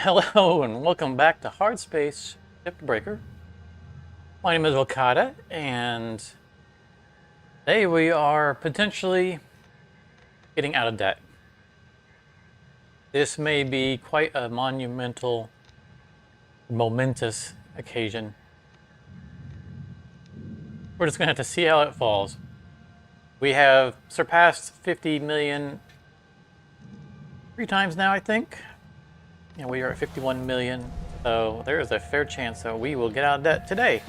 Hello and welcome back to Hardspace Shipbreaker. My name is Wakata, and today we are potentially getting out of debt. This may be quite a monumental, momentous occasion. We're just going to have to see how it falls. We have surpassed 50 million 3 times now, I think. And we are at 51 million, so there is a fair chance that we will get out of debt today.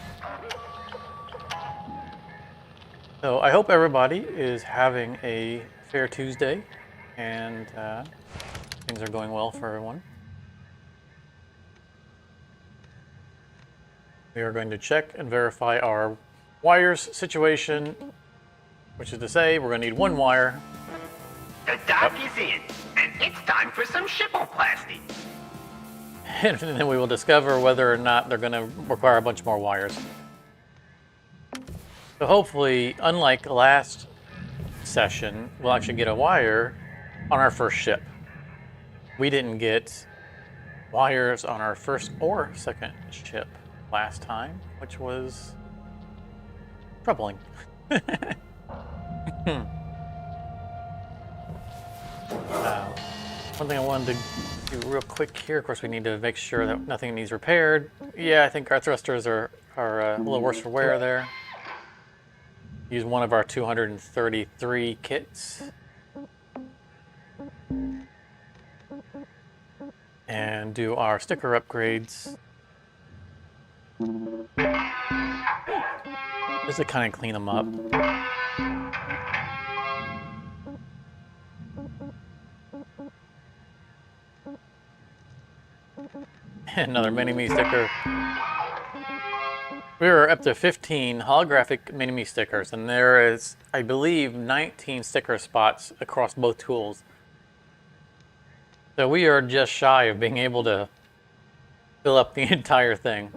So I hope everybody is having a fair Tuesday, and things are going well for everyone. We are going to check and verify our wires situation, which is to say we're going to need 1 wire. The dock is in, and it's time for some shipoplasty. And then we will discover whether or not they're going to require a bunch more wires. So hopefully, unlike last session, we'll actually get a wire on our first ship. We didn't get wires on our first or second ship last time, which was troubling. One thing I wanted to do real quick here, of course we need to make sure that nothing needs repaired. Yeah, I think our thrusters are a little worse for wear there. Use one of our 233 kits. And do our sticker upgrades. Just to kind of clean them up. Another mini-me sticker. We are up to 15 holographic mini-me stickers, and there is, I believe, 19 sticker spots across both tools. So we are just shy of being able to fill up the entire thing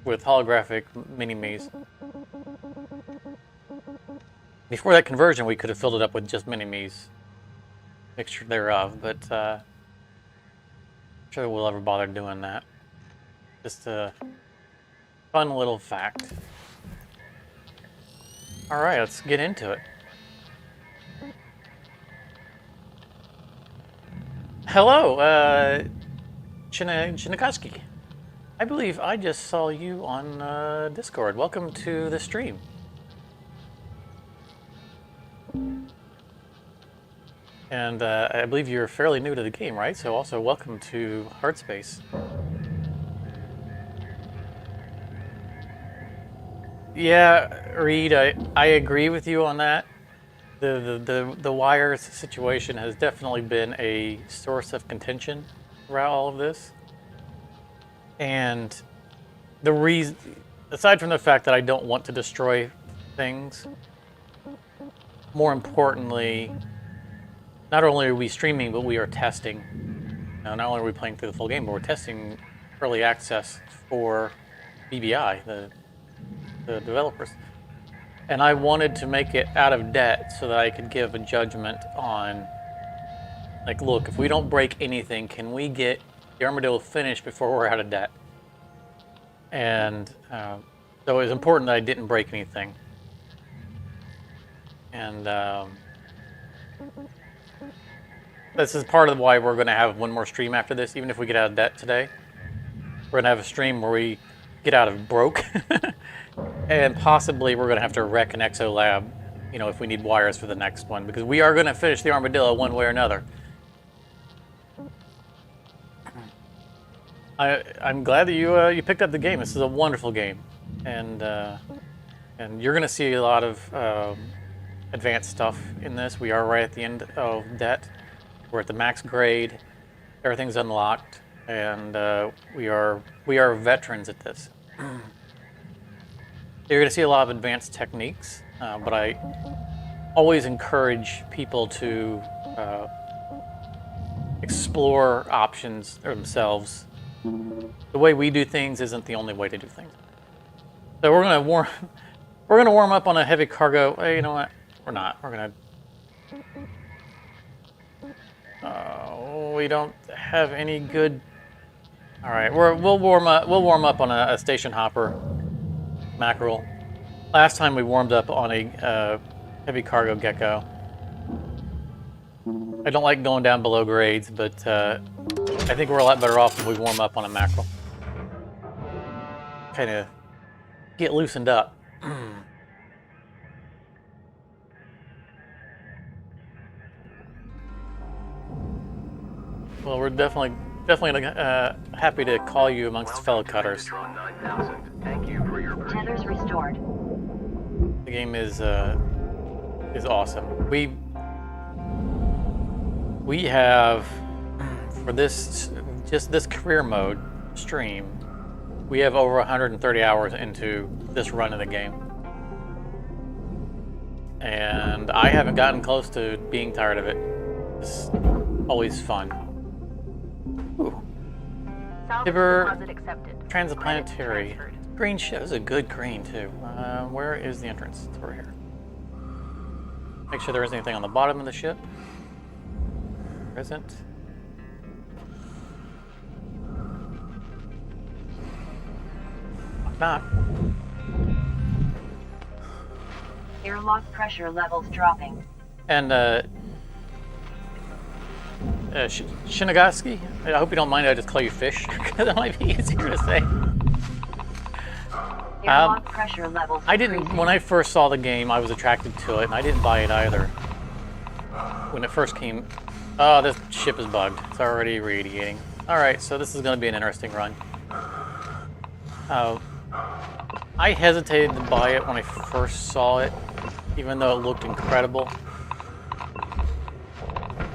with holographic mini-me's. Before that conversion, we could have filled it up with just mini-me's, mixture thereof, but I'm sure we'll ever bother doing that. Just a fun little fact. All right, let's get into it. Hello, Shinakaski. I believe I just saw you on Discord. Welcome to the stream. And I believe you're fairly new to the game, right? So also welcome to Hardspace. Yeah, Reed, I agree with you on that. The wires situation has definitely been a source of contention throughout all of this. And the reason, aside from the fact that I don't want to destroy things, more importantly, not only are we streaming, but we are testing. Now, not only are we playing through the full game, but we're testing early access for BBI, the developers. And I wanted to make it out of debt so that I could give a judgment on, like, look, if we don't break anything, can we get the Armadillo finished before we're out of debt? And so it was important that I didn't break anything. And this is part of why we're going to have one more stream after this, even if we get out of debt today. We're going to have a stream where we get out of broke. And possibly we're going to have to wreck an Exo Lab, you know, if we need wires for the next one, because we are going to finish the Armadillo one way or another. I'm glad that you picked up the game. This is a wonderful game, and you're going to see a lot of advanced stuff in this. We are right at the end of debt. We're at the max grade. Everything's unlocked, and we are veterans at this. You're going to see a lot of advanced techniques, but I always encourage people to explore options themselves. The way we do things isn't the only way to do things. So we're going to warm up on a heavy cargo. Hey, you know what? We're not. We're going to. We don't have any good All right, we'll warm up on a station hopper mackerel. Last time we warmed up on a heavy cargo gecko. I don't like going down below grades, but I think we're a lot better off when we warm up on a mackerel. Kind of get loosened up. Well, we're definitely happy to call you amongst fellow cutters. Thank you for your Tethers restored. The game is awesome. We have for this career mode stream, we have over 130 hours into this run of the game, and I haven't gotten close to being tired of it. It's always fun. Ooh. Tiber Transplanetary. Green ship. This is a good green, too. Where is the entrance? It's over here. Make sure there isn't anything on the bottom of the ship. There isn't. Not. Airlock pressure levels dropping. And, Shinagaski? I hope you don't mind I just call you Fish, because it might be easier to say. Airlock pressure levels I didn't, when I first saw the game, I was attracted to it, and I didn't buy it either. When it first came, oh, this ship is bugged. It's already radiating. Alright, so this is going to be an interesting run. I hesitated to buy it when I first saw it, even though it looked incredible.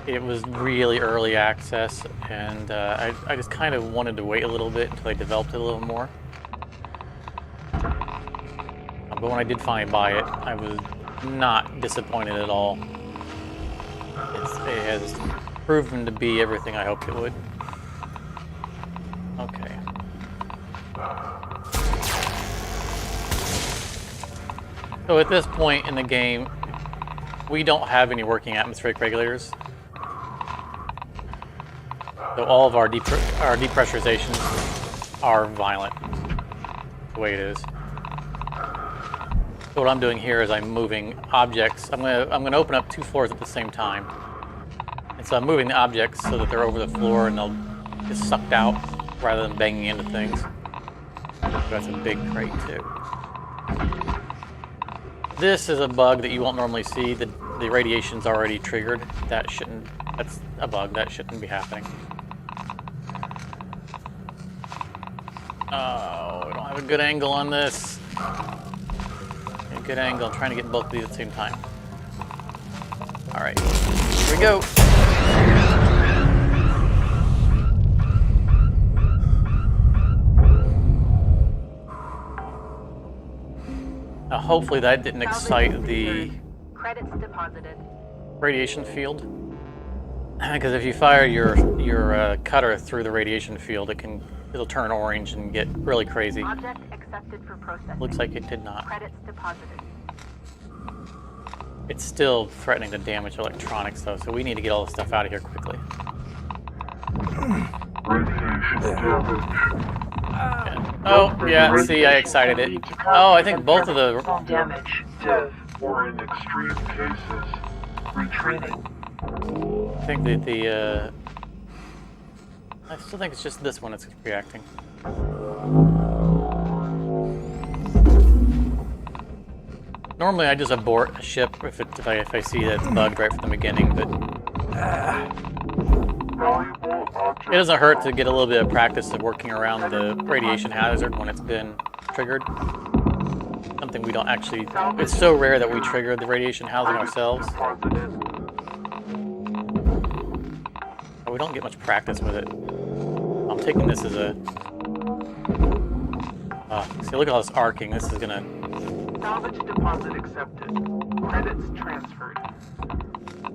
It was really early access, and I just kind of wanted to wait a little bit until I developed it a little more. But when I did finally buy it, I was not disappointed at all. It has proven to be everything I hoped it would. Okay. So at this point in the game, we don't have any working atmospheric regulators. So all of our depressurizations are violent, the way it is. So what I'm doing here is I'm moving objects. I'm gonna open up 2 floors at the same time, and so I'm moving the objects so that they're over the floor and they'll get sucked out rather than banging into things. That's a big crate too. This is a bug that you won't normally see. The radiation's already triggered. That's a bug that shouldn't be happening. Oh, we don't have a good angle on this. A good angle. I'm trying to get both of these at the same time. Alright, here we go. Now, hopefully that didn't excite the credits deposited. radiation field. Because if you fire your cutter through the radiation field, it'll turn orange and get really crazy. Object accepted for processing. Looks like it did not. Credits deposited. It's still threatening to damage electronics, though, so we need to get all this stuff out of here quickly. Radiation damage. Oh, yeah, see, I excited it. Oh, I think both of the... Damage, death, or in extreme cases, retreating. I think that the, I still think it's just this one that's reacting. Normally I just abort a ship if I see that it's bugged right from the beginning, but it doesn't hurt to get a little bit of practice of working around the radiation hazard when it's been triggered. Something we don't actually... It's so rare that we trigger the radiation housing ourselves. We don't get much practice with it. I'm taking this as a... see, look at all this arcing. This is gonna... Salvage deposit accepted. Credits transferred.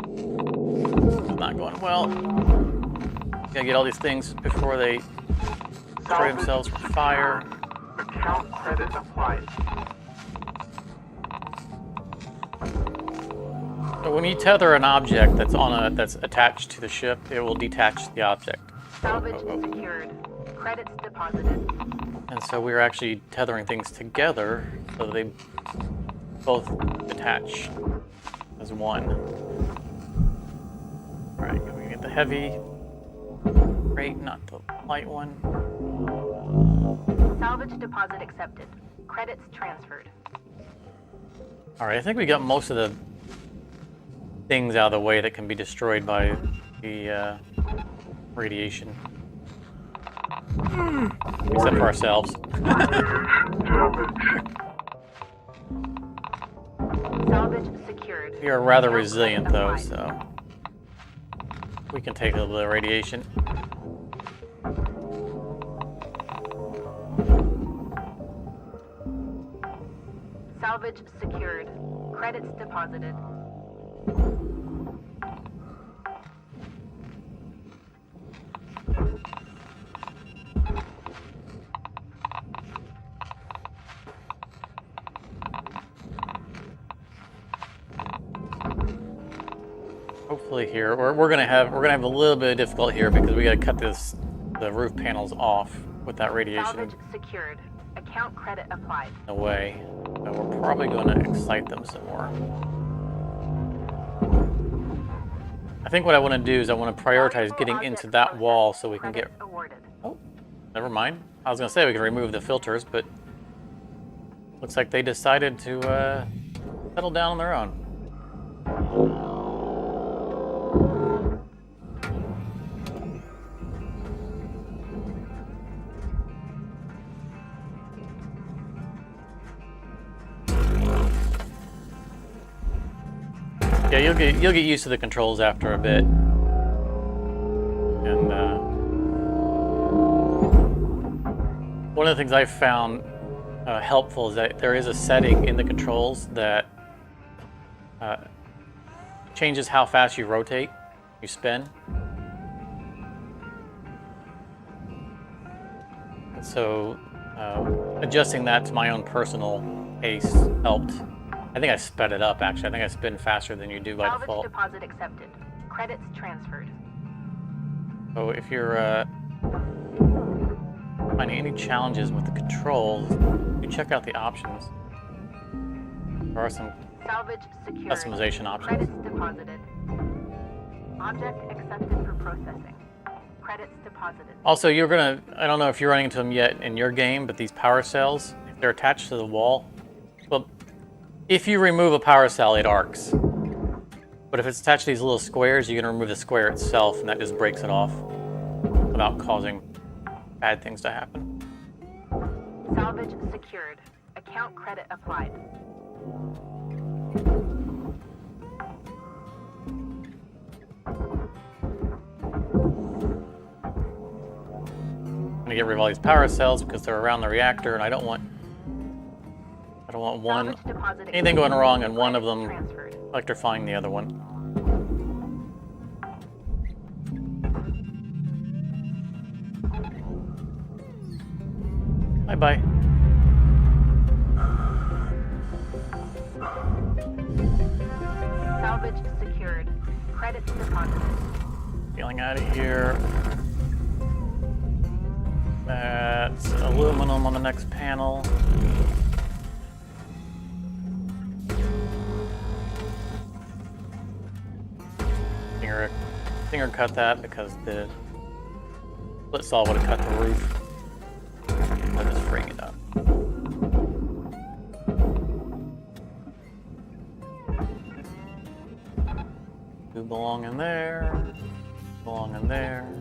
It's not going well. Gotta get all these things before they destroy themselves from fire. Account credit applied. So when you tether an object that's attached to the ship, it will detach the object. Salvage secured. Credits deposited. And so we're actually tethering things together so they both detach as one. Alright, we get the heavy. Great, not the light one. Salvage deposit accepted. Credits transferred. Alright, I think we got most of the things out of the way that can be destroyed by the radiation. Except for ourselves. Salvage secured. We are rather resilient though, so we can take a little bit of radiation. Salvage secured. Credits deposited. Hopefully here we're gonna have a little bit of difficulty here because we gotta cut the roof panels off with that radiation Salvage secured. Account credit applied. away. So we're probably gonna excite them some more. I think what I want to do is I want to prioritize getting into that wall so we can get. Credits awarded. Oh, never mind. I was gonna say we can remove the filters, but looks like they decided to settle down on their own. Yeah, you'll get used to the controls after a bit, and one of the things I've found helpful is that there is a setting in the controls that changes how fast you rotate, you spin. And so adjusting that to my own personal pace helped. I think I sped it up, actually. I think I spin faster than you do by Salvage default. deposit accepted. Credits transferred. So if you're finding any challenges with the controls, you check out the options. There are some Salvage secured. customization options. Credits deposited. Object accepted for processing. Credits deposited. Also, you're gonna, I don't know if you're running into them yet in your game, but these power cells, if they're attached to the wall, well, if you remove a power cell, it arcs. But if it's attached to these little squares, you're gonna remove the square itself, and that just breaks it off without causing bad things to happen. Salvage secured. Account credit applied. I'm gonna get rid of all these power cells because they're around the reactor, and I don't want one Salvage deposit anything going wrong and one of them transferred. electrifying the other one. Bye-bye. Salvage secured. Credits deposited. Peeling out of here. That's aluminum on the next panel. Finger cut that because the split saw would have cut the roof. I'll just bring it up. You belong in there. Belong in there.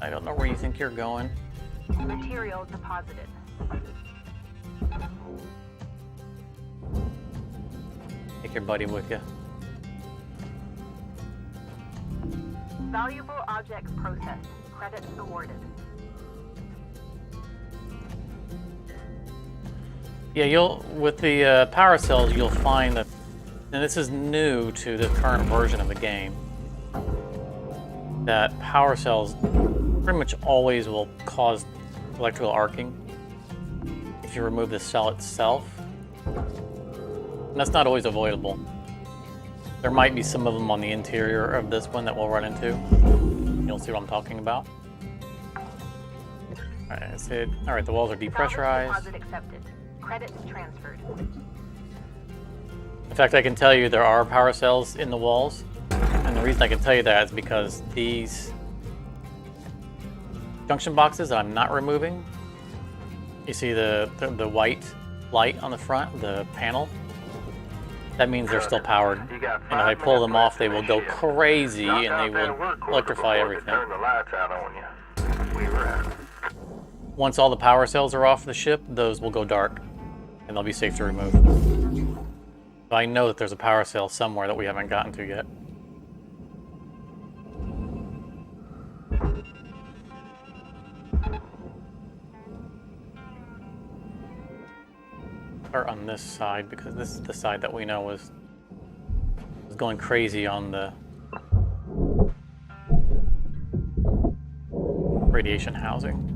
I don't know where you think you're going. Material deposited. Take your buddy with you. Valuable objects processed. Credits awarded. Yeah, you'll with the power cells, you'll find that, and this is new to the current version of the game, that power cells pretty much always will cause electrical arcing if you remove the cell itself. And that's not always avoidable. There might be some of them on the interior of this one that we'll run into. You'll see what I'm talking about. Alright, that's it. Alright, the walls are depressurized. Deposit accepted. Credits transferred. In fact, I can tell you there are power cells in the walls. And the reason I can tell you that is because these junction boxes that I'm not removing, you see the white light on the front, the panel? That means they're still powered. And if I pull them off, they will go crazy and they will electrify everything. Turn the lights out on you. We were out. Once all the power cells are off the ship, those will go dark and they'll be safe to remove. So I know that there's a power cell somewhere that we haven't gotten to yet. Or on this side, because this is the side that we know was going crazy on the radiation housing.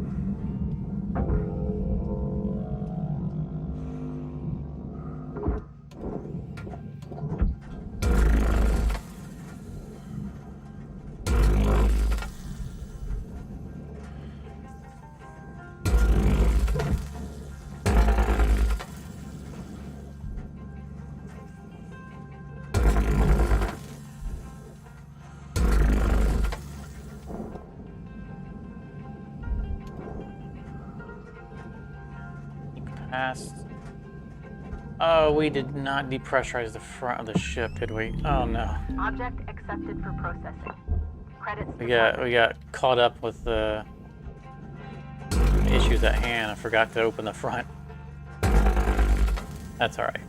Past. Oh, we did not depressurize the front of the ship, did we? Oh no. Object accepted for processing. Credits We got caught up with the issues at hand. I forgot to open the front. That's all right.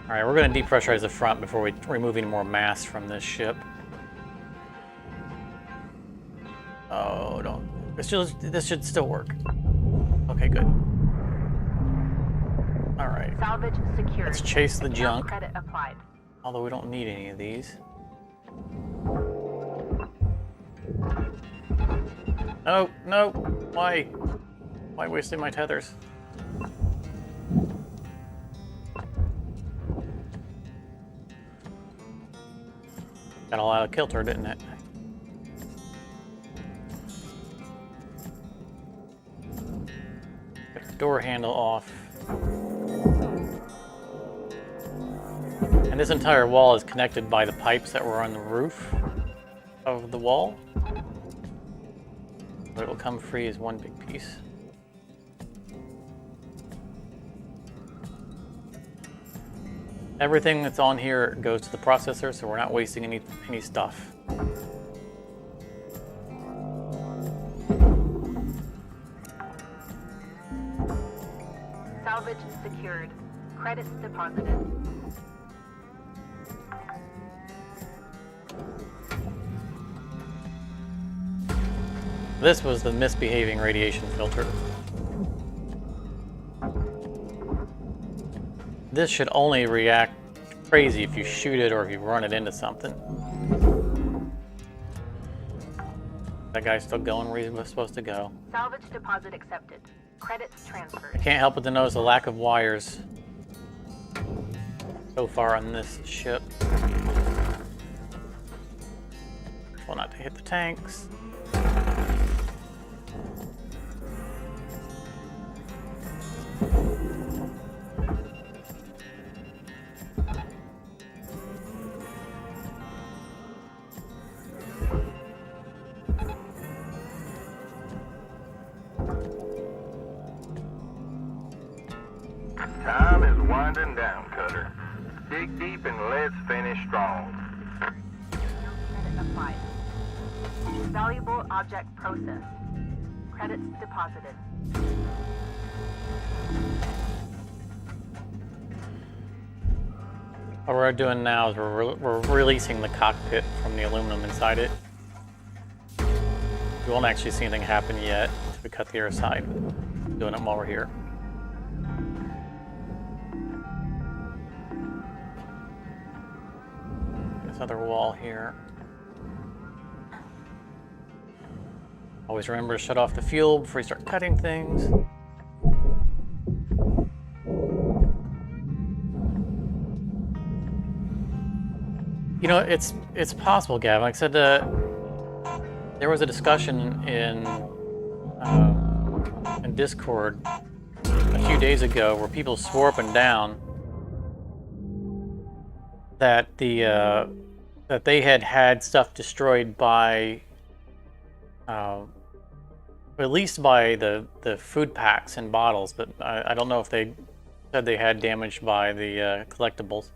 Alright, we're going to depressurize the front before we remove any more mass from this ship. Oh, don't. This should still work. Okay, good. Alright. Salvage secured. Let's chase the Account junk. Credit applied. Although we don't need any of these. No, no. Why? Why wasting my tethers? Got all out of kilter, didn't it? Get the door handle off. And this entire wall is connected by the pipes that were on the roof of the wall. But it'll come free as one big piece. Everything that's on here goes to the processor, so we're not wasting any stuff. Salvage secured. Credits deposited. This was the misbehaving radiation filter. This should only react crazy if you shoot it or if you run it into something. That guy's still going where he was supposed to go. Salvage deposit accepted. Credits transferred. I can't help but to notice the lack of wires so far on this ship. Careful not to hit the tanks. Time is winding down, Cutter. Dig deep and let's finish strong. Credit applied. Valuable object processed. Credits deposited. What we're doing now is we're releasing the cockpit from the aluminum inside it. You won't actually see anything happen yet until we cut the air side. Doing it while we're here. other wall here. Always remember to shut off the fuel before you start cutting things. You know, it's possible, Gavin. Like I said, there was a discussion in Discord a few days ago where people swore up and down that that they had stuff destroyed by at least by the food packs and bottles, but I don't know if they said they had damage by the collectibles.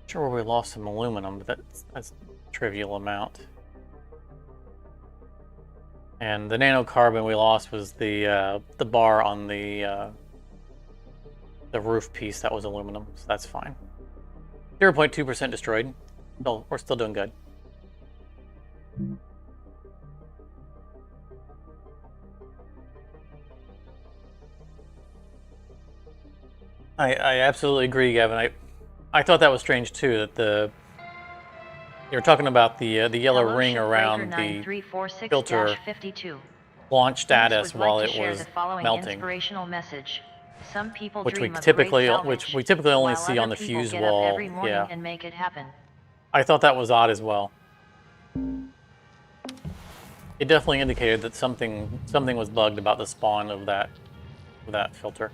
Sure, we lost some aluminum, but that's a trivial amount. And the nanocarbon we lost was the bar on the roof piece that was aluminum, so that's fine. 0.2% destroyed. Still, we're still doing good. I absolutely agree, Gavin. I thought that was strange too. That you were talking about the yellow ring around the filter launch status while it was melting, Some people which we dream of typically great salvage, only while see other on the people fuse get up wall. every morning Yeah, and make it happen. I thought that was odd as well. It definitely indicated that something was bugged about the spawn of that filter.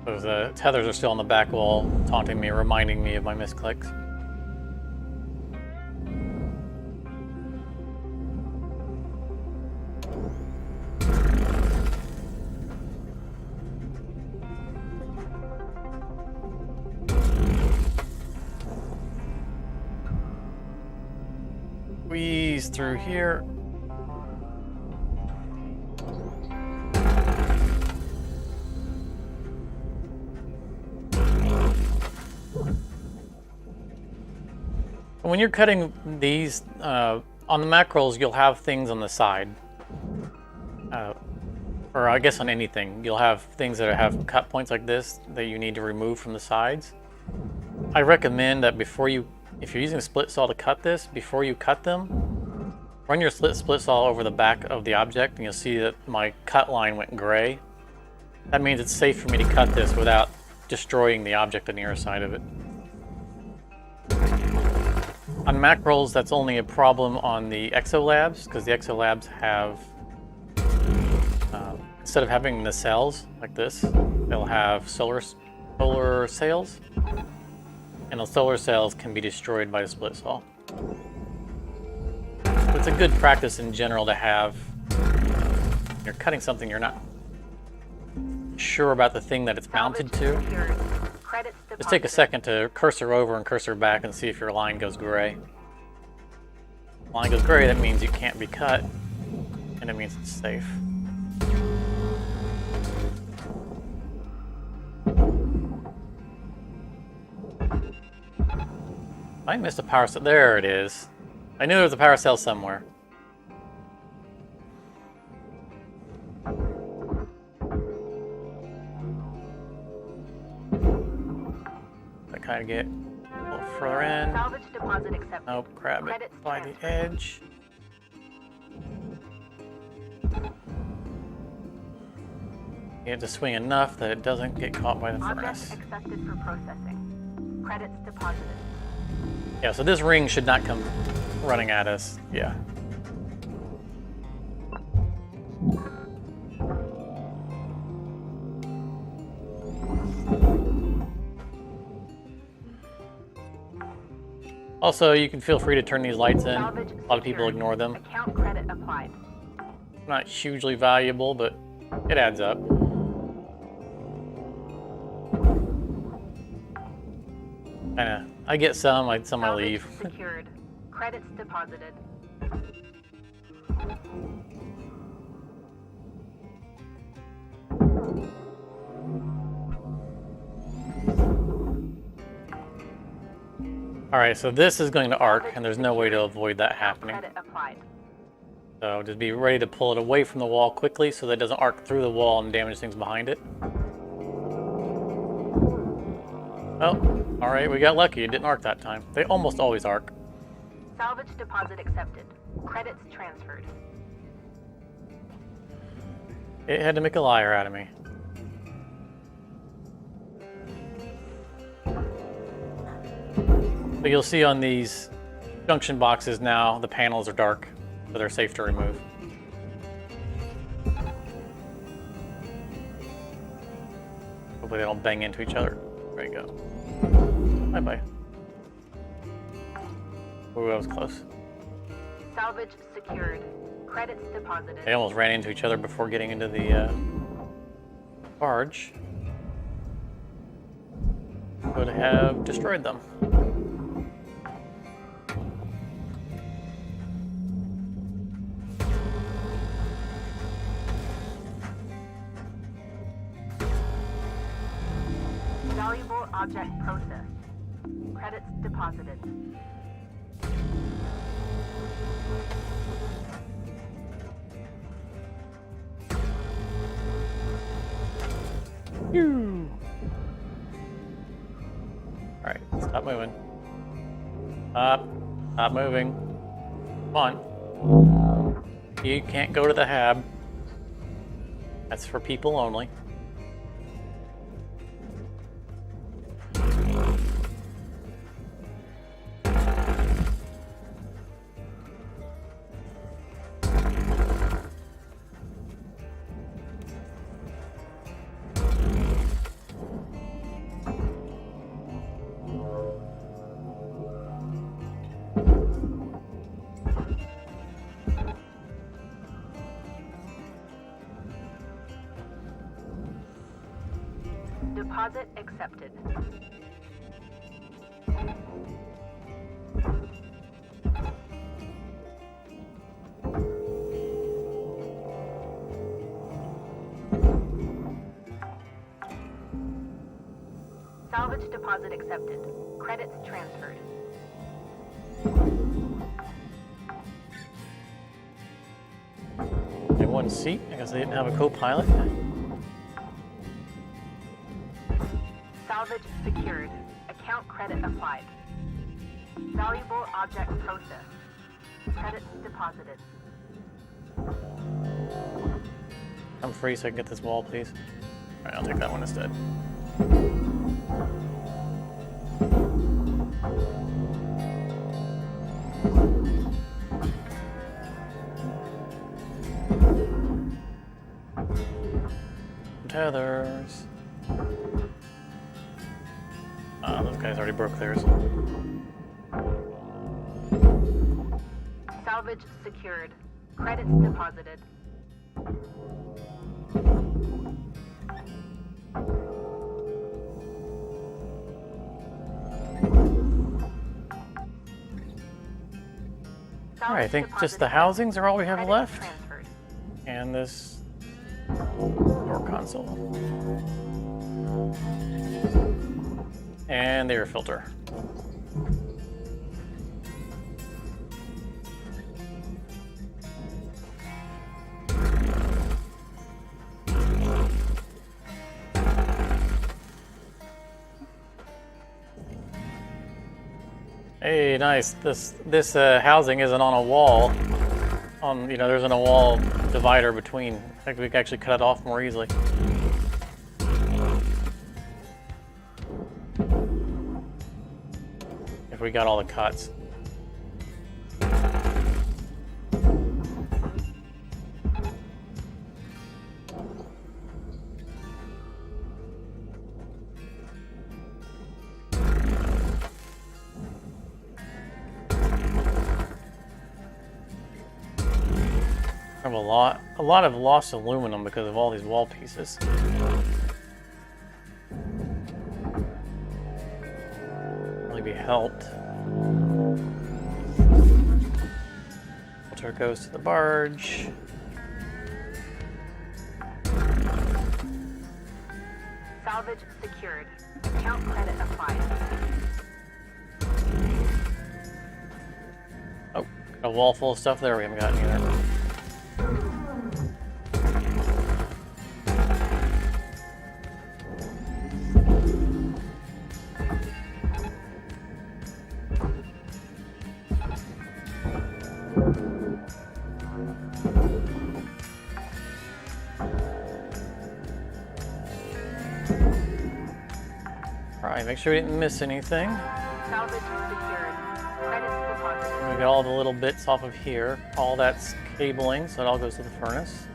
Those tethers are still on the back wall, taunting me, reminding me of my misclicks. Squeeze through here. When you're cutting these, on the mackerels, you'll have things on the side. Or I guess on anything, you'll have things that have cut points like this that you need to remove from the sides. I recommend that if you're using a split saw to cut this, before you cut them, run your split saw over the back of the object and you'll see that my cut line went gray. That means it's safe for me to cut this without destroying the object on the other side of it. On mackerels, that's only a problem on the exolabs, because the exolabs have, instead of having nacelles like this, they'll have solar sails, and the solar sails can be destroyed by the split saw. But it's a good practice in general to have. You're cutting something you're not sure about the thing that it's mounted to. Just take a second to cursor over and cursor back and see if your line goes gray. If the line goes gray, that means you can't be cut, and it means it's safe. I missed a power cell. There it is. I knew there was a power cell somewhere. I kind of get a little further in. Salvage deposit accepted. Nope, grab it Credits by the transferred. edge. You have to swing enough that it doesn't get caught by the Object furnace. accepted for processing. Credits deposited. Yeah, so this ring should not come running at us. Yeah. Also, you can feel free to turn these lights in. Salvage A lot of people secured. ignore them. Account credit applied. Not hugely valuable, but it adds up. I get some, some I Salvage leave. secured. Credits deposited. Alright, so this is going to arc, and there's no way to avoid that happening. Credit applied. So just be ready to pull it away from the wall quickly so that it doesn't arc through the wall and damage things behind it. Oh, alright, we got lucky. It didn't arc that time. They almost always arc. Salvage deposit accepted. Credits transferred. It had to make a liar out of me. But you'll see on these junction boxes now, the panels are dark, so they're safe to remove. Hopefully they don't bang into each other. There you go. Bye-bye. Ooh, that was close. Salvage secured. Credits deposited. They almost ran into each other before getting into the barge. Would have destroyed them. Valuable object processed. Credits deposited. Phew. Alright, stop moving. Stop moving. Come on. You can't go to the hab. That's for people only. Deposit accepted. Salvage deposit accepted. Credits transferred. In one seat, I guess they didn't have a co-pilot. Salvage secured. Account credit applied. Valuable object processed. Credits deposited. I'm free so I can get this wall, please. Alright, I'll take that one instead. Tethers. Those guys already broke theirs. Salvage secured. Credits deposited. Alright, I think just the housings are all we have Credits left. transferred. And this door console. And the air filter. Hey, nice. This housing isn't on a wall. There isn't a wall divider between. I think we can actually cut it off more easily. If we got all the cuts. I have a lot of lost aluminum because of all these wall pieces. Really be helped. Filter goes to the barge. Salvage secured. Account credit applied. A wall full of stuff there we haven't gotten either. Alright, make sure we didn't miss anything. Salvage secured. Credits deposited. We got all the little bits off of here. All that's cabling, so it all goes to the furnace.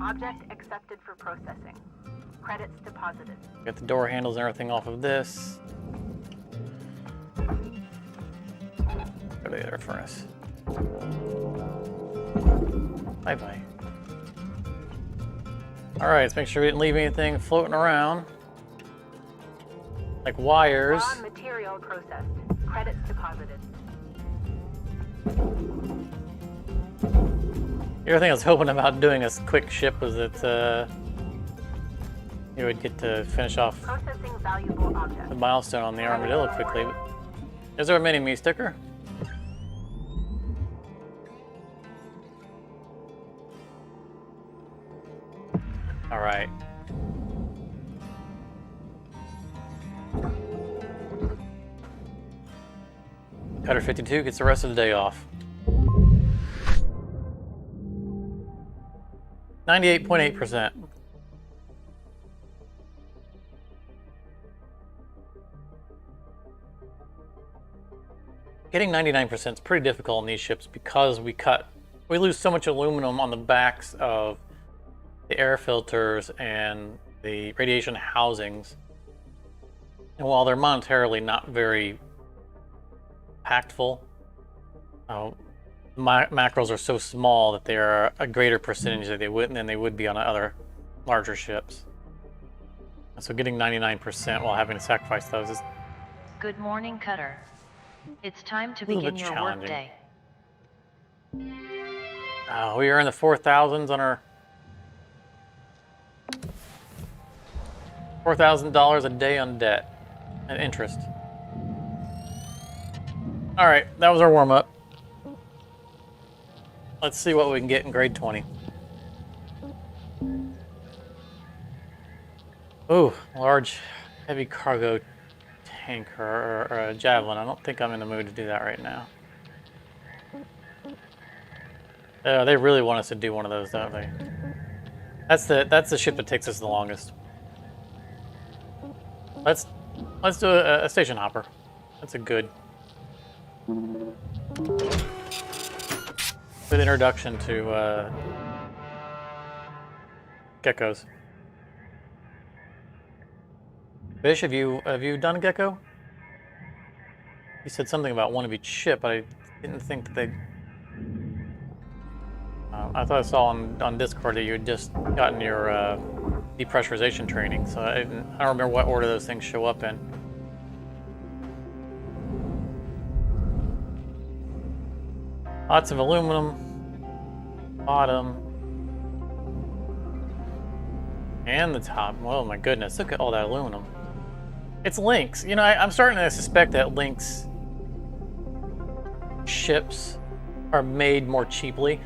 Object accepted for processing. Credits deposited. Get the door handles and everything off of this. Go to the other furnace. Bye-bye. Alright, let's make sure we didn't leave anything floating around. Like wires. Raw material processed. Credits deposited. The other thing I was hoping about doing this quick ship was that you would get to finish off Processing valuable objects. the milestone on the Armadillo quickly. Is there a mini-me sticker? Alright. Cutter 52 gets the rest of the day off. 98.8%. Getting 99% is pretty difficult in these ships because we lose so much aluminum on the backs of the air filters and the radiation housings. And while they're monetarily not very impactful, mackerels are so small that they are a greater percentage than they would be on other larger ships. And so getting 99% while having to sacrifice those is Good morning, Cutter. It's time to little begin bit your challenging. workday. we are in the 4,000s on our $4,000 a day on debt and interest. All right, that was our warm-up. Let's see what we can get in grade 20. Ooh, large, heavy cargo tanker or a Javelin. I don't think I'm in the mood to do that right now. They really want us to do one of those, don't they? That's the ship that takes us the longest. Let's do a station hopper. That's a good introduction to geckos. Bish, have you done gecko? You said something about one of each ship. I didn't think that they. I thought I saw on Discord that you had just gotten your depressurization training, so I don't remember what order those things show up in. Lots of aluminum, bottom, and the top. Oh my goodness, look at all that aluminum. It's Lynx. You know, I'm starting to suspect that Lynx ships are made more cheaply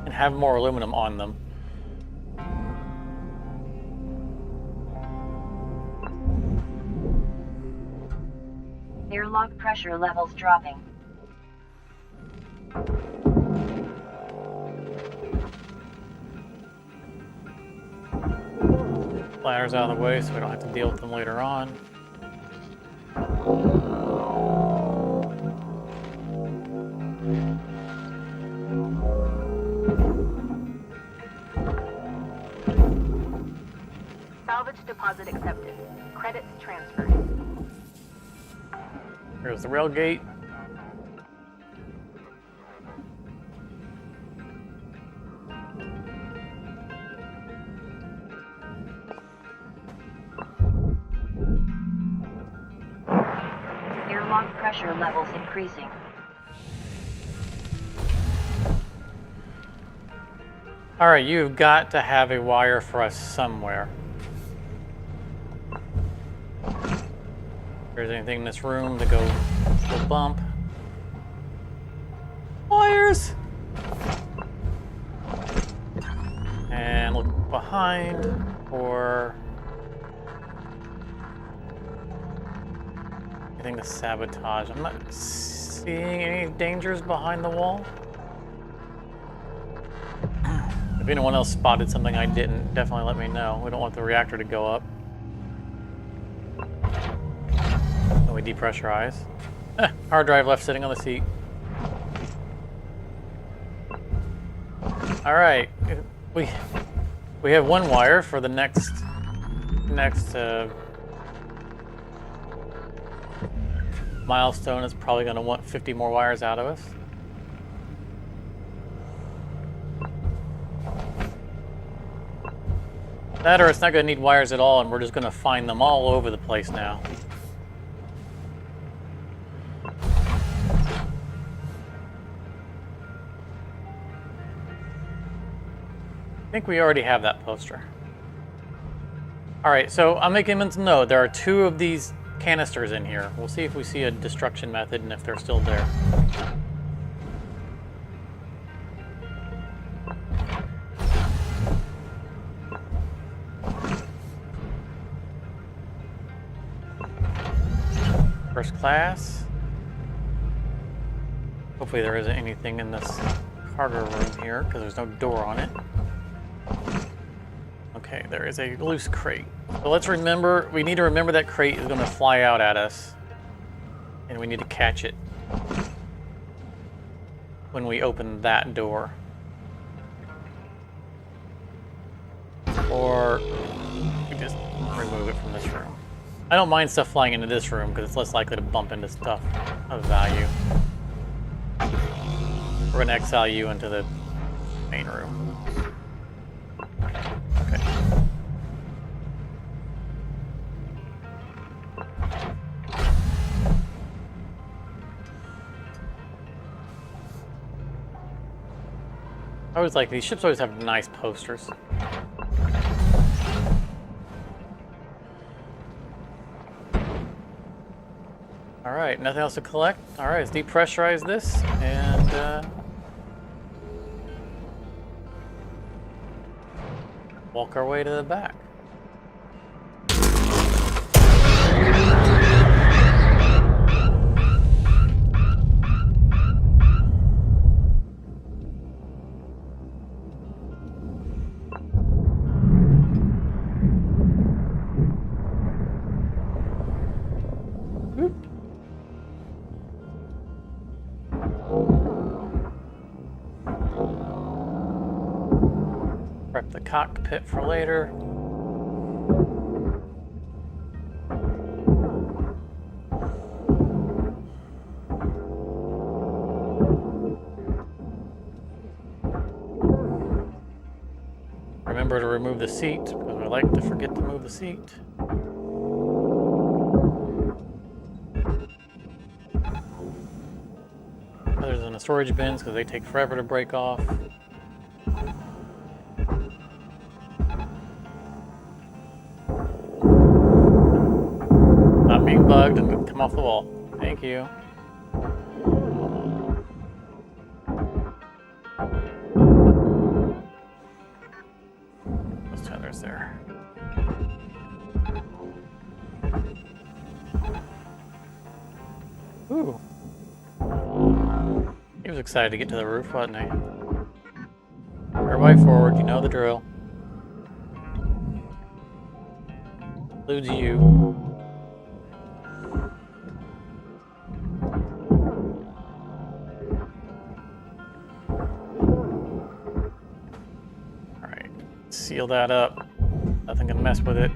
and have more aluminum on them. Airlock pressure levels dropping. Ladders out of the way so we don't have to deal with them later on. Salvage deposit accepted. Credits transferred. Here's the rail gate. Airlock pressure levels increasing. All right, you've got to have a wire for us somewhere. there's anything in this room to go bump. Wires! And look behind for anything to sabotage. I'm not seeing any dangers behind the wall. If anyone else spotted something I didn't, definitely let me know. We don't want the reactor to go up. Then we depressurize. Hard drive left sitting on the seat. All right, we have one wire for the next milestone. Is probably going to want 50 more wires out of us. That or it's not going to need wires at all, and we're just going to find them all over the place now. I think we already have that poster. Alright, so I'm making mental note. There are 2 of these canisters in here. We'll see if we see a destruction method and if they're still there. First class. Hopefully there isn't anything in this cargo room here because there's no door on it. Okay, there is a loose crate. So let's remember, we need to remember that crate is going to fly out at us. And we need to catch it when we open that door. Or we just remove it from this room. I don't mind stuff flying into this room because it's less likely to bump into stuff of value. We're going to exile you into the main room. Okay. I always like these ships always have nice posters. Alright, nothing else to collect. Alright, let's depressurize this and walk our way to the back. Prep the cockpit for later. Remember to remove the seat, because I like to forget to move the seat. Others in the storage bins, because they take forever to break off. Not being bugged and come off the wall. Thank you. Those tethers there. Ooh. He was excited to get to the roof, wasn't he? Everybody forward, you know the drill. Includes you. Alright, seal that up. Nothing can mess with it.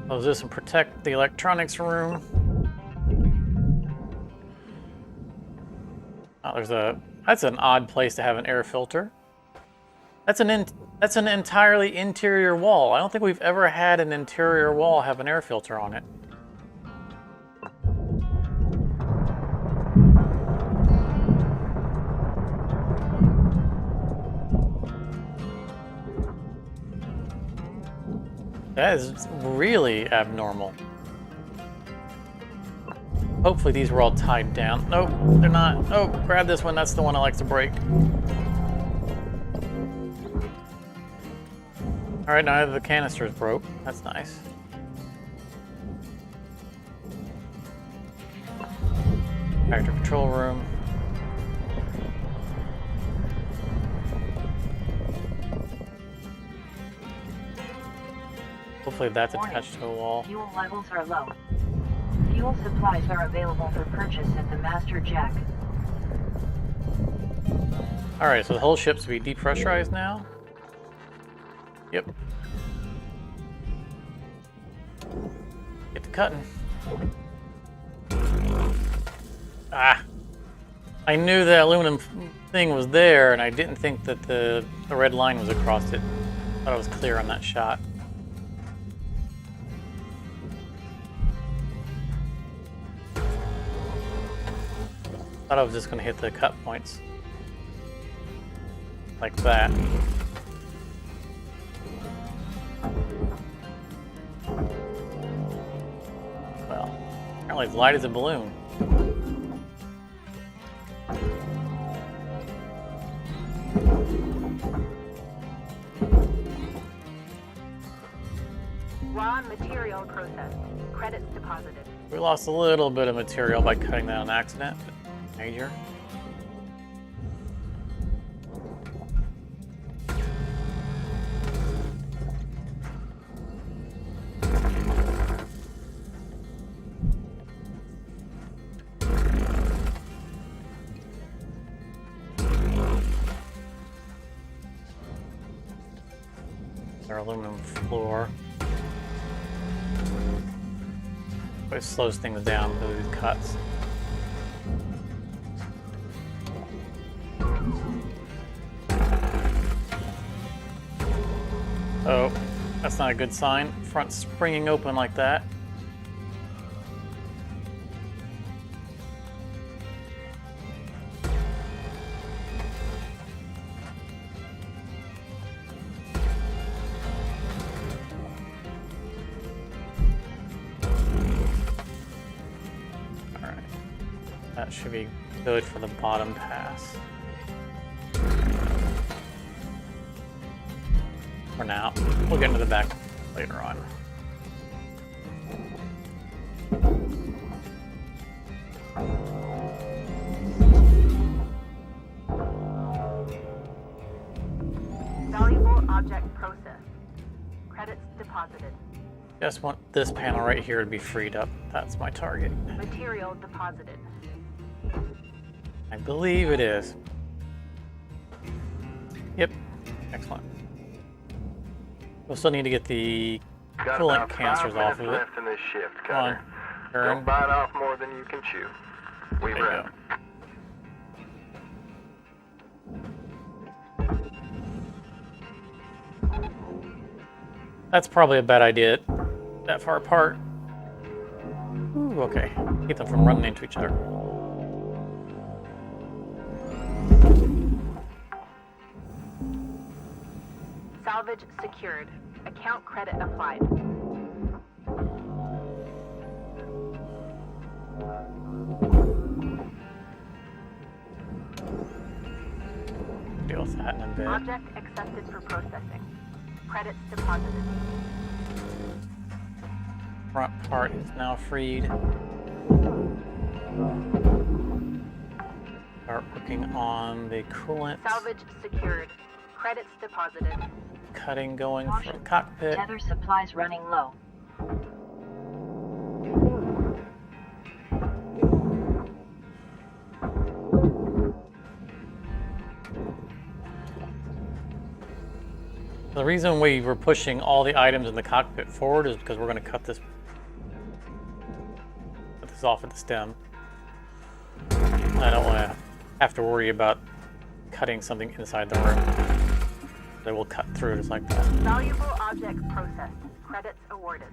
Close this and protect the electronics room. Oh, that's an odd place to have an air filter. That's an entirely interior wall. I don't think we've ever had an interior wall have an air filter on it. That is really abnormal. Hopefully these were all tied down. Nope, they're not. Oh, grab this one. That's the one I like to break. All right, now the canister's broke. That's nice. Back to control room. Hopefully that's attached to a wall. Fuel levels are low. Fuel supplies are available for purchase at the master jack. Alright, so the whole ship's to be depressurized now? Yep. Get to cutting. Ah! I knew the aluminum thing was there, and I didn't think that the red line was across it. Thought I was clear on that shot. Thought I was just going to hit the cut points. Like that. Well, apparently it's light as a balloon. Raw material processed. Credits deposited. We lost a little bit of material by cutting that on accident, but major. Our aluminum floor. But it slows things down because of these cuts. Oh, that's not a good sign. Front springing open like that. Alright. That should be good for the bottom pass. For now. We'll get into the back later on. Valuable object processed. Credits deposited. Just want this panel right here to be freed up. That's my target. Material deposited. I believe it is. Yep. Excellent. We'll still need to get the Got coolant about 5 canisters off minutes of it. left in this shift, Come on. Cutter. Turn. Don't bite off more than you can chew. We There you wrap. go. That's probably a bad idea. That far apart. Ooh, okay. Keep them from running into each other. Salvage secured. Account credit applied. Deal with that in a bit. Object accepted for processing. Credits deposited. Front part is now freed. Start working on the coolant. Salvage secured. Credits deposited. Cutting going from Caution. cockpit. Tether supplies running low. The reason we were pushing all the items in the cockpit forward is because we're going to cut this off at the stem. I don't want to have to worry about cutting something inside the room. They will cut through just like that. Valuable object processed. Credits awarded.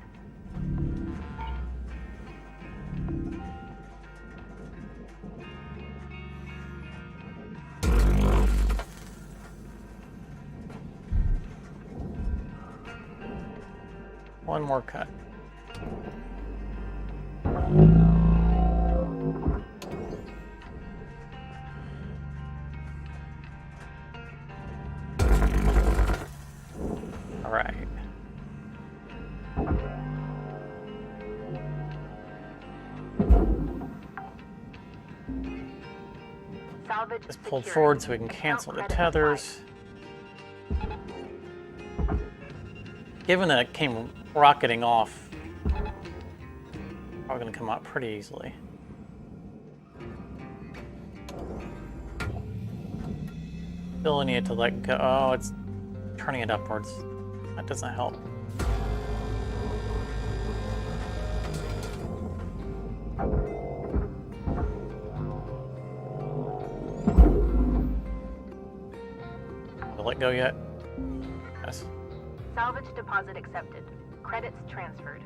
One more cut. All right. Salvage Just pulled secured. forward so we can cancel the Credit tethers. Given that it came rocketing off, probably gonna come out pretty easily. Still need to let go. Oh, it's turning it upwards. That doesn't help. Let go yet? Yes. Salvage deposit accepted. Credits transferred.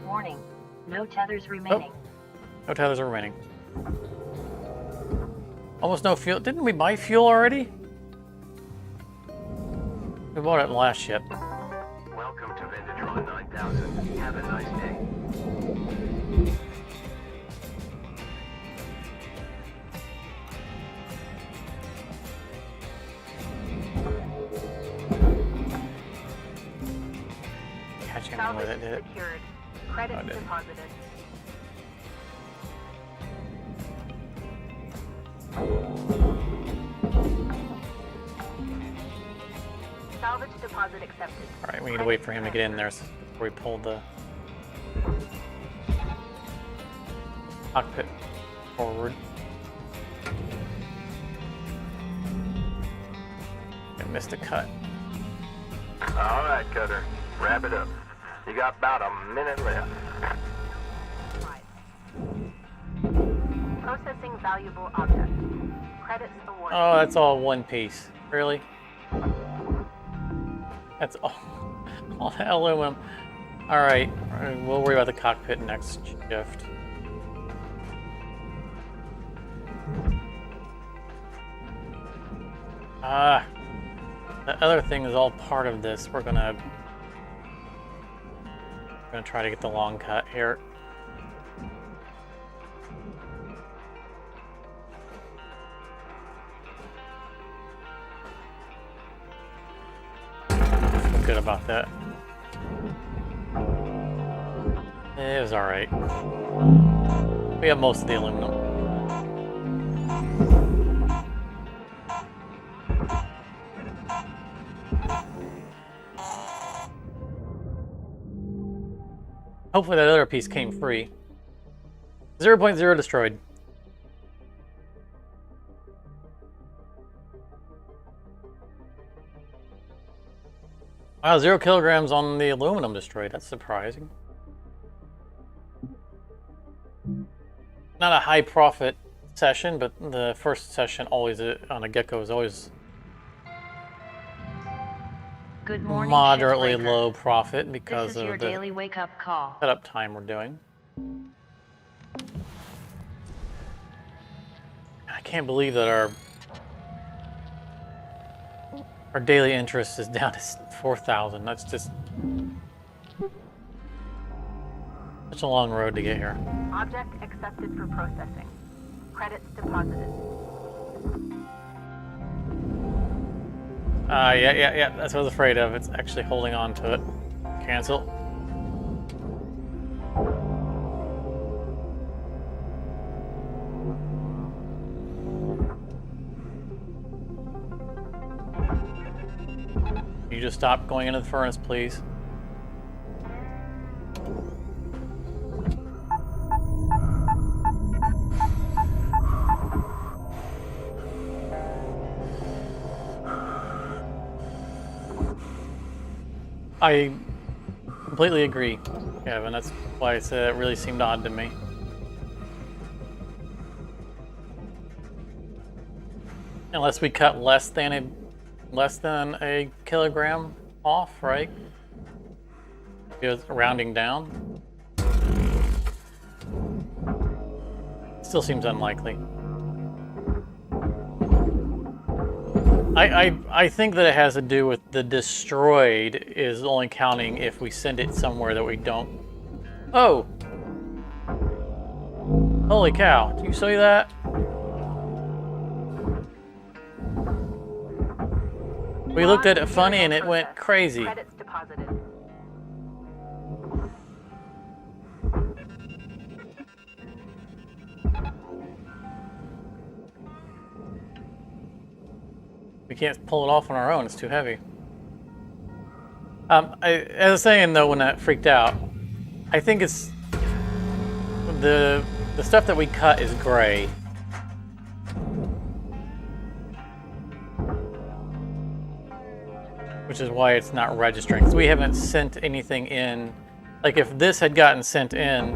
Warning. No tethers remaining. No tethers are remaining. Almost no fuel. Didn't we buy fuel already? We bought it in the last ship. Welcome to Vendatron 9000. Have a nice day. Catching me Salvage with it, did it? secured. Credits I did. deposited. Salvage deposit accepted. All right, we need to wait for him to get in there before we pull the cockpit forward. I missed a cut. All right, Cutter. Wrap it up. You got about a minute left. Processing valuable object. Credits awarded. Oh, that's all one piece. Really? That's all that aluminum. All right, we'll worry about the cockpit next shift. The other thing is all part of this. We're gonna try to get the long cut here. Feel good about that. It was all right. We have most of the aluminum. Hopefully that other piece came free. 0.0 destroyed. Wow, 0 kilograms on the aluminum destroyed. That's surprising. Not a high profit session, but the first session always on a Gecko is always Good morning, moderately Shipbreaker. low profit because This is your of the daily wake-up call. setup time we're doing. I can't believe that our daily interest is down to 4,000. That's just such a long road to get here. Object accepted for processing. Credits deposited. Yeah. That's what I was afraid of. It's actually holding on to it. Cancel. You just stop going into the furnace, please. I completely agree, Kevin. That's why I said it really seemed odd to me. Unless we cut less than a kilogram off, right? Goes rounding down. Still seems unlikely. I think that it has to do with the destroyed is only counting if we send it somewhere that we don't. Oh! Holy cow, do you see that? We looked at it funny and it went crazy. Credits deposited. We can't pull it off on our own, it's too heavy. As I was saying though, when that freaked out, I think it's the stuff that we cut is gray. Which is why it's not registering, because we haven't sent anything in. Like if this had gotten sent in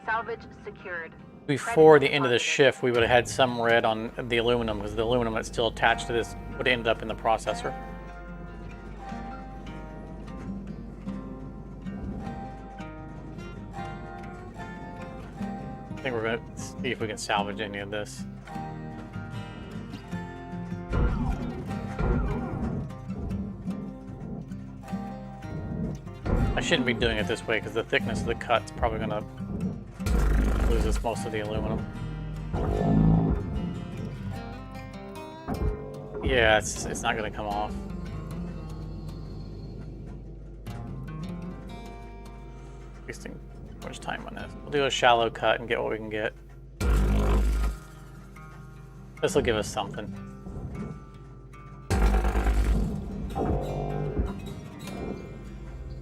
Salvage secured. before the end of the shift, we would have had some red on the aluminum, because the aluminum that's still attached to this would have ended up in the processor. I think we're going to see if we can salvage any of this. I shouldn't be doing it this way because the thickness of the cut's probably going to lose us most of the aluminum. Yeah, it's not going to come off. Wasting too much time on this. We'll do a shallow cut and get what we can get. This will give us something.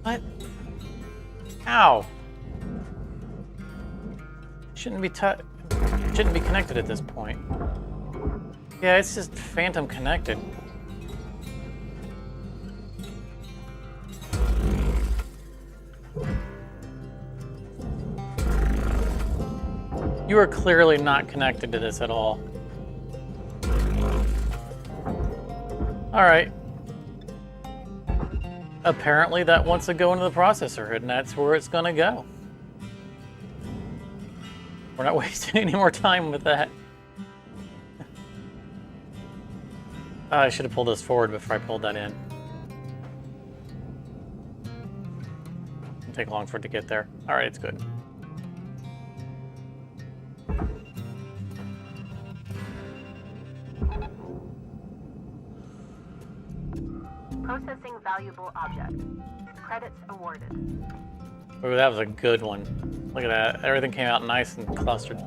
What? Ow! Shouldn't be connected at this point. Yeah, it's just phantom connected. You are clearly not connected to this at all. Alright. Apparently that wants to go into the processor, and that's where it's gonna go. We're not wasting any more time with that. I should have pulled this forward before I pulled that in. It'll take long for it to get there. Alright, it's good. Processing valuable object. Credits awarded. Ooh, that was a good one. Look at that. Everything came out nice and clustered.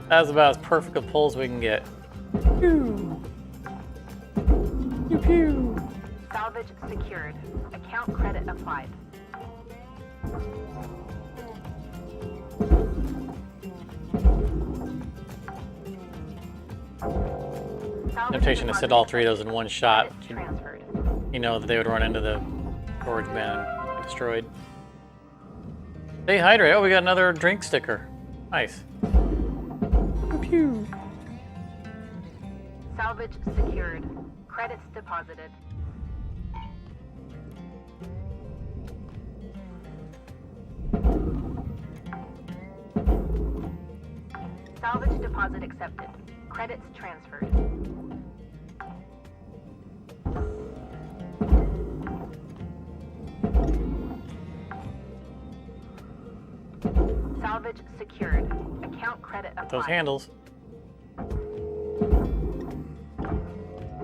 That was about as perfect a pull as we can get. Pew! Pew pew! Salvage secured. Account credit applied. Temptation to set all three of those in one shot. Transferred. You know that they would run into the storage bin and get destroyed. Stay hydrated. Oh, we got another drink sticker. Nice. Pew. Salvage secured. Credits deposited. Salvage deposit accepted. Credits transferred. Salvage secured. Account credit applied. Those handles.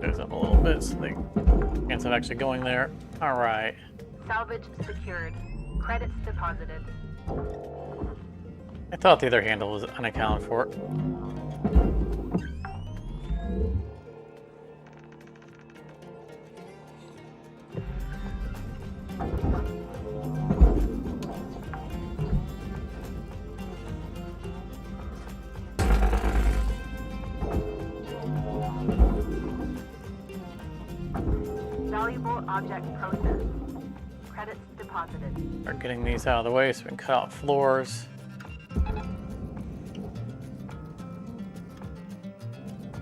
Goes up a little bit so they chance of actually going there. All right. Salvage secured. Credits deposited. I thought the other handle was unaccounted for. Valuable object processed. Credits deposited. Start getting these out of the way so we can cut out floors.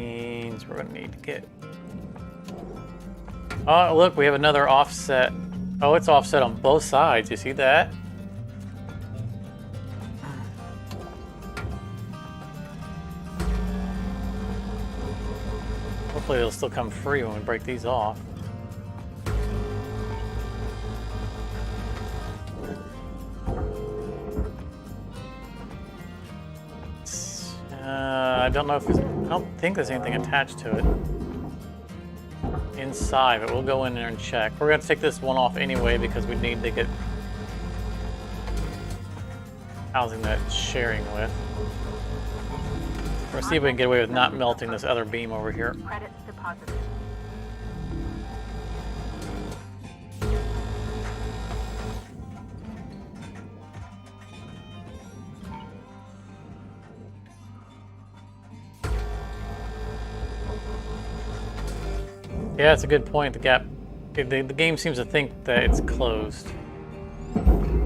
Means we're gonna need to get. Oh, look, we have another offset. Oh, it's offset on both sides. You see that? Hopefully it'll still come free when we break these off. I don't know if I don't think there's anything attached to it inside, but we'll go in there and check. We're gonna take this one off anyway because we need to get housing that it's sharing with. We're gonna see if we can get away with not melting this other beam over here. Credits deposited. Yeah, it's a good point. The gap, the game seems to think that it's closed,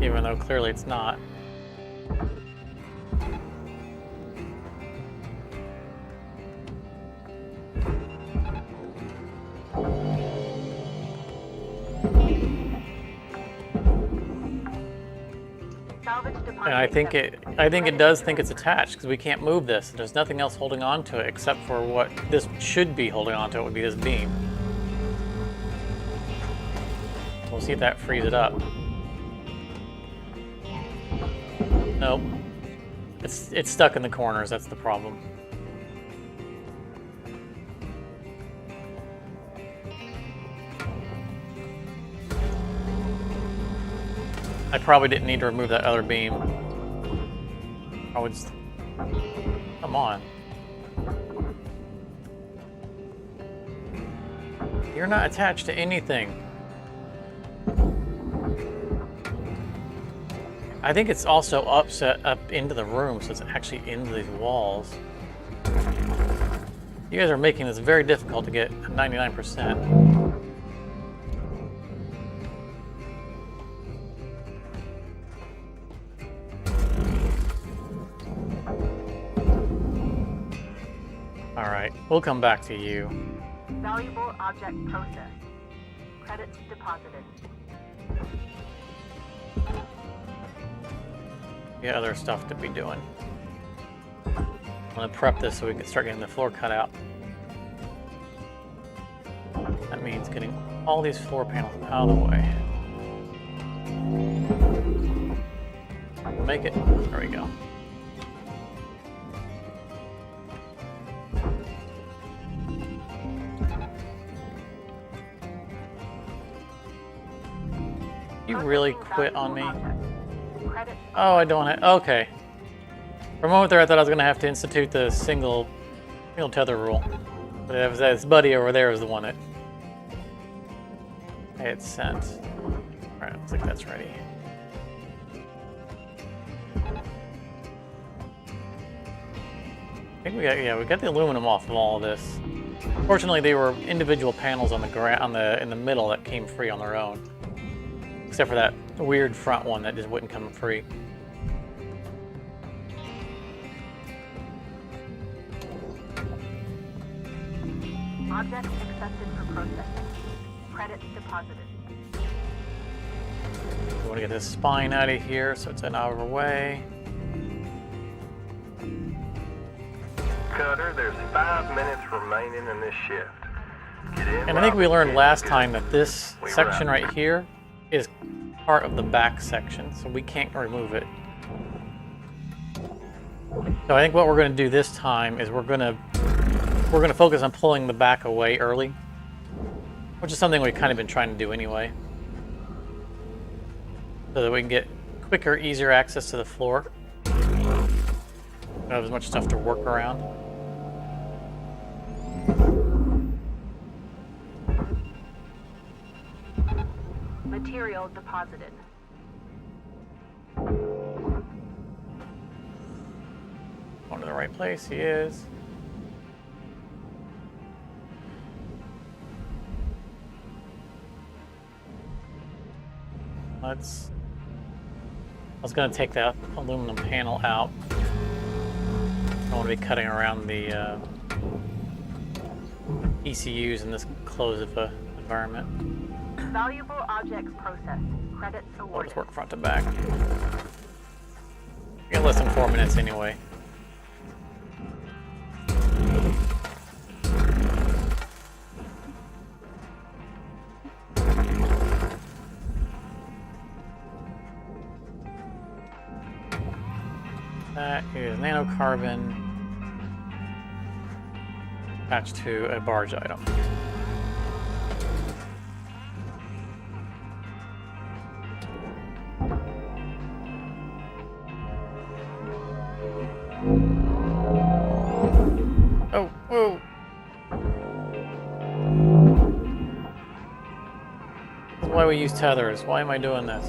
even though clearly it's not. Salvage deposit. And I think it does think it's attached because we can't move this. There's nothing else holding on to it except for what this should be holding on to. It would be this beam. We'll see if that frees it up. Nope. It's stuck in the corners. That's the problem. I probably didn't need to remove that other beam. I would just... Come on. You're not attached to anything. I think it's also upset up into the room, so it's actually into these walls. You guys are making this very difficult to get 99%. Alright, we'll come back to you. Valuable object processed. Credits deposited. We got other stuff to be doing. I'm gonna prep this so we can start getting the floor cut out. That means getting all these floor panels out of the way. Make it. There we go. You really quit on me? Oh, I don't have... Okay. For a moment there, I thought I was going to have to institute the single tether rule. But it was this buddy over there is the one that I had sent. Alright, looks like that's ready. I think we got the aluminum off of all of this. Fortunately, they were individual panels on the in the middle that came free on their own. Except for that weird front one that just wouldn't come free. Object accepted for processing. Credits deposited. We want to get this spine out of here so it's out of our way. Cutter, there's 5 minutes remaining in this shift. Get in. And I think we learned Robert. last time that this We section wrap. right here is part of the back section, so we can't remove it. So I think what we're going to do this time is we're going to focus on pulling the back away early, which is something we've kind of been trying to do anyway, so that we can get quicker, easier access to the floor. Don't have as much stuff to work around. Material deposited. Going to the right place, he is. I was going to take that aluminum panel out. I don't want to be cutting around the ECUs in this close of a environment. Valuable objects processed. Credits We'll awarded. just work front to back. Get less than 4 minutes anyway. That is nanocarbon attached to a barge item. Oh, whoa! That's why we use tethers. Why am I doing this?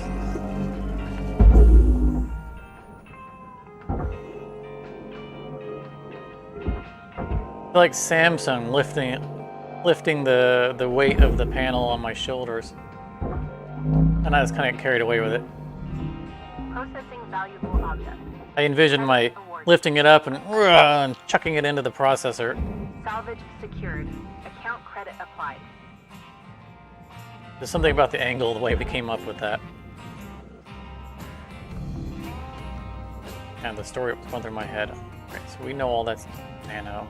I feel like Samsung lifting the weight of the panel on my shoulders, and I was kind of carried away with it. Processing valuable objects. I envisioned my lifting it up and chucking it into the processor. Salvage secured. Account credit applied. There's something about the angle, the way we came up with that. And the story was going through my head. Right, so we know all that's nano.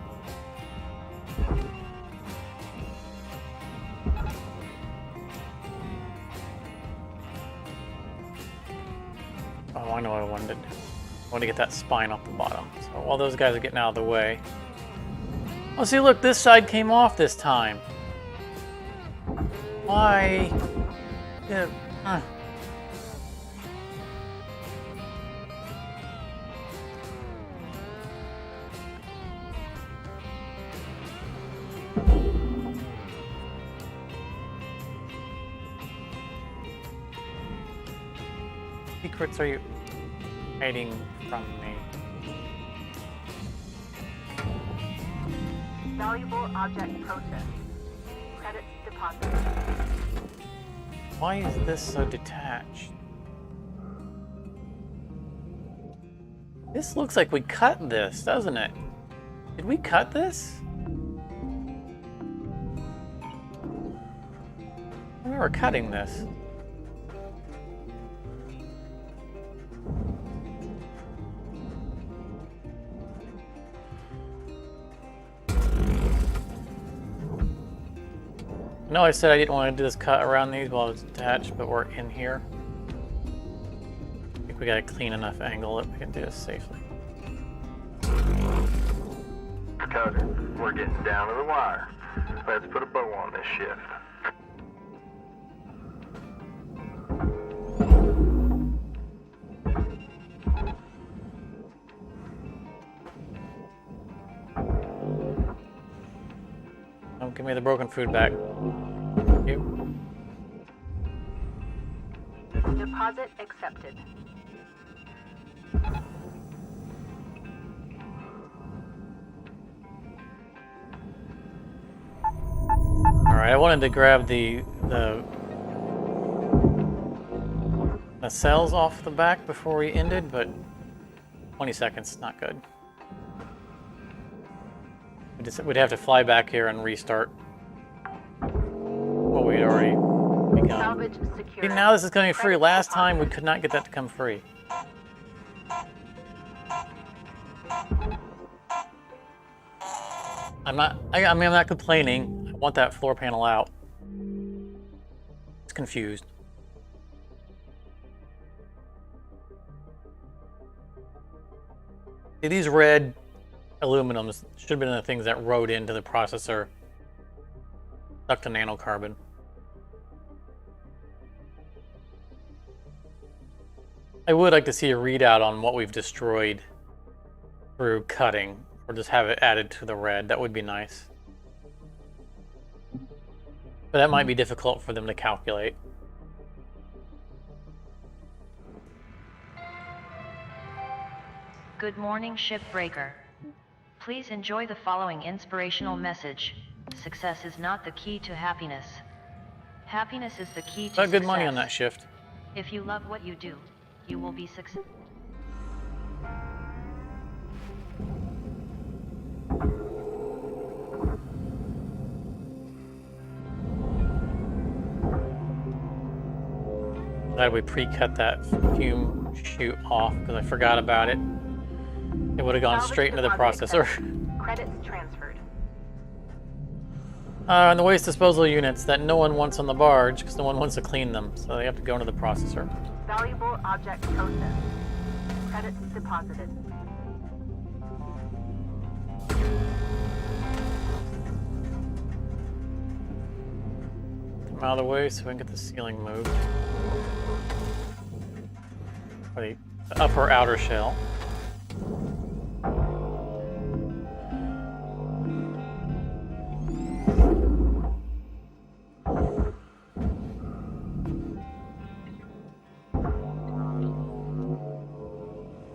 Oh, I know what I wanted to do. I want to get that spine off the bottom. So while those guys are getting out of the way. Oh, see, look, this side came off this time. Why? Yeah. Secrets are you hiding from me? Valuable object processed. Credits deposited. Why is this so detached? This looks like we cut this, doesn't it? Did we cut this? I remember cutting this. No, I said I didn't want to do this cut around these while it's attached, but we're in here. I think we got a clean enough angle that we can do this safely. Cutter, we're getting down to the wire. Let's put a bow on this shift. Oh, give me the broken food back. Thank you. Deposit accepted. Alright, I wanted to grab the cells off the back before we ended, but 20 seconds, not good. We'd have to fly back here and restart what we'd already begun. Salvage See, secured. now this is going to be free. Credits Last time we deposited. could not get that to come free. I mean, I'm not complaining. I want that floor panel out. It's confused. See, these red aluminums should have been the things that rode into the processor, stuck to nanocarbon. I would like to see a readout on what we've destroyed through cutting, or just have it added to the red. That would be nice. But that might be difficult for them to calculate. Good morning, Shipbreaker. Please enjoy the following inspirational message. Success is not the key to happiness. Happiness is the key to Got good success. money on that shift. If you love what you do, you will be successful. Glad we pre-cut that fume chute off because I forgot about it. It would have gone Salvage straight into the deposit processor. accepted. Credits transferred. And the waste disposal units that no one wants on the barge because no one wants to clean them, so they have to go into the processor. Valuable object processed. Credits deposited. Come out of the way so we can get the ceiling moved. Or the upper outer shell.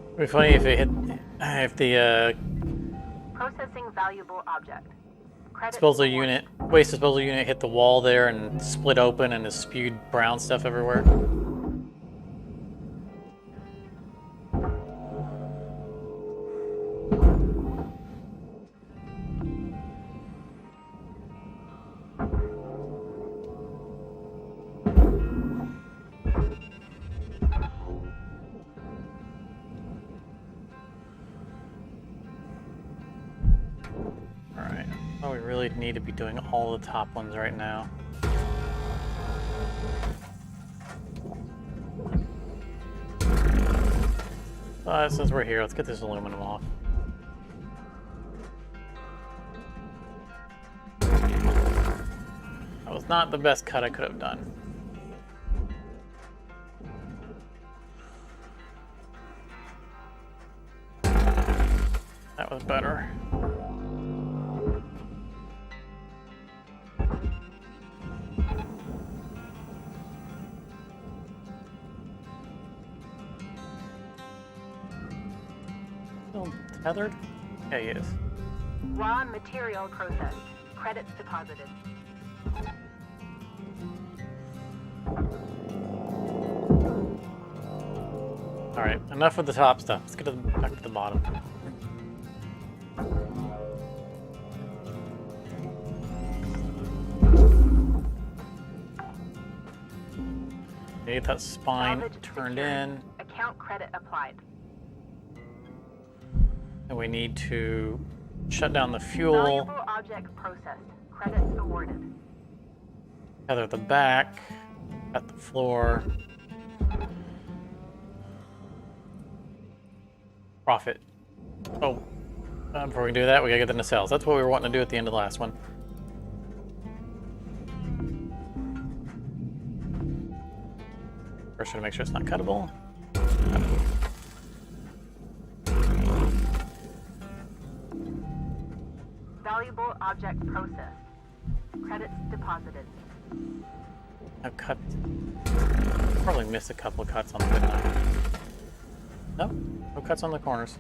It'd be funny if it hit, if the Processing valuable object. Credits disposal awarded. unit, waste disposal unit hit the wall there and split open and has spewed brown stuff everywhere. Alright, well, we really need to be doing all the top ones right now. Since we're here, let's get this aluminum off. That was not the best cut I could have done. That was better. Still tethered? Yeah, he is. Raw material processed. Credits deposited. Alright, enough with the top stuff. Let's get back to the bottom. Get that spine Salvage turned secured. in. Account credit applied. And we need to shut down the fuel, Valuable object processed. Credits awarded. tether the back, at the floor. Profit. Oh, before we do that, we gotta get the nacelles. That's what we were wanting to do at the end of the last one. First, to make sure it's not cuttable. Valuable object processed. Credits deposited. I've cut. Probably missed a couple of cuts on the midnight. No, no cuts on the corners.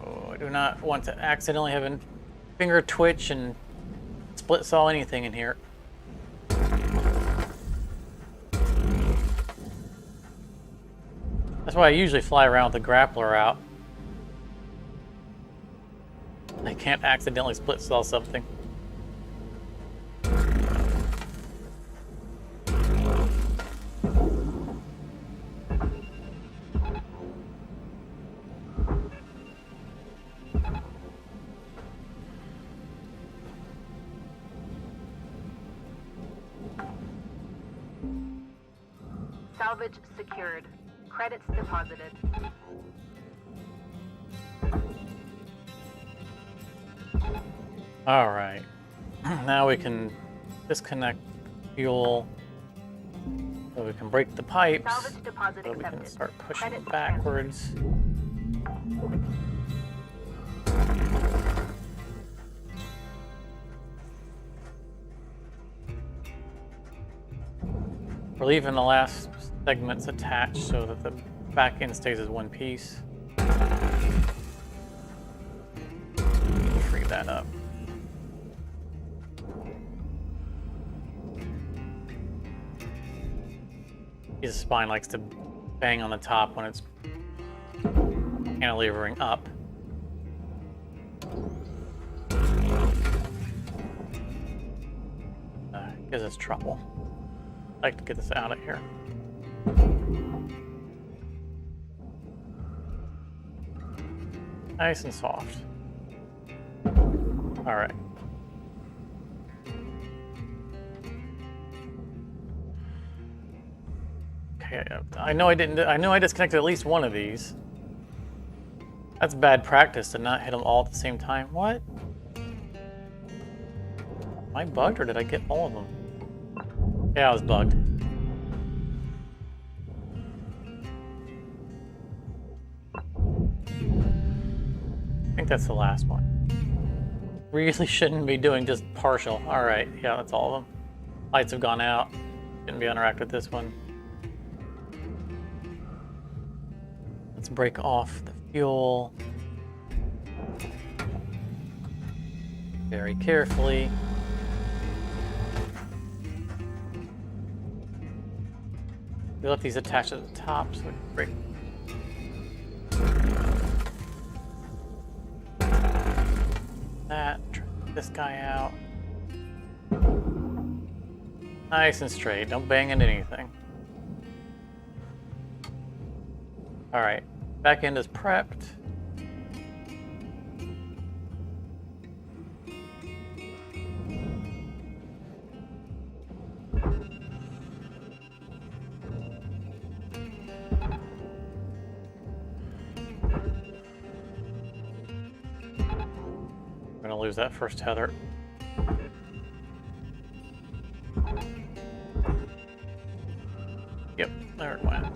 Oh, I do not want to accidentally have a finger twitch and split saw anything in here. That's why I usually fly around with the grappler out. I can't accidentally split saw something. Salvage secured. Credits deposited. All right, now we can disconnect fuel so we can break the pipes Salvage deposit so we can accepted. start pushing Credits backwards. We're leaving the last segments attached so that the back end stays as one piece. Free that up. His spine likes to bang on the top when it's cantilevering up. Gives us trouble. like to get this out of here. Nice and soft. All right. Okay, I know I disconnected at least one of these. That's bad practice to not hit them all at the same time. What? Am I bugged or did I get all of them? Yeah, I was bugged. I think that's the last one. Really shouldn't be doing just partial. Alright, yeah, that's all of them. Lights have gone out. Shouldn't be interact with this one. Let's break off the fuel. Very carefully. We left these attached at the top so we can break. That, try this guy out. Nice and straight, don't bang into anything. Alright, back end is prepped. I'm gonna lose that first tether. Yep, there it went.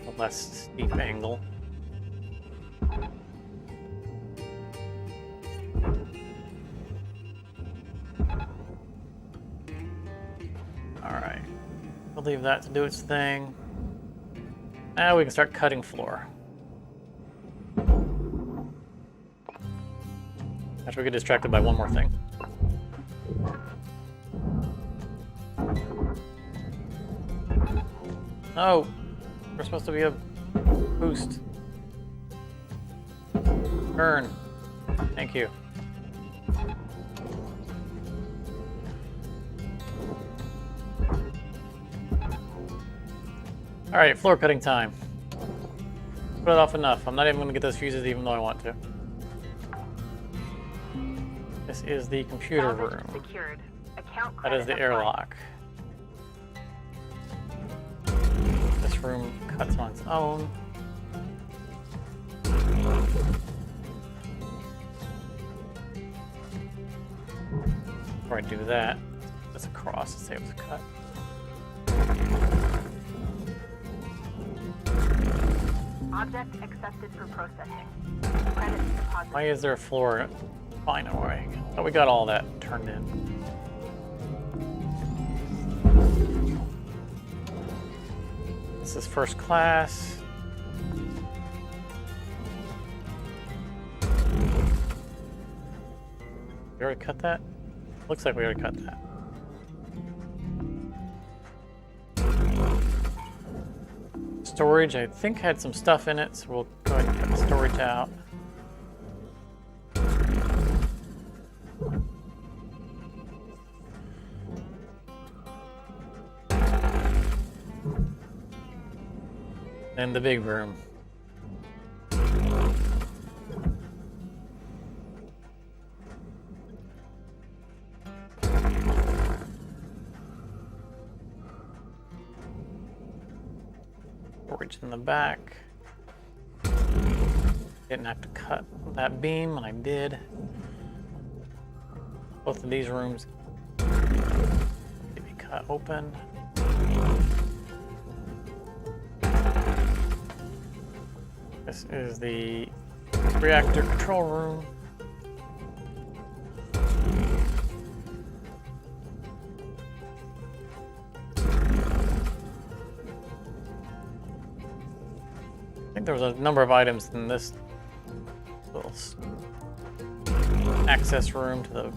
A less steep angle. Alright, we'll leave that to do its thing. Now we can start cutting floor. After we get distracted by one more thing. Oh, we're supposed to be a boost. Burn. Thank you. Alright, floor cutting time. Put it off enough. I'm not even going to get those fuses even though I want to. This is the computer Salvage room. secured. Account That is the credit airlock. This room cuts on its own. Before I do that, that's across to say it was a cut. Object accepted for processing. Credits deposited. Why is there a floor? Fine, away. Oh, we got all that turned in. This is first class. We already cut that? Looks like we already cut that. Storage, I think had some stuff in it, so we'll go ahead and cut the storage out. And the big room. Storage in the back. Didn't have to cut that beam, and I did. Both of these rooms can be cut open. This is the reactor control room. I think there was a number of items in this little access room to the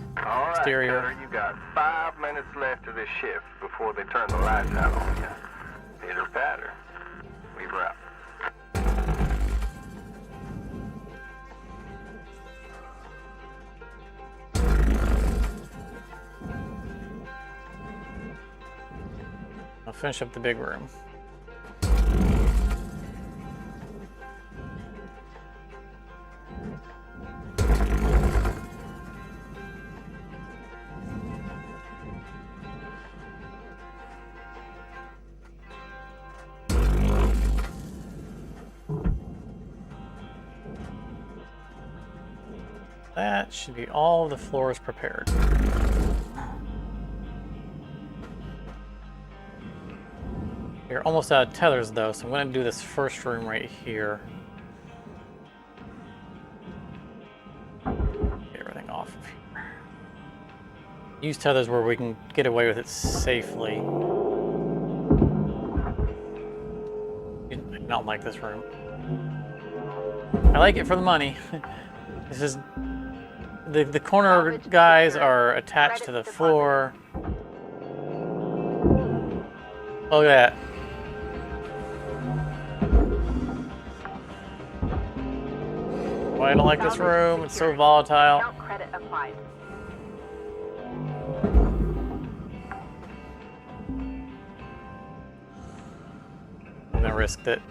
exterior. All right, Cutter, you got 5 minutes left of this shift before they turn the lights out on you. Pitter patter. We've wrapped. finish up the big room. That should be all the floors prepared. We're almost out of tethers though, so I'm going to do this first room right here. Get everything off of here. Use tethers where we can get away with it safely. I don't like this room. I like it for the money. This is the corner guys are attached to the floor. Look at that. Why I don't like this room? It's so volatile. Account credit applied. I'm gonna risk it.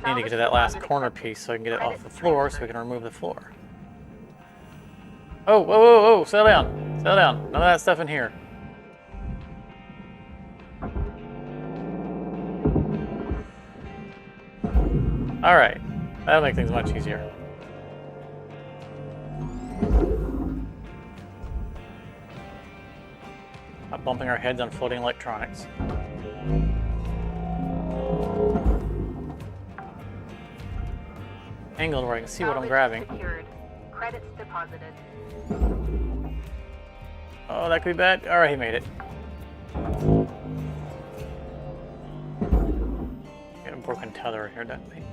I need to get to that last corner piece so I can get it off the floor so we can remove the floor. Oh, whoa, whoa, whoa, settle down. Settle down. None of that stuff in here. Alright. That'll make things much easier. Not bumping our heads on floating electronics. Angled where I can see what I'm grabbing. Secured. Credits deposited. Oh, that could be bad. Alright, he made it. Get a broken tether here, don't we?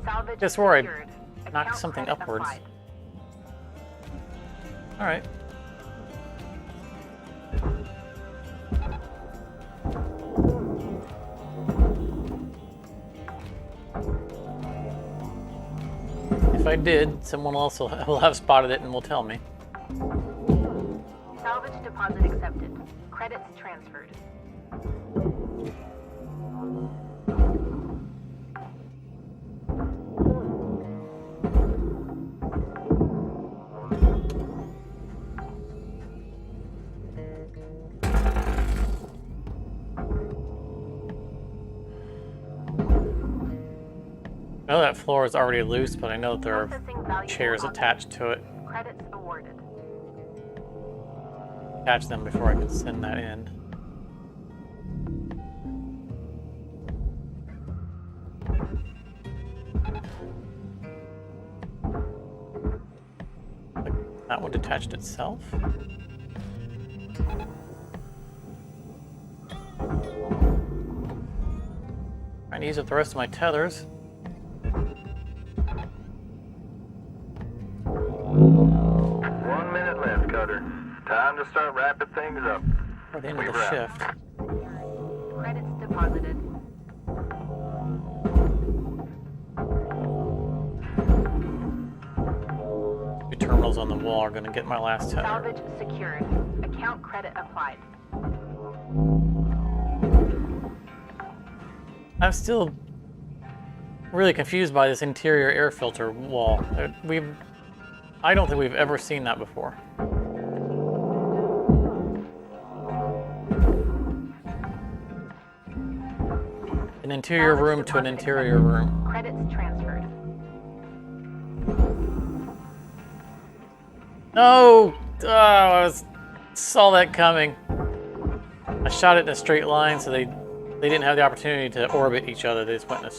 Salvage Just where I secured. knocked Account something credit upwards. applied. Alright. If I did, someone else will have spotted it and will tell me. Salvage deposit accepted. Credits transferred. I know that floor is already loose, but I know that there are Processing valuable chairs objects. attached to it. Credits awarded. Attach them before I can send that in. Like, that one detached itself. Trying to use up the rest of my tethers. 1 minute left, Cutter. Time to start wrapping things up. For the end of We the wrap. shift. Credits deposited. Two terminals on the wall are going to get my last tether. Salvage secured. Account credit applied. I'm still really confused by this interior air filter wall. I don't think we've ever seen that before. An interior Salvage room to an deposit interior accepted. room. Credits transferred. No! Oh, I saw that coming. I shot it in a straight line, so they didn't have the opportunity to orbit each other. They just went in a...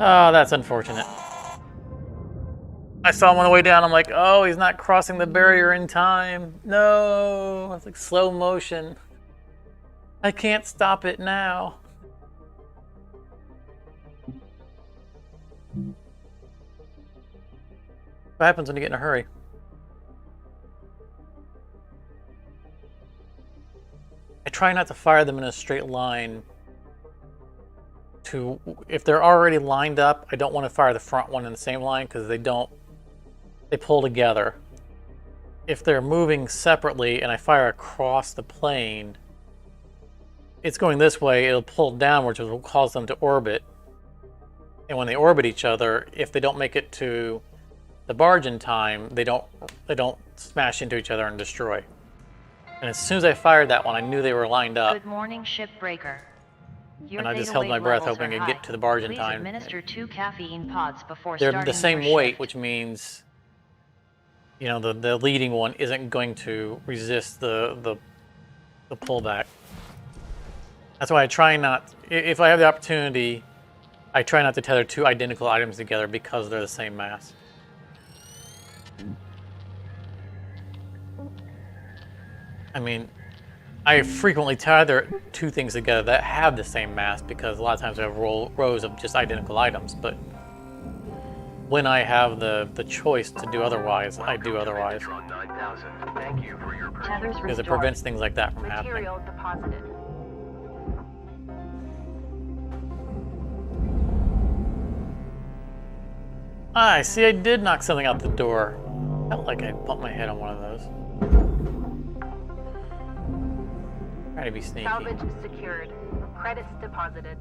Oh, that's unfortunate. I saw him on the way down. I'm like, oh, he's not crossing the barrier in time. No, it's like slow motion. I can't stop it now. What happens when you get in a hurry? try not to fire them in a straight line. If they're already lined up, I don't want to fire the front one in the same line because they pull together. If they're moving separately and I fire across the plane, it's going this way, it'll pull downwards, which will cause them to orbit. And when they orbit each other, if they don't make it to the barge in time, they don't smash into each other and destroy. And as soon as I fired that one, I knew they were lined up. Good morning, Shipbreaker. And I just held my breath hoping I'd get to the barge in time. Please administer 2 caffeine pods before They're starting the same your weight, shift. which means, you know, the leading one isn't going to resist the pullback. That's why I try not, if I have the opportunity, I try not to tether 2 identical items together because they're the same mass. I mean, I frequently tether 2 things together that have the same mass because a lot of times I have rows of just identical items, but when I have the choice to do otherwise, I do otherwise. Thank you for your Tethers Because it restored. prevents things like that from happening. Material deposited. Ah, I see I did knock something out the door. Felt like I bumped my head on one of those. Trying to be sneaky. Salvage secured. Credits deposited.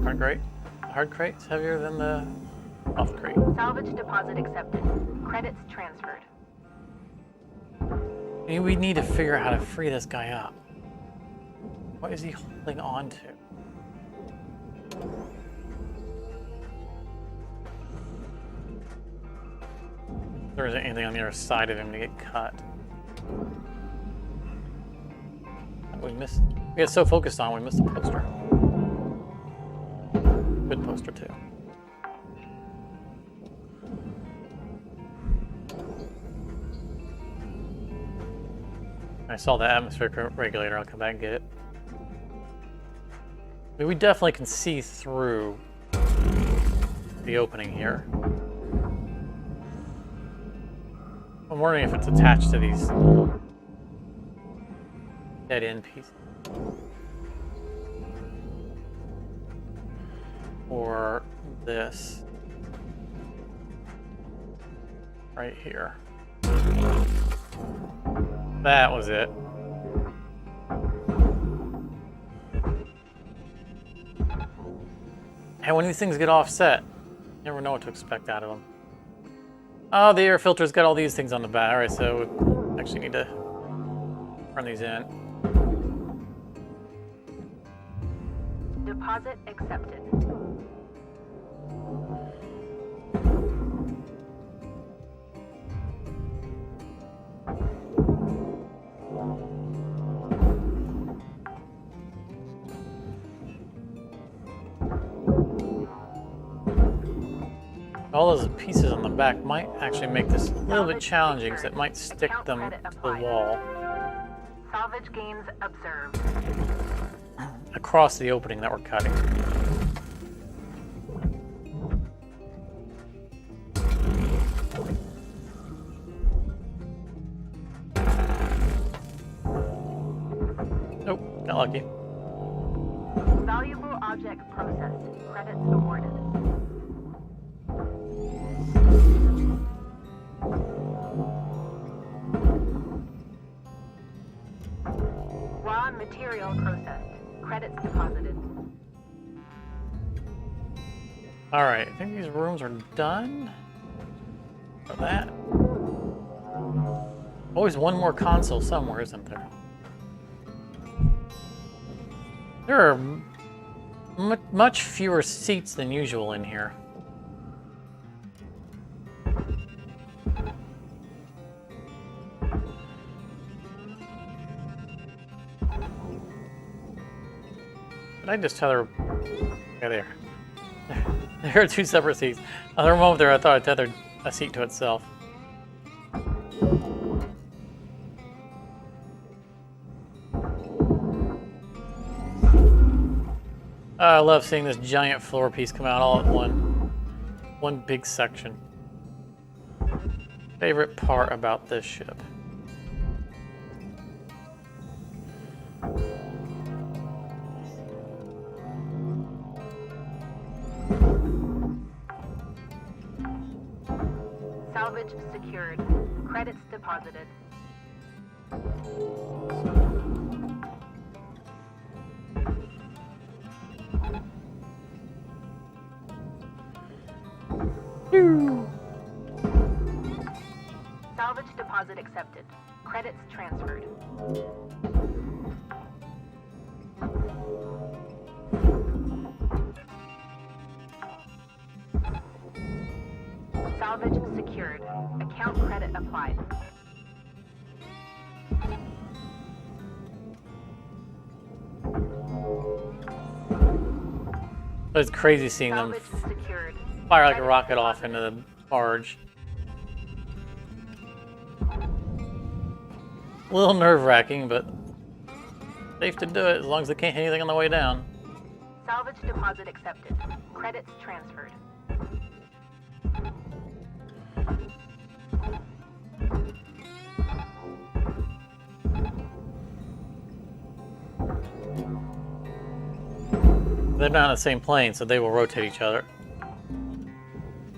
Hard crate? Hard crate's heavier than the soft crate. Salvage deposit accepted. Credits transferred. Maybe we need to figure out how to free this guy up. What is he holding on to? If there isn't anything on the other side of him to get cut. We get so focused on, we missed the poster. Good poster too. I saw the atmospheric regulator. I'll come back and get it. I mean, we definitely can see through the opening here. I'm wondering if it's attached to these dead end pieces. Or this right here. That was it. And when these things get offset, you never know what to expect out of them. Oh, the air filter's got all these things on the back. All right, so we actually need to run these in. Deposit accepted. All those pieces on the back might actually make this a little bit challenging because it might stick them to the wall Salvage gains observed. across the opening that we're cutting. Nope, got lucky. Valuable object processed. Credits awarded. Raw material processed. Credits deposited. Alright, I think these rooms are done for that. Always one more console somewhere, isn't there? There are much fewer seats than usual in here. Did I just tether? Yeah, there. There are 2 separate seats. On the moment there, I thought I tethered a seat to itself. I love seeing this giant floor piece come out all at one big section. Favorite part about this ship. Salvage secured. Credits deposited. Salvage deposit accepted. Credits transferred. Salvage secured. Account credit applied. It's crazy seeing them Salvage secured. fire like a Credits rocket off deposited. into the barge. A little nerve-wracking, but safe to do it as long as they can't hit anything on the way down. Salvage deposit accepted. Credits transferred. They're not on the same plane, so they will rotate each other.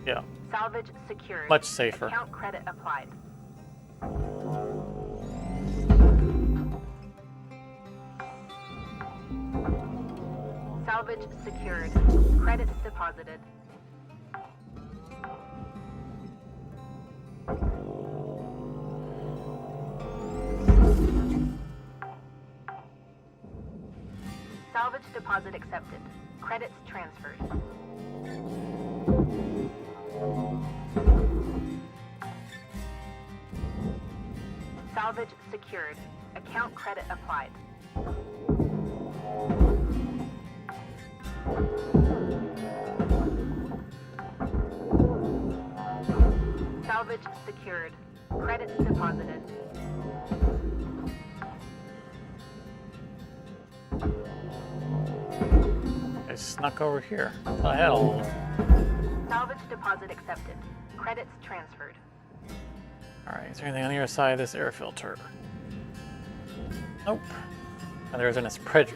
Yeah, Salvage secured. much safer. Account credit applied. Salvage secured. Credits deposited. Salvage deposit accepted. Credits transferred. Salvage secured. Account credit applied. Salvage secured. Credits deposited. I snuck over here. Thought I had all of them. Salvage deposit accepted. Credits transferred. Alright, is there anything on the other side of this air filter? Nope. And there's an spread.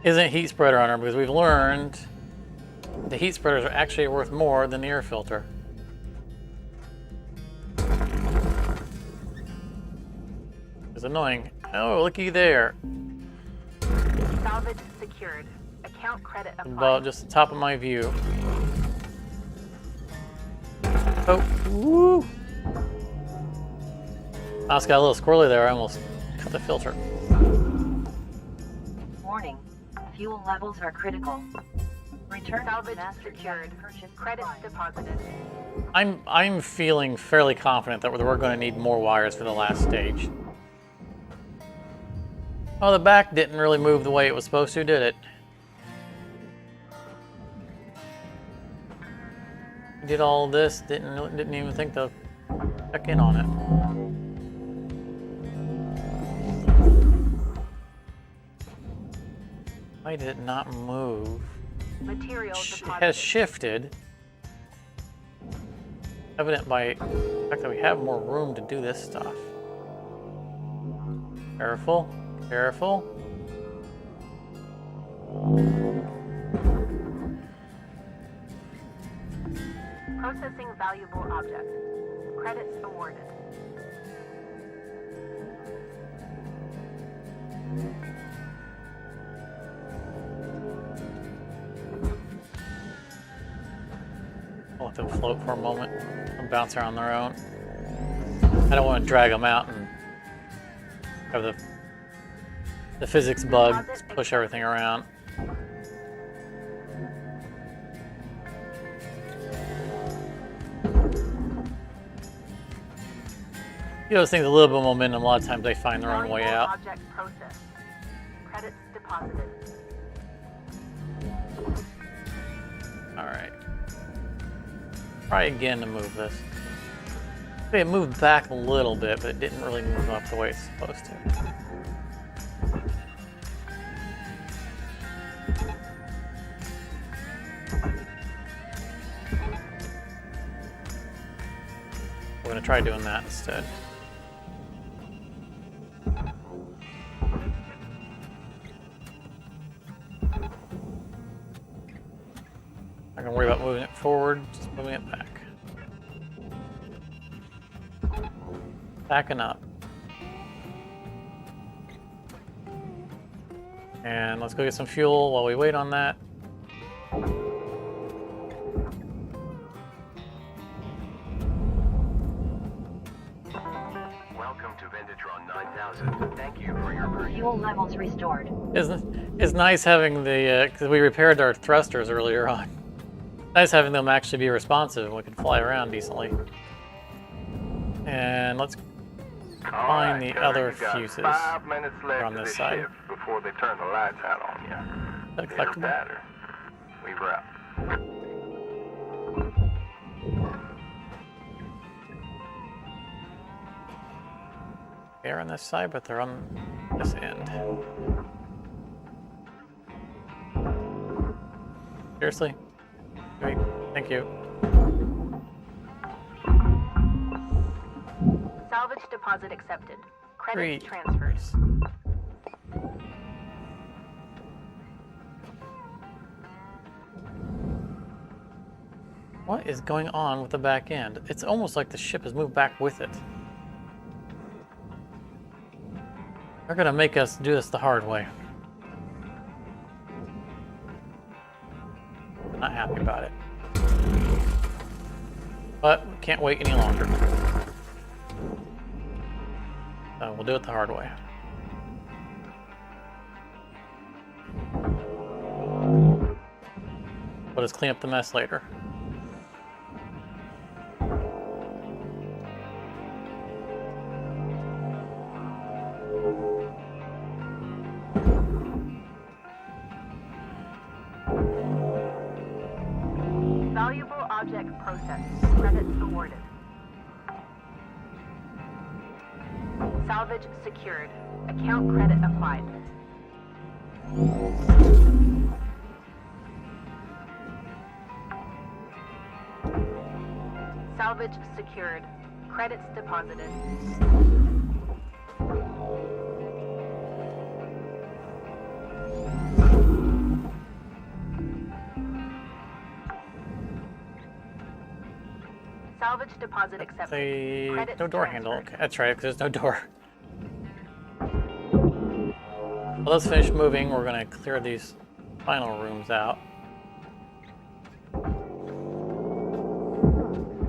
Isn't heat spreader on her, because we've learned the heat spreaders are actually worth more than the air filter. It's annoying. Oh, looky there. Salvage secured. Account credit applied. About just the top of my view. Oh, woo! I just got a little squirrely there. I almost cut the filter. Warning. Fuel levels are critical. Return to Salvage master secured. jet purchase Credits supplies. deposited. I'm feeling fairly confident that we're going to need more wires for the last stage. Oh, the back didn't really move the way it was supposed to, did it? Did all this, didn't even think to check in on it. Why did it not move? Material It deposited. has shifted. Evident by the fact that we have more room to do this stuff. Careful, careful. Processing valuable object. Credits awarded. I'll let them float for a moment and bounce around their own. I don't want to drag them out and have the physics bug push everything around. You know, those things, a little bit of momentum, a lot of times they find their own way Valuable out. Object processed. Credits deposited. Alright. Try again to move this. Okay, it moved back a little bit, but it didn't really move up the way it's supposed to. We're going to try doing that instead. Not going to worry about moving it forward, just moving it back. Backing up. And let's go get some fuel while we wait on that. Welcome to Vendatron 9000. Thank you for your purchase. Fuel levels restored. It's nice having the, because we repaired our thrusters earlier on. Nice having them actually be responsive and we can fly around decently. And let's find the other fuses 5 minutes left on of this this shift before they turn the lights out on you. Is that a Pitter collectible? patter. We wrap. They're on this side, but they're on this end. Seriously? Great, thank you. Salvage deposit accepted. Credits Great. transferred. What is going on with the back end? It's almost like the ship has moved back with it. They're gonna make us do this the hard way. I'm not happy about it. But we can't wait any longer. So we'll do it the hard way. We'll just clean up the mess later. Valuable object processed. Credits awarded. Salvage secured. Account credit applied. Salvage secured. Credits deposited. Salvage deposit accepted. Say Credits no door handle. transferred. Okay, that's right, because there's no door. Well, let's finish moving. We're gonna clear these final rooms out.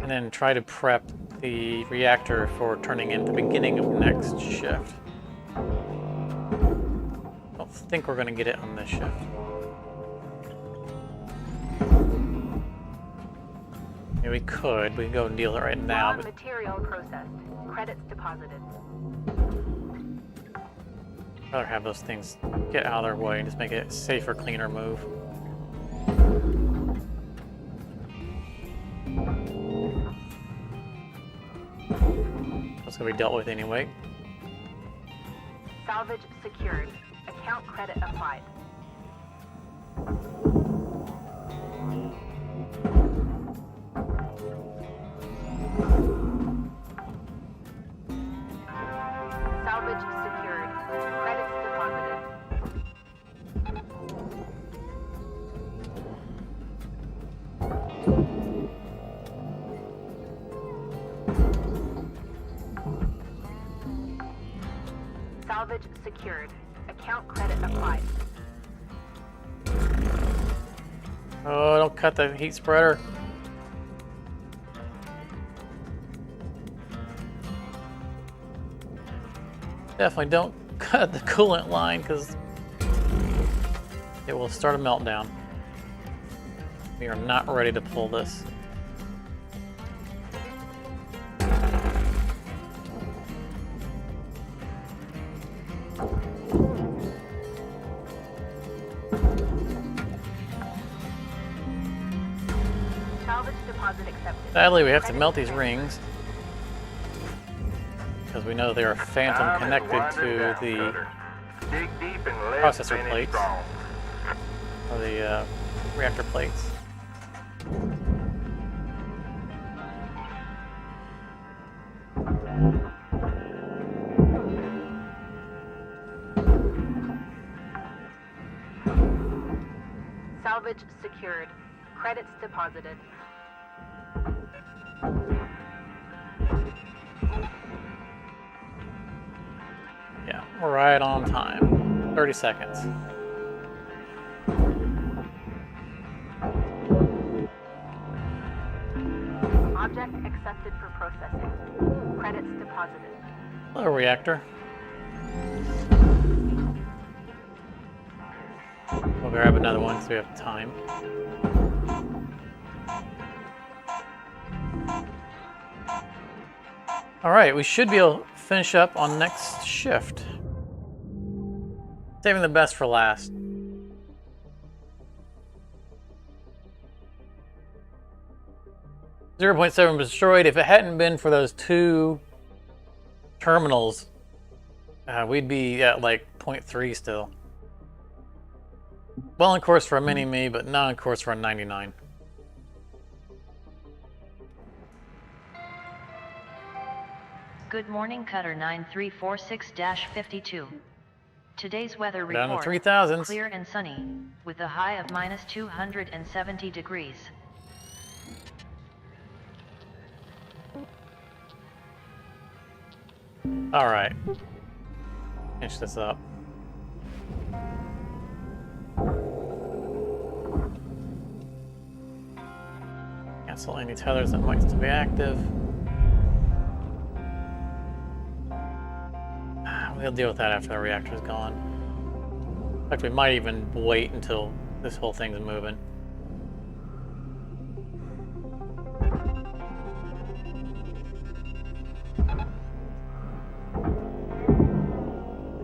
And then try to prep the reactor for turning in the beginning of next shift. I don't think we're gonna get it on this shift. Yeah, we could go and deal it right now, Raw but material processed. Credits deposited. I'd rather have those things get out of their way and just make it a safer, cleaner move. That's gonna be dealt with anyway. Salvage secured. Account credit applied. Salvage secured. Credits deposited. Salvage secured. Account credit applied. Oh, don't cut the heat spreader. Definitely don't cut the coolant line because it will start a meltdown. We are not ready to pull this. Salvage deposit accepted. Sadly, we have to melt these rings because we know they are phantom connected to the Dig deep and let processor finish plates. strong. or the reactor plates. Salvage secured. Credits deposited. Yeah, we're right on time. 30 seconds. Object accepted for processing. Credits deposited. Hello, reactor. We'll grab another one so we have time. Alright, we should be able to finish up on next shift. Saving the best for last. .7 was destroyed. If it hadn't been for those two terminals, we'd be at like 0.3 still. Well on course for a mini-me, but not on course for a 99. Good morning, Cutter 9346-52. Today's weather Down to report, 3000s. clear and sunny, with a high of minus 270 degrees. Alright. Finish this up. Cancel any tethers that might still be active. We'll deal with that after the reactor's gone. In fact, we might even wait until this whole thing's moving.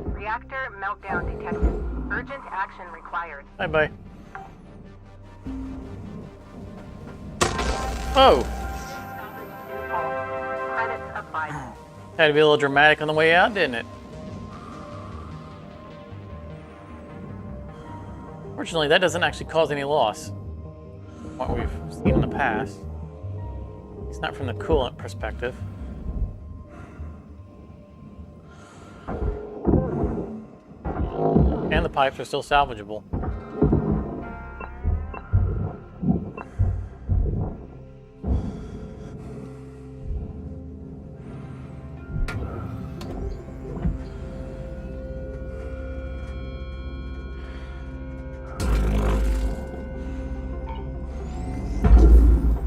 Reactor meltdown detected. Urgent action required. Bye-bye. Oh! Credits applied. Had to be a little dramatic on the way out, didn't it? Fortunately, that doesn't actually cause any loss. What we've seen in the past. It's not from the coolant perspective. And the pipes are still salvageable.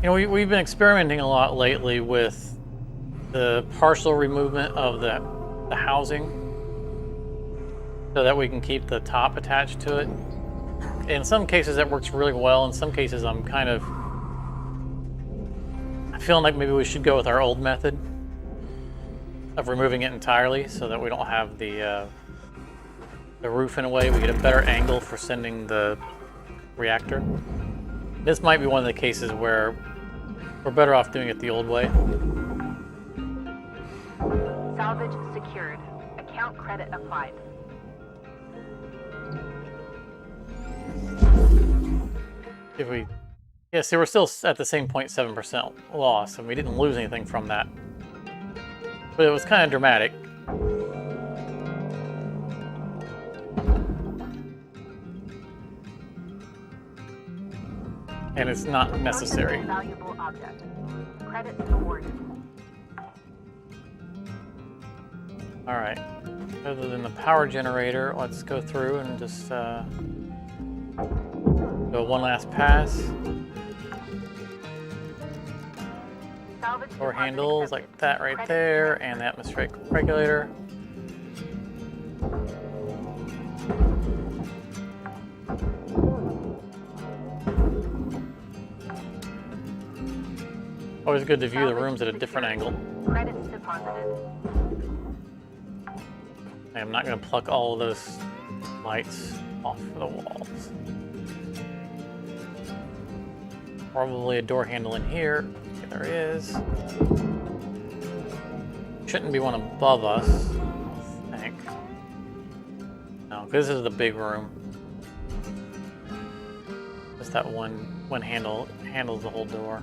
You know, we've been experimenting a lot lately with the partial removement of the housing so that we can keep the top attached to it. In some cases that works really well. In some cases I'm feeling like maybe we should go with our old method of removing it entirely so that we don't have the roof in a way. We get a better angle for sending the reactor. This might be one of the cases where we're better off doing it the old way. Salvage secured. Account credit applied. Yeah, see, we're still at the same 0.7% loss, and we didn't lose anything from that. But it was kind of dramatic. And it's not necessary. Valuable object. Credits awarded. All right. Other than the power generator, let's go through and just go one last pass. Salvage Door deposit handles accepted. like that right Credits there, transferred. and the atmospheric regulator. Always good to view the rooms at a different angle. Credits deposited. I'm not going to pluck all of those lights off the walls. Probably a door handle in here. Yeah, there is. Shouldn't be one above us, I think. No, this is the big room. Just that one handle handles the whole door.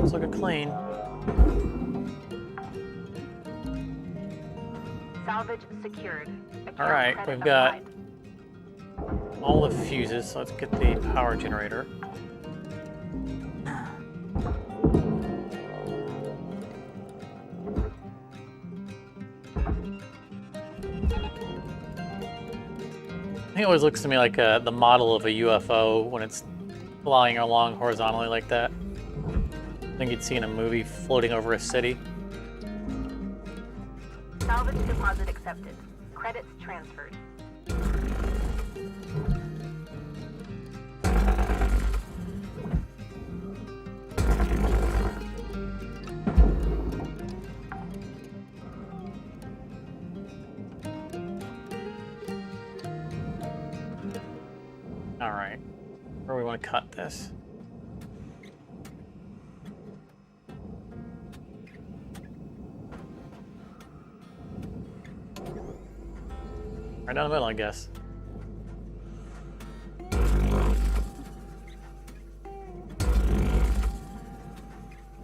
It's looking clean. Salvage secured. Account All right, credit we've got applied. all the fuses, so let's get the power generator. It always looks to me like the model of a UFO when it's flying along horizontally like that. I think you'd see in a movie floating over a city. Salvage deposit accepted. Credits transferred. All right, where do we want to cut this? Right down the middle, I guess.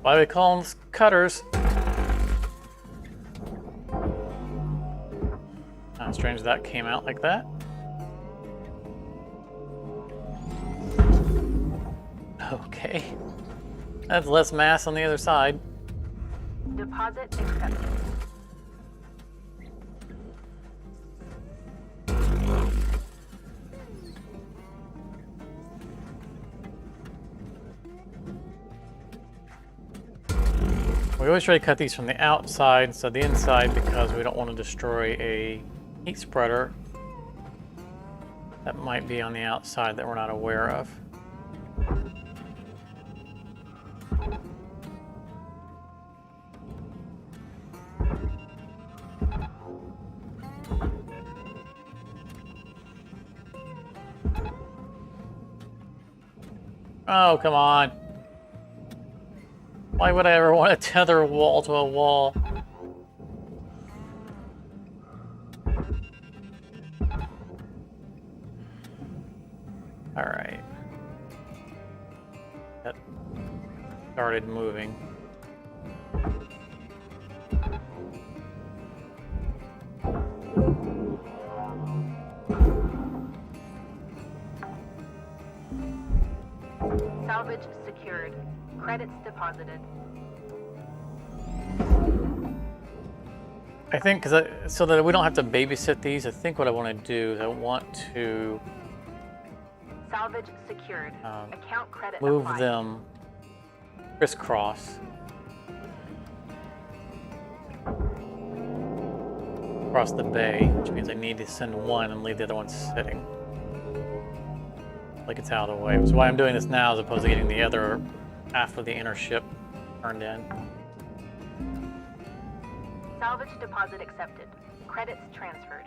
Why do we call them cutters? How strange that came out like that. Okay. That's less mass on the other side. Deposit accepted. We always try to cut these from the outside instead of the inside because we don't want to destroy a heat spreader that might be on the outside that we're not aware of. Oh, come on. Why would I ever want to tether a wall to a wall? All right. That started moving. Salvage secured. Credits deposited. I think, so that we don't have to babysit these, I think what I want to do is I want to Salvage secured. Account credit move applied. them crisscross across the bay, which means I need to send one and leave the other one sitting. Like it's out of the way. Which is why I'm doing this now as opposed to getting the other half of the inner ship turned in. Salvage deposit accepted. Credits transferred.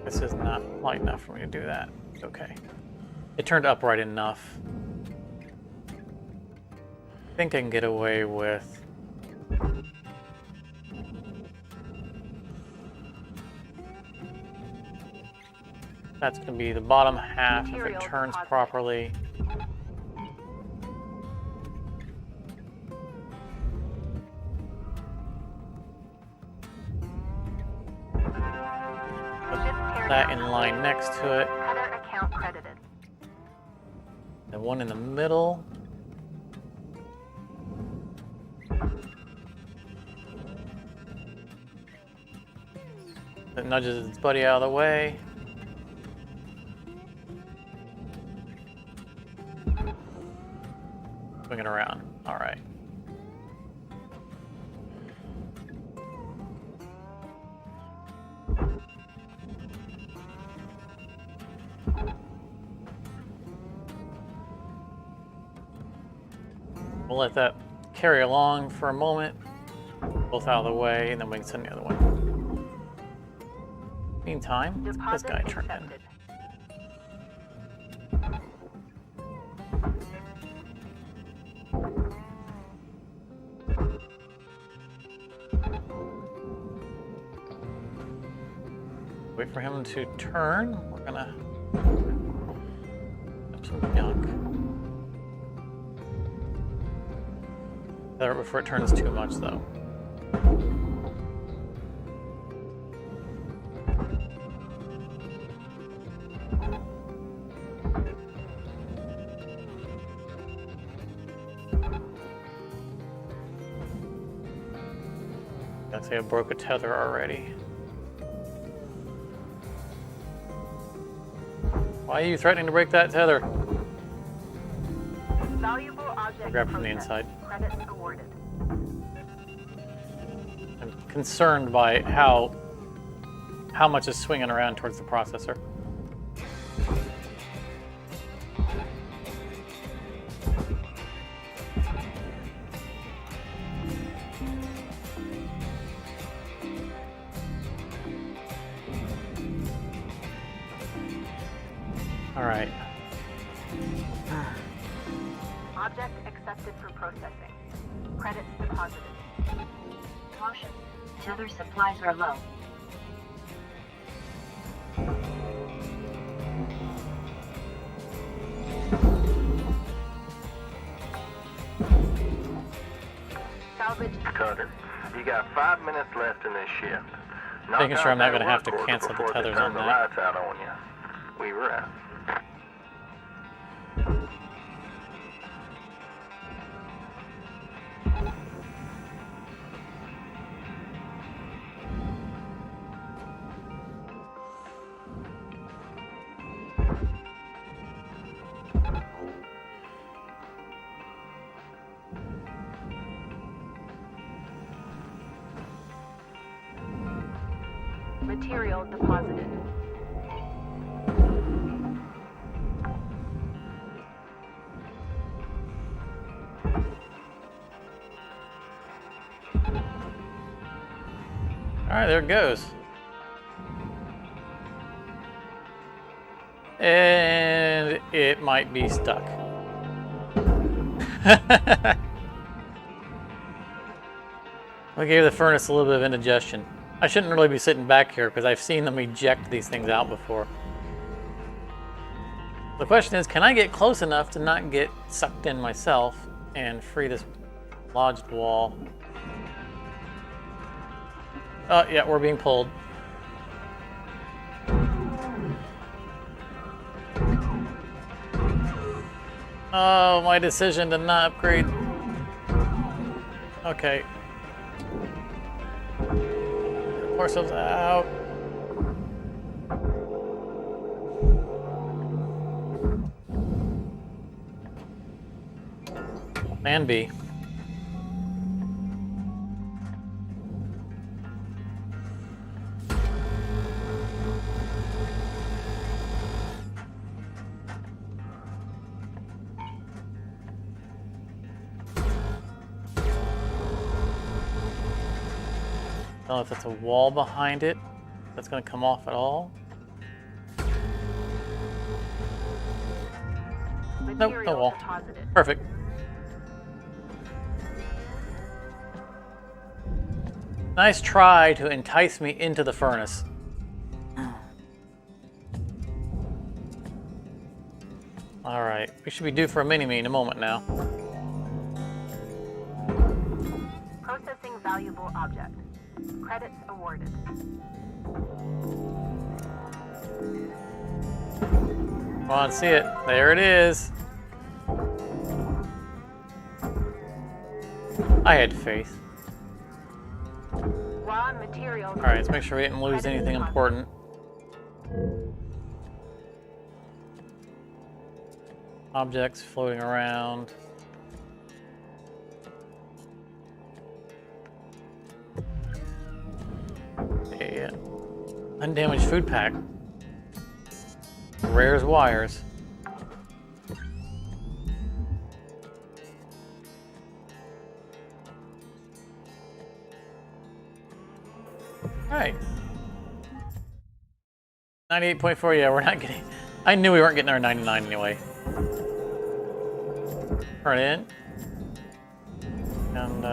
This is not light enough for me to do that. Okay. It turned upright enough. I think I can get away with that's going to be the bottom half if it Material turns deposited. properly. Put that in line next to it. Cutter account credited. The one in the middle. That nudges its buddy out of the way. Swing it around. All right. We'll let that carry along for a moment, both out of the way, and then we can send the other one. Meantime, let's get this Deposit guy turned in. accepted. Wait for him to turn. We're gonna have some junk. Better before it turns too much, though. I'd say I broke a tether already. Why are you threatening to break that tether? Valuable object Grab from the processed. inside. Credits awarded. I'm concerned by how much is swinging around towards the processor. All right. Object accepted for processing. Credits deposited. Caution. Tether supplies are low. Salvage. Cutter, you got 5 minutes left in this shift. Making sure I'm not going gonna have to cancel the tethers on the that. lights out on you. We were out. Material deposited. All right, there it goes. And it might be stuck. I gave the furnace a little bit of indigestion. I shouldn't really be sitting back here because I've seen them eject these things out before. The question is, can I get close enough to not get sucked in myself and free this lodged wall? Oh, yeah, we're being pulled. Oh, my decision to not upgrade. Okay. Pour ourselves out. Plan B. I don't know if that's a wall behind it. That's going to come off at all. Nope, no wall. Deposited. Perfect. Nice try to entice me into the furnace. All right, we should be due for a mini-me in a moment now. Processing valuable object. Credits awarded. Come on, see it. There it is. I had faith. Raw material. All right, let's make sure we didn't lose anything important. Objects floating around. A undamaged food pack. Rare as wires. All right. 98.4, yeah, we're not getting... I knew we weren't getting our 99 anyway. Turn in. And,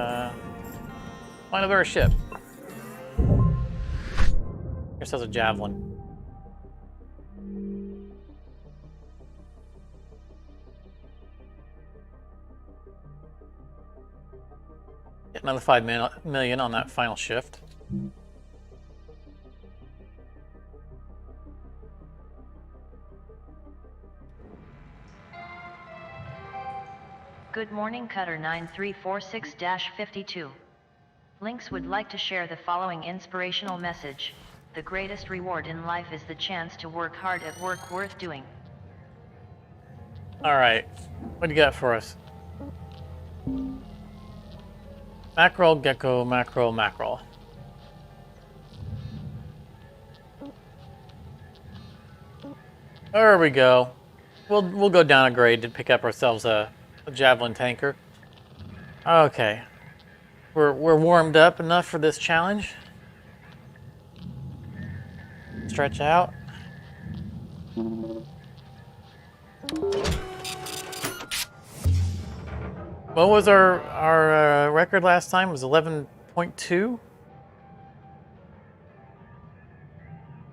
find a better ship. Here's a Javelin. Get another 5 million on that final shift. Good morning, Cutter 9346-52. Lynx would like to share the following inspirational message. The greatest reward in life is the chance to work hard at work worth doing. Alright, what do you got for us? Mackerel, gecko, mackerel, mackerel. There we go. We'll go down a grade to pick up ourselves a Javelin tanker. Okay. We're warmed up enough for this challenge. Stretch out. What was our record last time? It was 11.2? I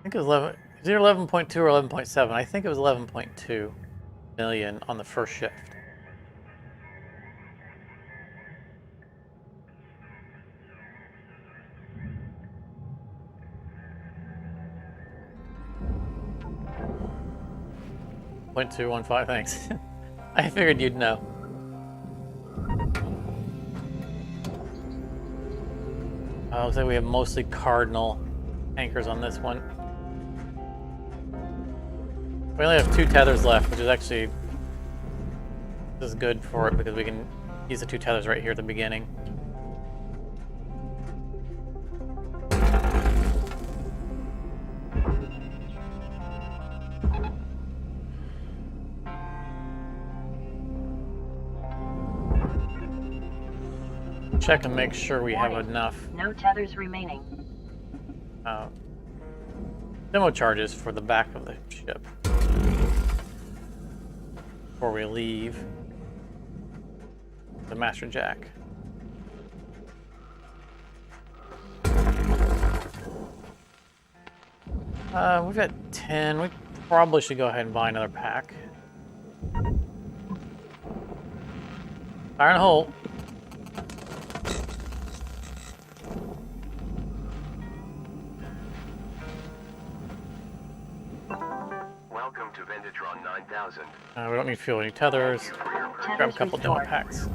think it was 11. Is it 11.2 or 11.7? I think it was 11.2 million on the first shift. .215, thanks. I figured you'd know. I would say we have mostly cardinal anchors on this one. We only have 2 tethers left, which is actually this is good for it because we can use the 2 tethers right here at the beginning. Check and make sure we have enough No tethers remaining. demo charges for the back of the ship before we leave the Master Jack. We've got 10. We probably should go ahead and buy another pack. Fire in the hole. Welcome to Vendatron 9000. We don't need fuel, any tethers. Grab a couple demo packs.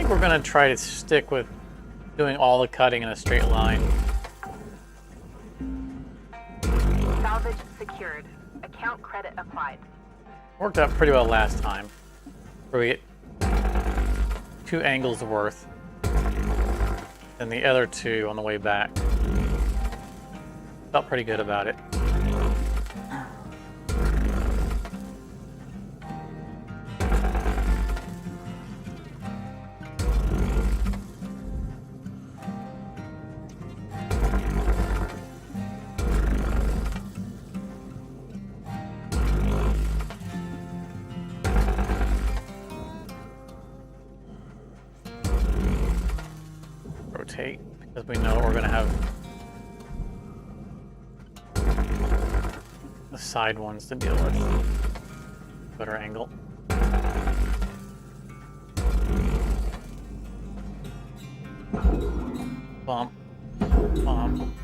We're going to try to stick with doing all the cutting in a straight line. Salvage secured. Account credit applied. Worked out pretty well last time. Where we get 2 angles worth, and the other 2 on the way back. Felt pretty good about it. Rotate, because we know we're going to have the side ones to deal with. Better angle. Bump, bump,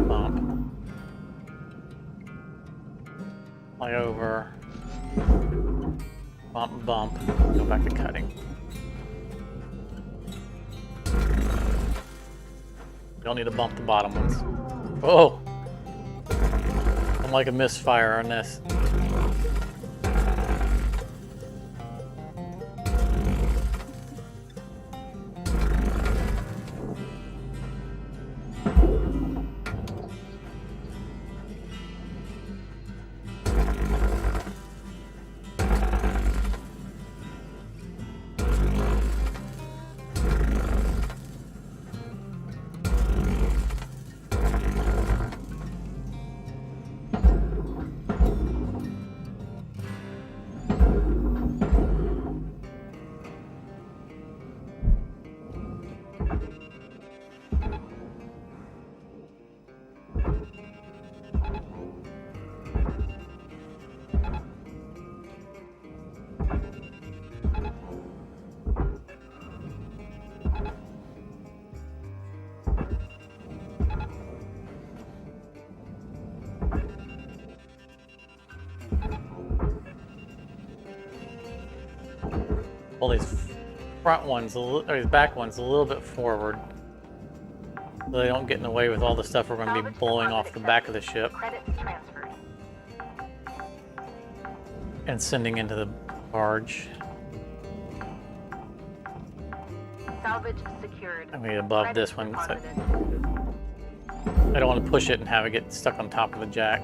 bump. Fly over. Bump, bump. Go back to cutting. We don't need to bump the bottom ones. Oh! I'm like a misfire on this. pull these front ones, or these back ones, a little bit forward, so they don't get in the way with all the stuff we're going to be Salvage blowing deposit off the back of the accepted. ship Credits transferred. and sending into the barge. Salvage secured. I mean, above Credits this one, so deposited. I don't want to push it and have it get stuck on top of the jack.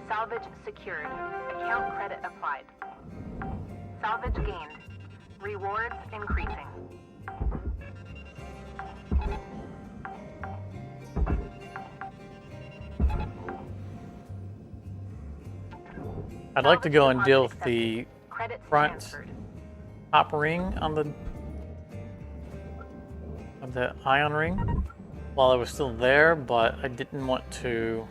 Salvage secured. Account credit applied. Salvage gained. Rewards increasing. I'd like to go and Salvage deal with deposit the accepted. Credits front transferred. top ring on the of the ion ring while it was still there, but I didn't want to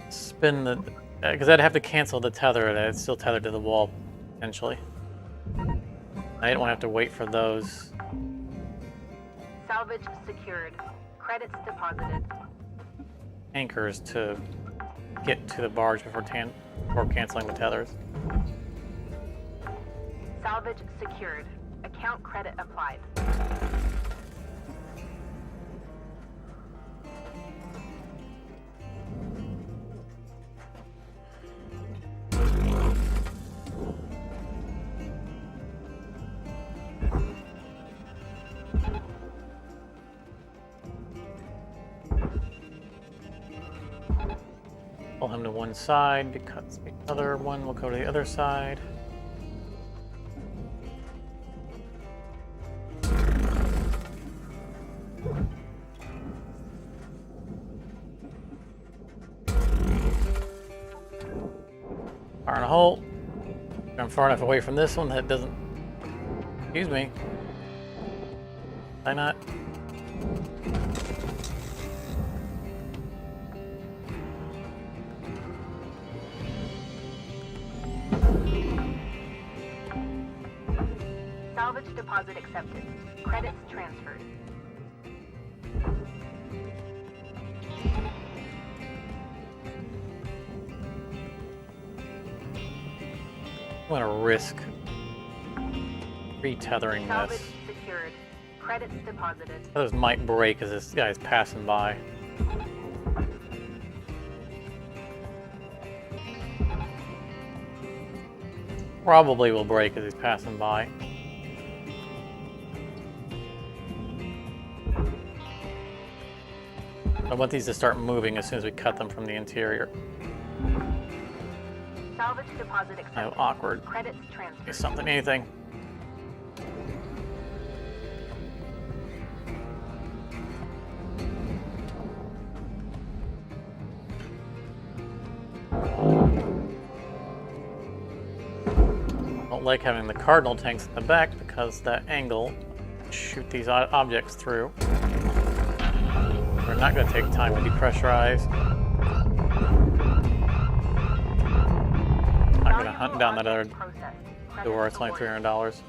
spin the because I'd have to cancel the tether and it's still tethered to the wall potentially. I didn't want to have to wait for those. Salvage secured. Credits deposited. Anchors to get to the barge before canceling the tethers. Salvage secured. Account credit applied. Pull him to one side because the other one will go to the other side. Fire in a hole. I'm far enough away from this one that it doesn't. Excuse me. Why not? Salvage deposit accepted. Credits transferred. I'm gonna risk retethering Salvage this. secured. Credits deposited. Those might break as this guy's passing by. Probably will break as he's passing by. I want these to start moving as soon as we cut them from the interior. Salvage deposit accepted. No, awkward. Credits transferred. Something, anything. Don't like having the cardinal tanks in the back because that angle shoot these objects through. We're not going to take time to depressurize. Not going to hunt down that other door. It's only $300.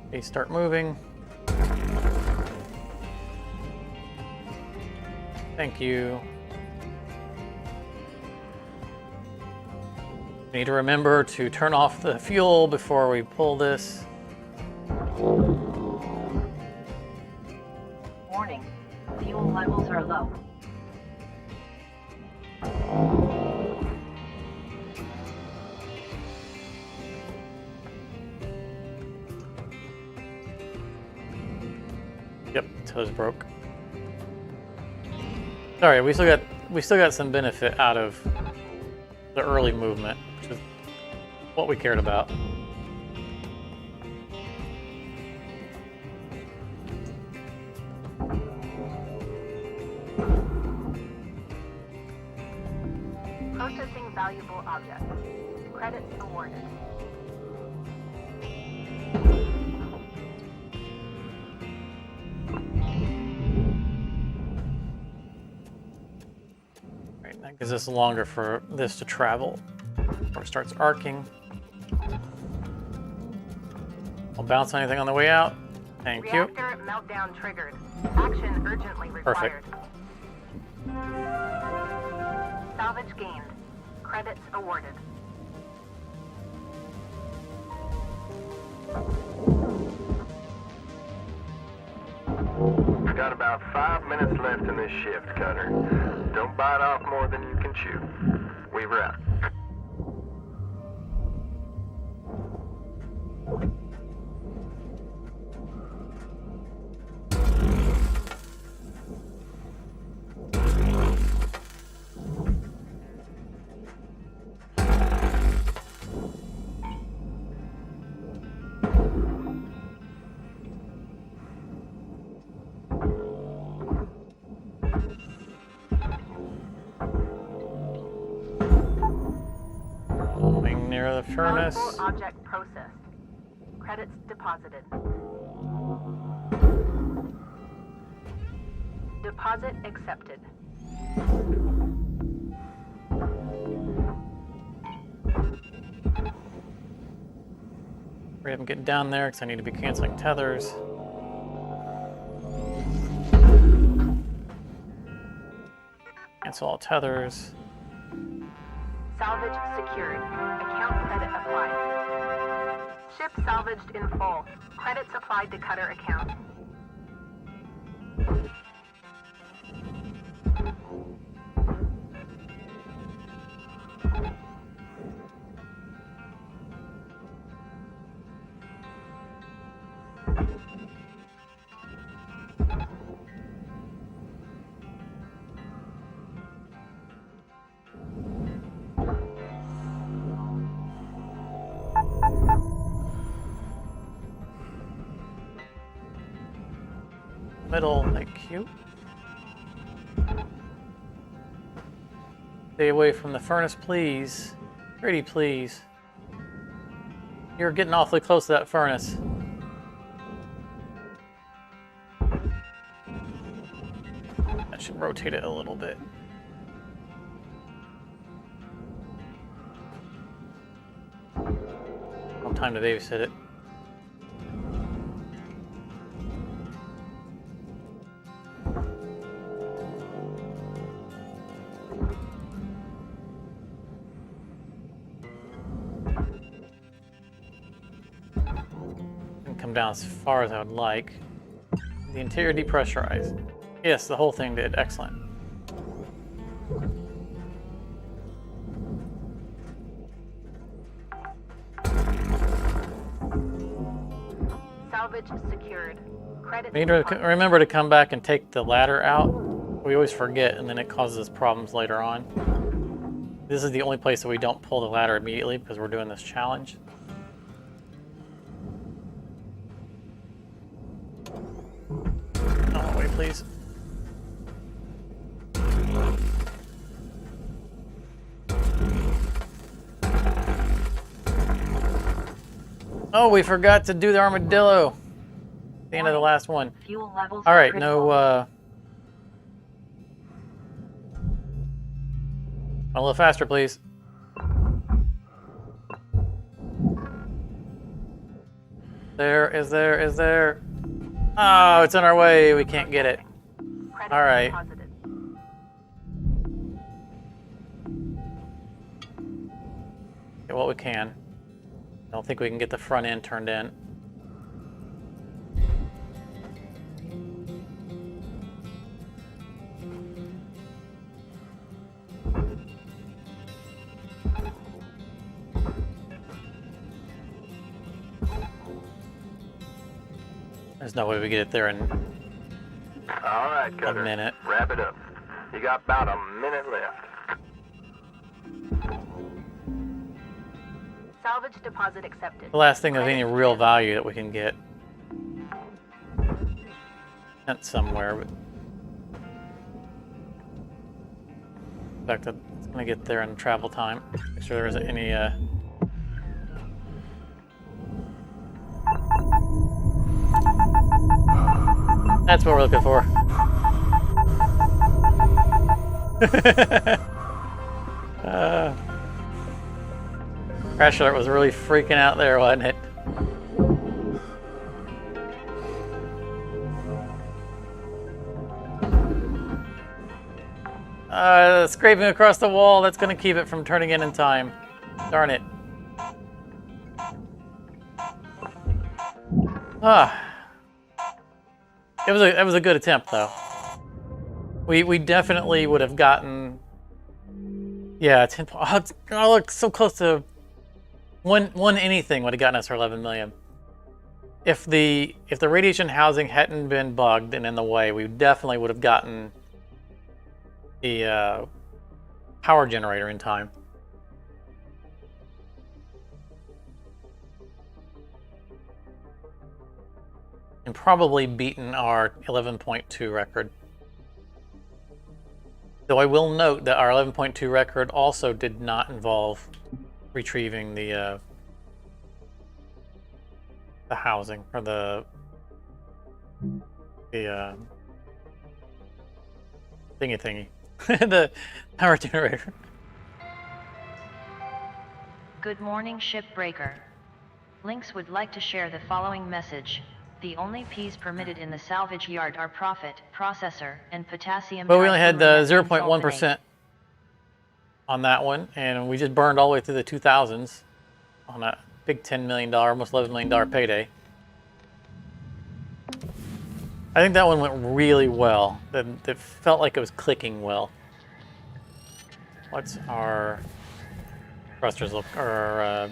Okay, start moving. Thank you. We need to remember to turn off the fuel before we pull this. Warning. Fuel levels are low. Yep, toes broke. Sorry, we still got some benefit out of the early movement, which is what we cared about. Processing valuable objects. Credits awarded. Right, that gives us longer for this to travel. Before it starts arcing. I'll bounce anything on the way out. Thank you. Reactor meltdown triggered. Action urgently required. Perfect. Salvage gained. Credits awarded. We've got about 5 minutes left in this shift, Cutter. Don't bite off more than you can chew. Weaver out. Coming near the furnace. Valuable object processed. Credits deposited. Deposit accepted. Hurry up and get down there because I need to be canceling tethers. Cancel all tethers. Salvage secured. Account credit applied. Ship salvaged in full. Credits applied to Cutter account. Middle, thank you. Stay away from the furnace, please. Pretty please. You're getting awfully close to that furnace. That should rotate it a little bit. No time to babysit it. Come down as far as I would like. The interior depressurized. Yes, the whole thing did. Excellent. Salvage secured. Credit We need to remember to come back and take the ladder out. We always forget, and then it causes problems later on. This is the only place that we don't pull the ladder immediately because we're doing this challenge. Oh, wait, please. Oh, we forgot to do the Armadillo. The end of the last one. Fuel levels All are right, critical. no, a little faster, please. Is there? Oh, it's on our way. We can't get it. Credit All right. deposited. Get what we can. Don't think we can get the front end turned in. There's no way we get it there in All right, Cutter. a minute. Wrap it up. You got about a minute left. Salvage deposit accepted. The last thing of any real value that we can get. Sent somewhere, but fact that it's gonna get there in travel time. Make sure there isn't any That's what we're looking for. Crash Alert was really freaking out there, wasn't it? Scraping across the wall, that's going to keep it from turning in time. Darn it. It was a good attempt, though. We definitely would have gotten... Yeah, 10... Oh, look, so close to... One anything would have gotten us our 11 million. If the radiation housing hadn't been bugged and in the way, we definitely would have gotten the power generator in time. And probably beaten our 11.2 record. Though I will note that our 11.2 record also did not involve retrieving the housing or the thingy the power generator. Good morning, Shipbreaker. Lynx would like to share the following message. The only P's permitted in the salvage yard are profit, processor, and potassium. But we only had 0.1% on that one, and we just burned all the way through the 2000s on a big $10 million, almost $11 million payday. I think that one went really well. It felt like it was clicking well. What's our thrusters look, or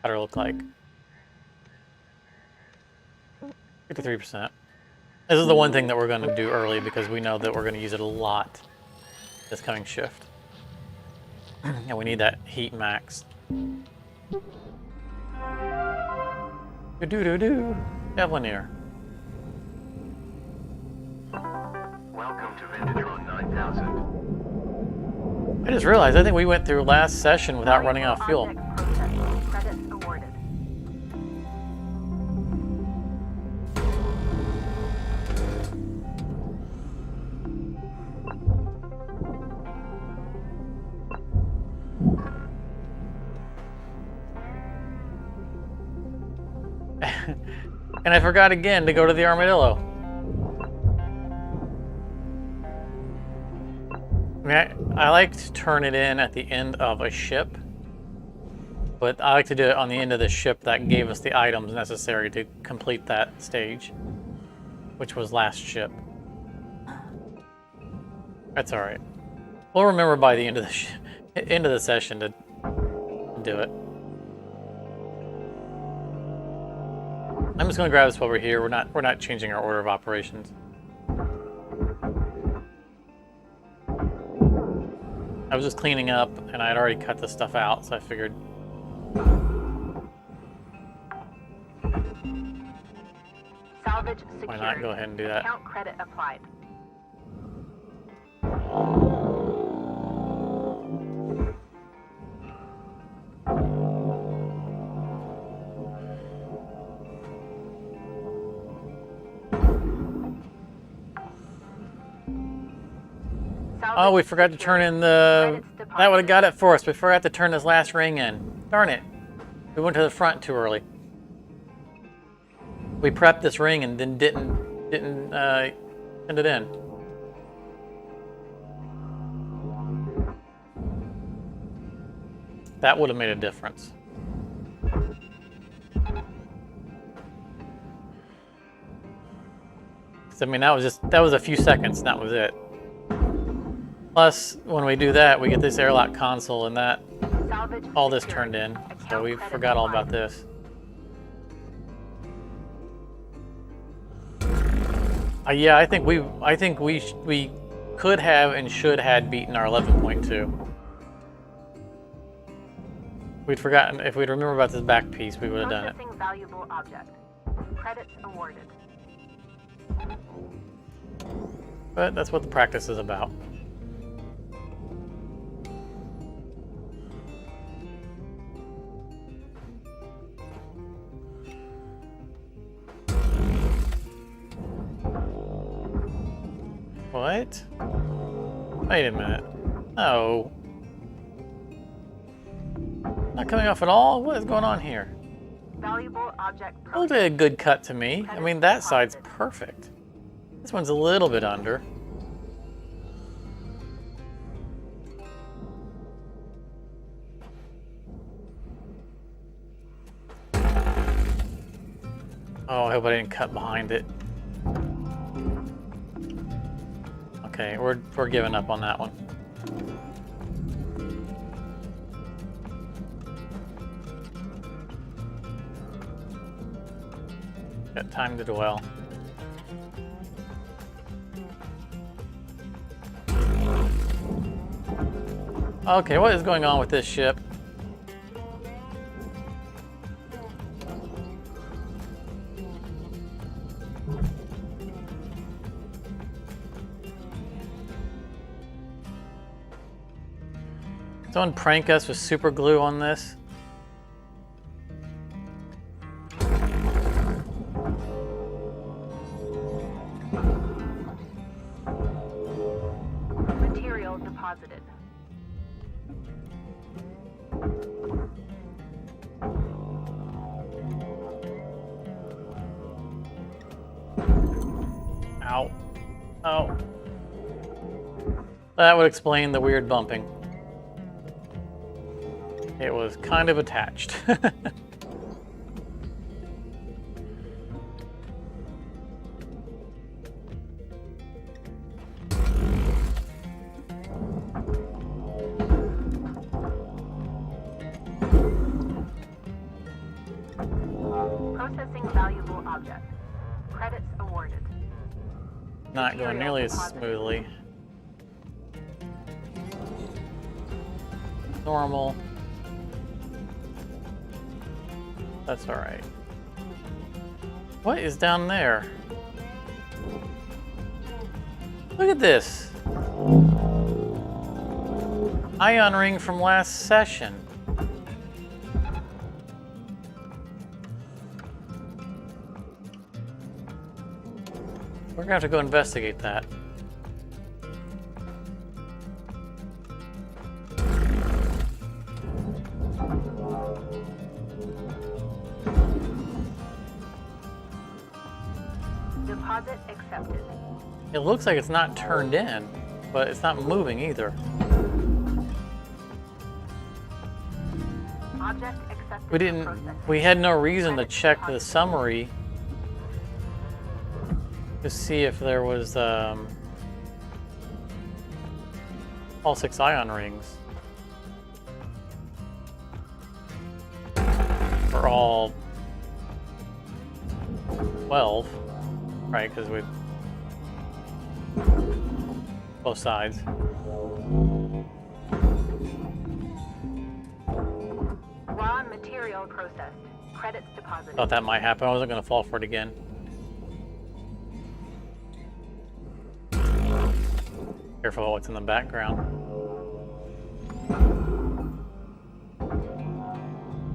rudder look like? 53%. This is the one thing that we're going to do early because we know that we're going to use it a lot this coming shift. And we need that heat max. Do-do-do-do. Javelin here. Welcome to Vintatron 9000. I just realized, I think we went through last session without running out of fuel. Credits awarded. And I forgot again to go to the Armadillo. I mean, I like to turn it in at the end of a ship, but I like to do it on the end of the ship that gave us the items necessary to complete that stage, which was last ship. That's all right. We'll remember by the end of the end of the session to do it. I'm just going to grab this while we're here. We're not changing our order of operations. I was just cleaning up, and I had already cut this stuff out, so I figured. Salvage secured. Why not go ahead and do that? Account credit applied. Oh, we forgot to turn in the... That would have got it for us. We forgot to turn this last ring in. Darn it. We went to the front too early. We prepped this ring and then didn't send it in. That would have made a difference. I mean, that was a few seconds and that was it. Plus, when we do that, we get this airlock console and that all this turned in. So we forgot all about this. Yeah, I think we could have and should have beaten our 11.2. We'd forgotten, if we'd remembered about this back piece, we would have done it. Processing valuable object. Credits awarded. But that's what the practice is about. What? Wait a minute. No. Not coming off at all? What is going on here? Valuable object It looked like a good cut to me. I mean, that side's perfect. This one's a little bit under. Oh, I hope I didn't cut behind it. Okay, we're giving up on that one. Got time to dwell. Okay, what is going on with this ship? Someone prank us with super glue on this? Material deposited. Ow. Oh. That would explain the weird bumping. It was kind of attached. Processing valuable object. Credits awarded. Not going nearly as smoothly. Normal. That's all right. What is down there? Look at this. Ion ring from last session. We're gonna have to go investigate that. Deposit accepted. It looks like it's not turned in, but it's not moving either. Object accepted. We had no reason to check the summary to see if there was all 6 ion rings. Or all 12, right? Because we both sides. Raw material processed. Credits deposited. Thought that might happen. I wasn't going to fall for it again. Careful of what's in the background.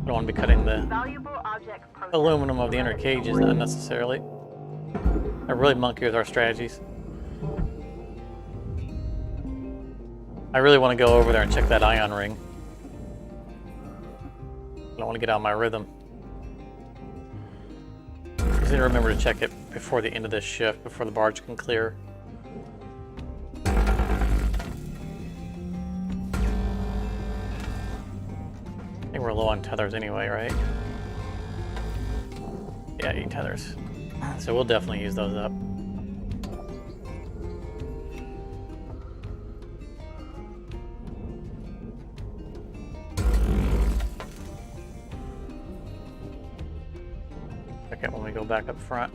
Don't want to be cutting the Valuable object processed. aluminum of the inner cages unnecessarily. I really monkey with our strategies. I really want to go over there and check that ion ring. I don't want to get out of my rhythm. Just need to remember to check it before the end of this shift, before the barge can clear. I think we're low on tethers anyway, right? Yeah, 8 tethers. So we'll definitely use those up. Check it when we go back up front.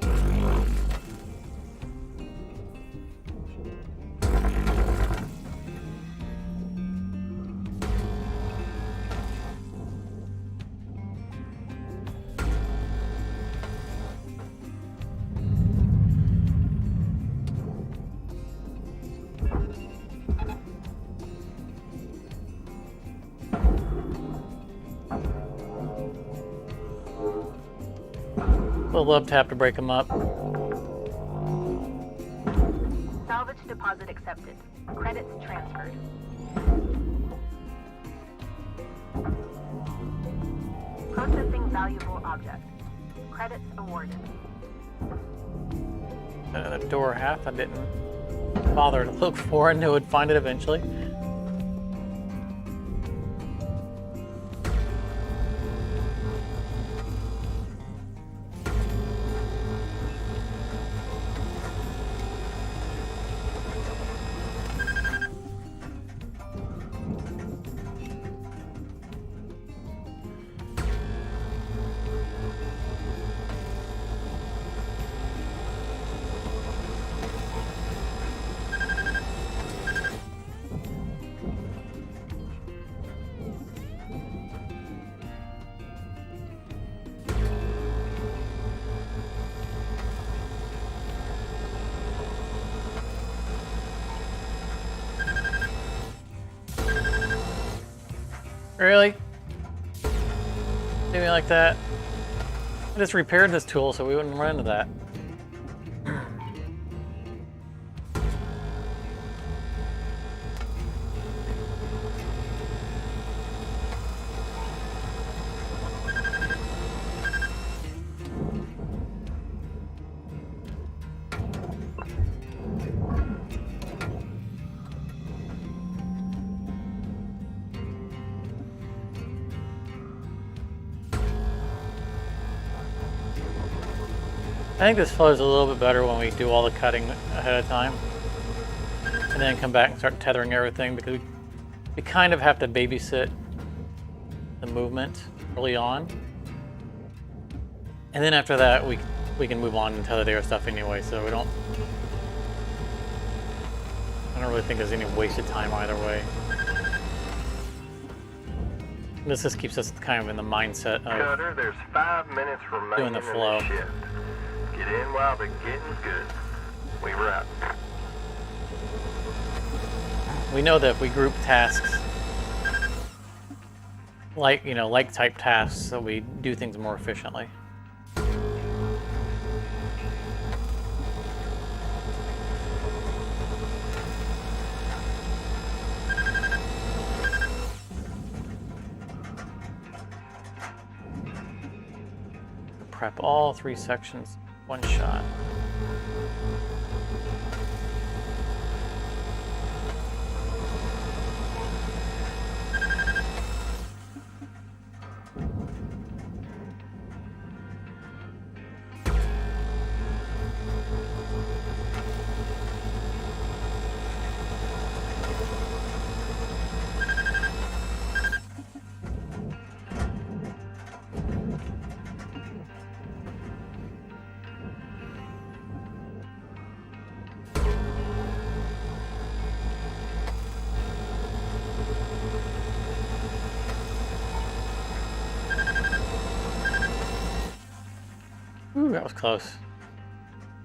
We'll love to have to break them up. Salvage deposited Deposit accepted. Credits transferred. Processing valuable object. Credits awarded. The door half I didn't bother to look for and knew would find it eventually. Really? Do me like that? I just repaired this tool so we wouldn't run into that. I think this flows a little bit better when we do all the cutting ahead of time. And then come back and start tethering everything, because we kind of have to babysit the movement early on. And then after that, we can move on and tether the other stuff anyway, so I don't really think there's any wasted time either way. This just keeps us kind of in the mindset of Cutter, there's 5 minutes remaining doing the flow. in the shift. Get in while the getting's good. We wrap. We know that if we group tasks, like type tasks, so we do things more efficiently. Prep all 3 sections one shot. Ooh, that was close.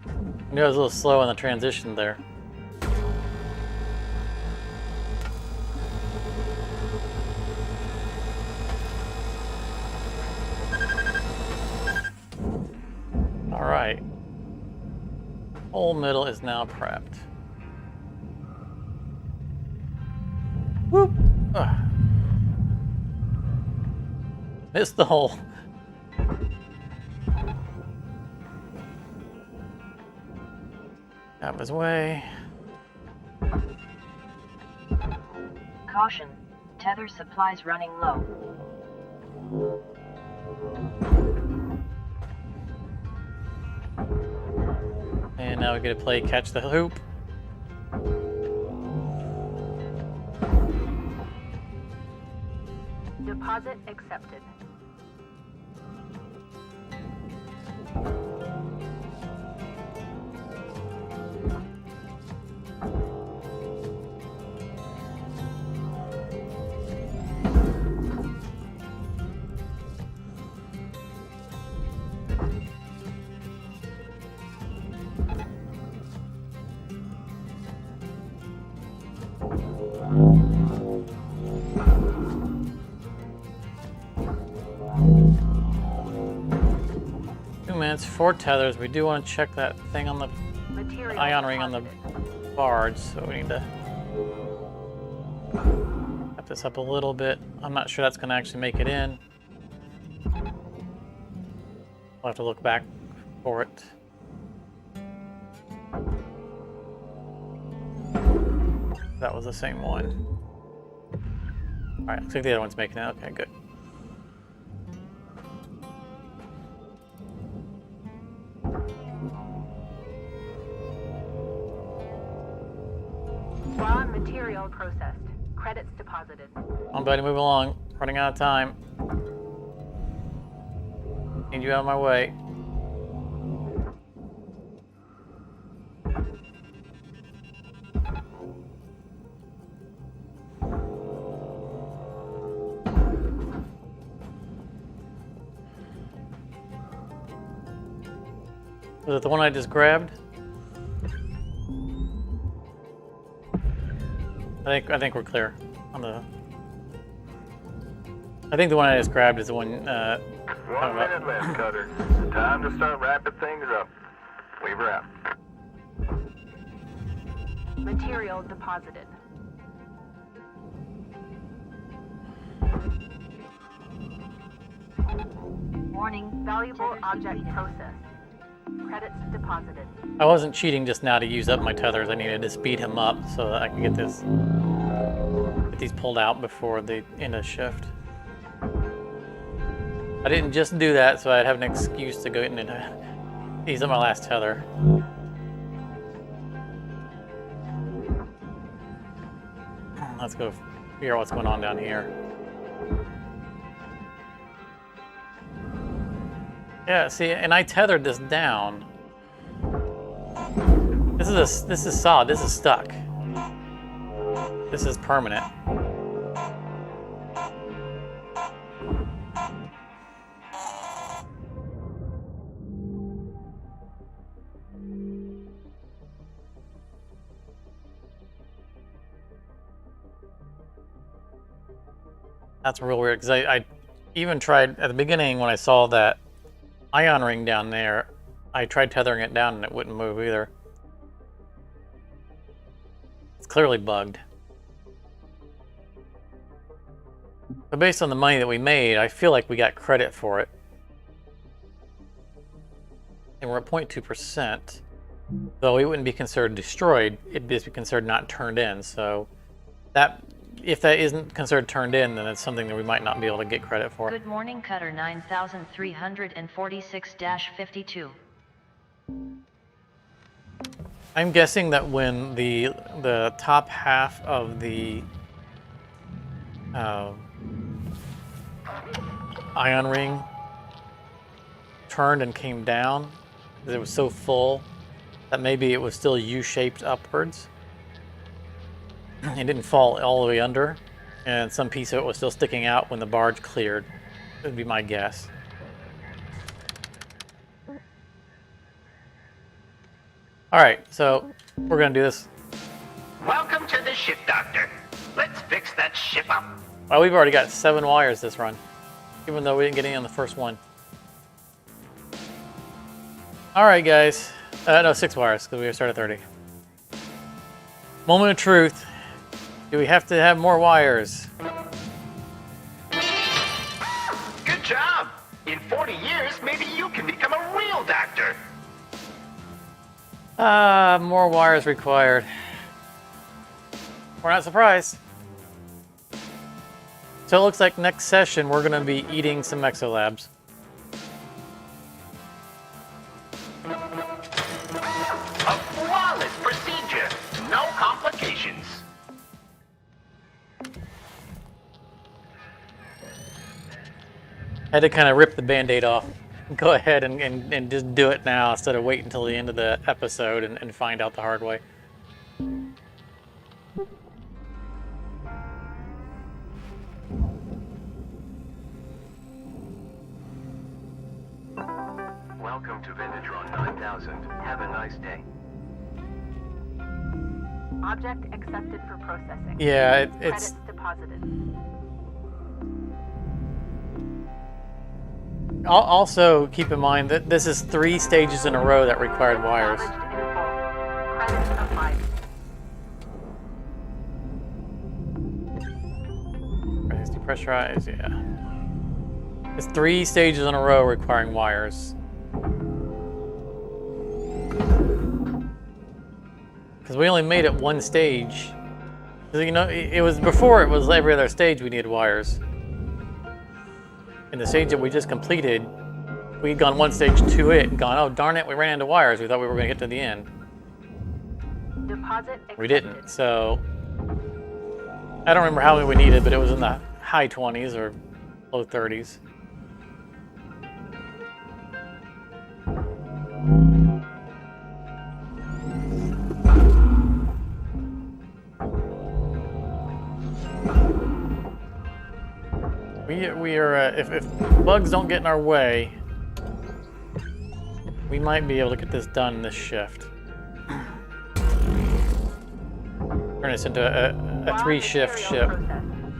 I knew I was a little slow on the transition there. All right. Whole middle is now prepped. Whoop! Ugh. Missed the hole. Out of his way. Caution. Tether supplies running low. And now we get to play catch the hoop. Deposit accepted. It's 4 tethers. We do want to check that thing on the Material ion ring on the deposited. barge, so we need to wrap this up a little bit. I'm not sure that's going to actually make it in. We'll have to look back for it. That was the same one. Alright, looks like the other one's making it. Okay, good. Raw material processed. Credits deposited. Come on, buddy, move along. Running out of time. Need you out of my way. Was it the one I just grabbed? I think we're clear on the. I think the one I just grabbed is the one. 1 minute left, Cutter. Time to start wrapping things up. Weaver out. Material deposited. Warning. Valuable object processed. Credits deposited. I wasn't cheating just now to use up my tethers. I needed to speed him up so that I can get these pulled out before the end of shift. I didn't just do that so I'd have an excuse to go in and use up my last tether. Let's go figure out what's going on down here. Yeah, see, and I tethered this down. This is solid. This is stuck. This is permanent. That's real weird because I even tried at the beginning when I saw that ion ring down there, I tried tethering it down and it wouldn't move either. It's clearly bugged. But based on the money that we made, I feel like we got credit for it. And we're at 0.2%. Though it wouldn't be considered destroyed, it'd just be considered not turned in. So that, if that isn't considered turned in, then it's something that we might not be able to get credit for. Good morning, Cutter 9346-52. I'm guessing that when the top half of the ion ring turned and came down, because it was so full that maybe it was still U-shaped upwards. It didn't fall all the way under, and some piece of it was still sticking out when the barge cleared. That would be my guess. Alright, so we're going to do this. Welcome to the ship, Doctor. Let's fix that ship up. Well, we've already got 7 wires this run, even though we didn't get any on the first one. Alright, guys. No, 6 wires, because we started 30. Moment of truth. Do we have to have more wires? Good job. In 40 years, maybe you can become a real doctor. More wires required. We're not surprised. So it looks like next session we're going to be eating some exolabs. A flawless procedure. No complications. Had to kind of rip the band-aid off. Go ahead and just do it now instead of wait until the end of the episode and find out the hard way. Welcome to Vinatron 9000. Have a nice day. Object accepted for processing. Yeah, it's... Credits deposited. Also, keep in mind that this is 3 stages in a row that required wires. Salvaged in full. Credits applied. Pressurize, yeah. It's 3 stages in a row requiring wires. Because we only made it 1 stage. You know, it was before it was every other stage we needed wires. In the stage that we just completed, we'd gone 1 stage to it and gone, oh darn it, we ran into wires. We thought we were going to get to the end. Deposit accepted. We didn't, so I don't remember how many we needed, but it was in the high 20s or low 30s. We are, if bugs don't get in our way, we might be able to get this done in this shift. Turn this into a 3-shift ship.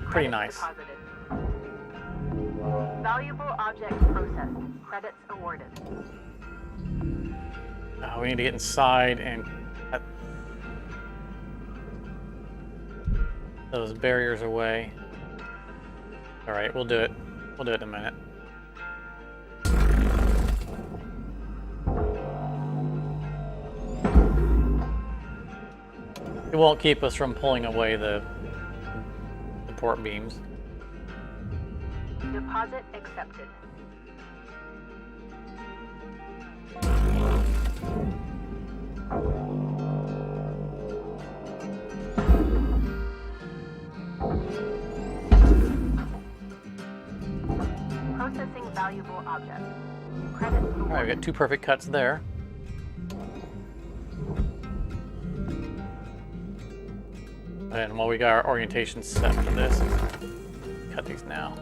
Pretty nice. Valuable object processed. Credits awarded. We need to get inside and cut those barriers away. All right, we'll do it. We'll do it in a minute. It won't keep us from pulling away the port beams. Deposit accepted. Processing valuable object. Credits awarded. All right, we got 2 perfect cuts there. And while we got our orientation set for this, cut these now.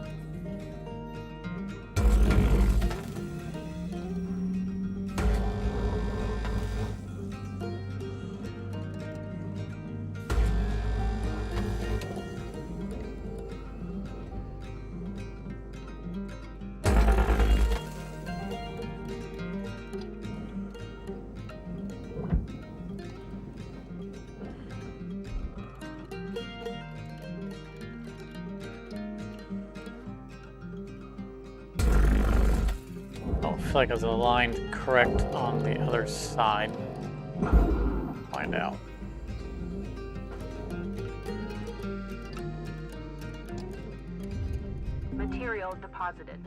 I feel like I was aligned correct on the other side. Find out. Material deposited.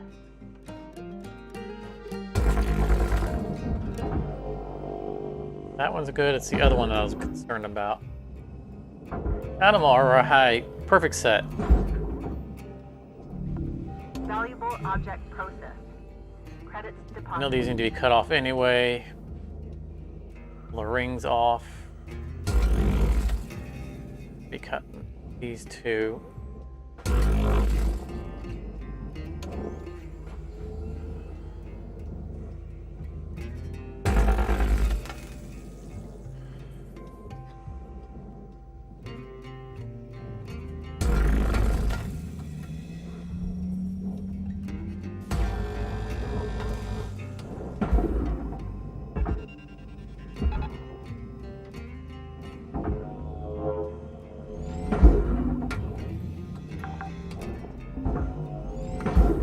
That one's good. It's the other one that I was concerned about. Got them all right. Perfect set. Valuable object processed. Credits deposited. I know these need to be cut off anyway. The rings off. Be cutting these 2.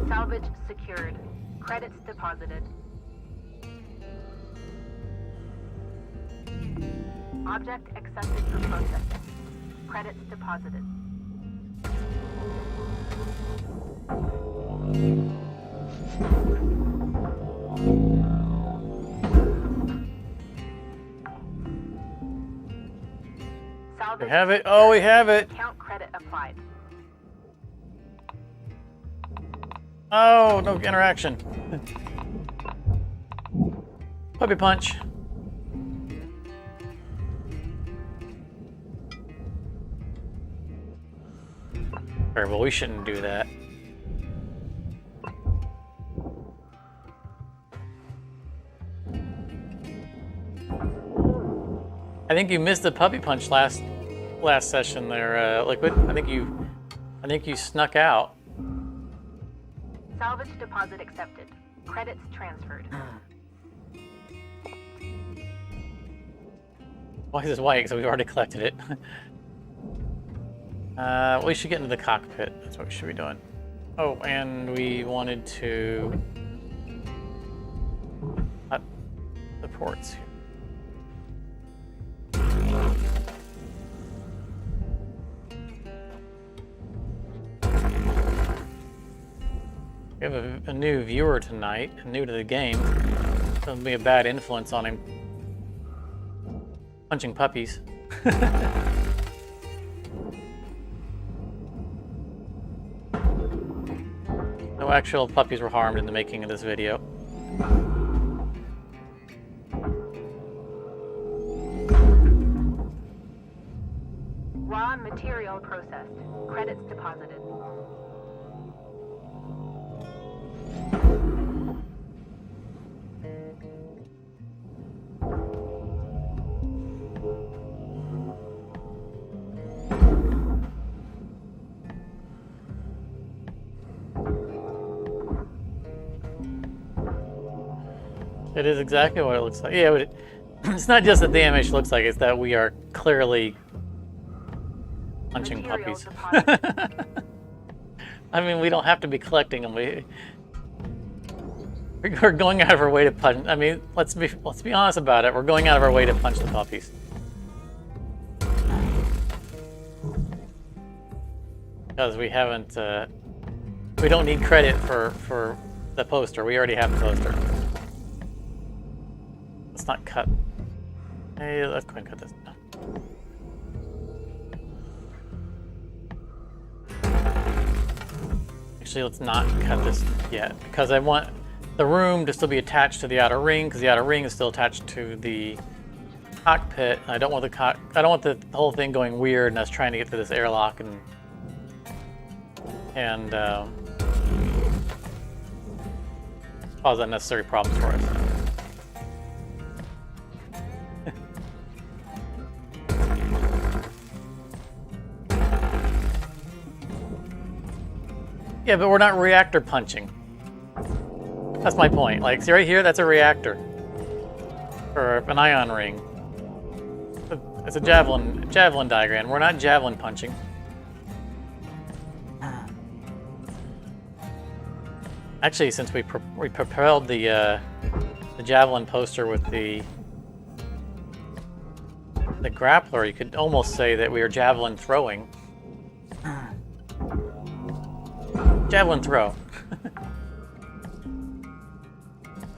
Salvage secured. Credits deposited. Object accepted for processing. Credits deposited. Salvage We have it. Oh, we have it. Count credit applied. Oh, no interaction. Puppy punch. Alright, well, we shouldn't do that. I think you missed the puppy punch last session there, Liquid. I think you snuck out. Salvage deposit accepted. Credits transferred. Why is this white? Because we've already collected it. We should get into the cockpit. That's what we should be doing. Oh, and we wanted to cut the ports here. We have a new viewer tonight, new to the game. Doesn't be a bad influence on him. Punching puppies. No actual puppies were harmed in the making of this video. Raw material processed. Credits deposited. It is exactly what it looks like. Yeah, but it's not just that the animation looks like, it's that we are clearly punching Material puppies. deposited. I mean, we don't have to be collecting them. We're going out of our way to punch. I mean, let's be honest about it. We're going out of our way to punch the puppies. Because we haven't. We don't need credit for the poster. We already have the poster. Let's not cut. Hey, let's go ahead and cut this. Actually, let's not cut this yet because I want the room to still be attached to the outer ring because the outer ring is still attached to the cockpit. I don't want the whole thing going weird and us trying to get to this airlock and cause unnecessary problems for us. Yeah, but we're not reactor punching. That's my point. Like, see right here, that's a reactor. Or an ion ring. It's a javelin diagram. We're not javelin punching. Actually, since we propelled the javelin poster with the grappler, you could almost say that we are javelin throwing. Javelin throw.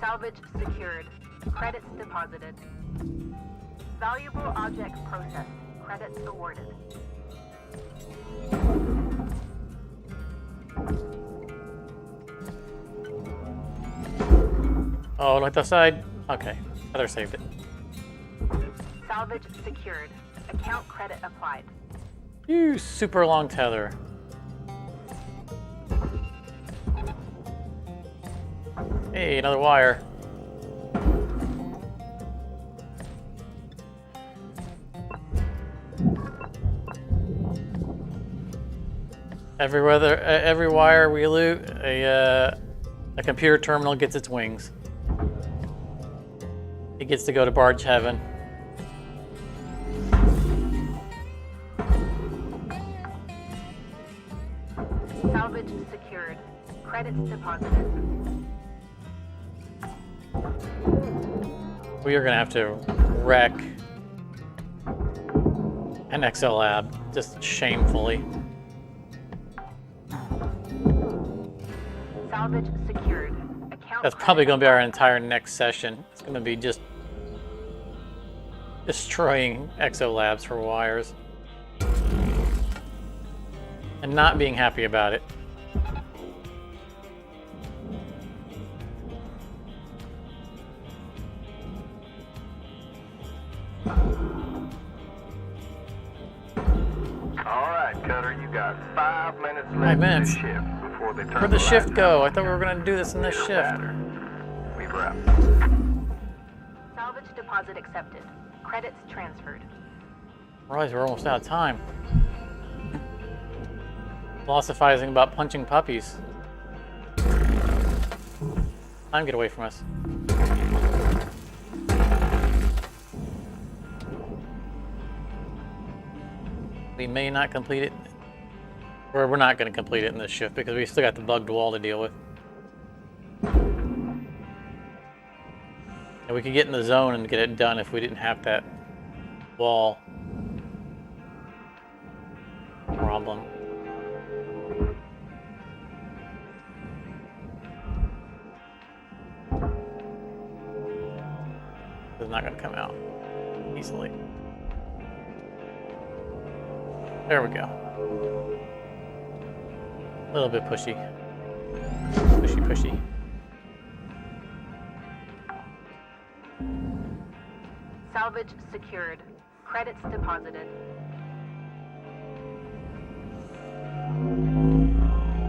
Salvage secured. Credits deposited. Valuable object processed. Credits awarded. Oh, like the side? Okay. Heather saved it. Salvage secured. Account credit applied. You super long tether. Hey, another wire. Every wire we loot, a computer terminal gets its wings. It gets to go to barge heaven. Salvage secured. Credits deposited. We are gonna have to wreck an XL lab, just shamefully. Salvage secured. Account That's probably credit gonna be our entire next session. It's gonna be just destroying XO labs for wires. And not being happy about it. Alright, Cutter, you got 5 minutes 5 left minutes. to the shift before they turn Where'd the shift lights go? out. I thought we were gonna do this in this shift. We've wrapped. Salvage deposit accepted. Credits transferred. Realize we're almost out of time. Philosophizing about punching puppies. Time, get away from us. We may not complete it We're not going to complete it in this shift because we still got the bugged wall to deal with. And we could get in the zone and get it done if we didn't have that wall problem. It's not going to come out easily. There we go. A little bit pushy. Pushy, pushy. Salvage secured. Credits deposited.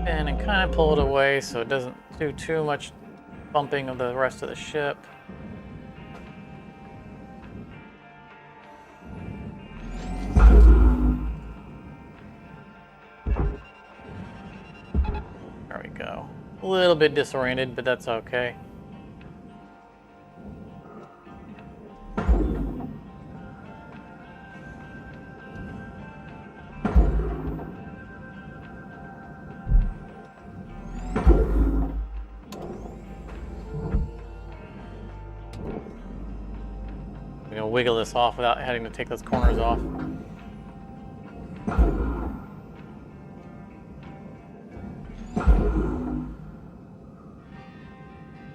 And kind of pull it away so it doesn't do too much bumping of the rest of the ship. There we go. A little bit disoriented, but that's okay. We're gonna wiggle this off without having to take those corners off.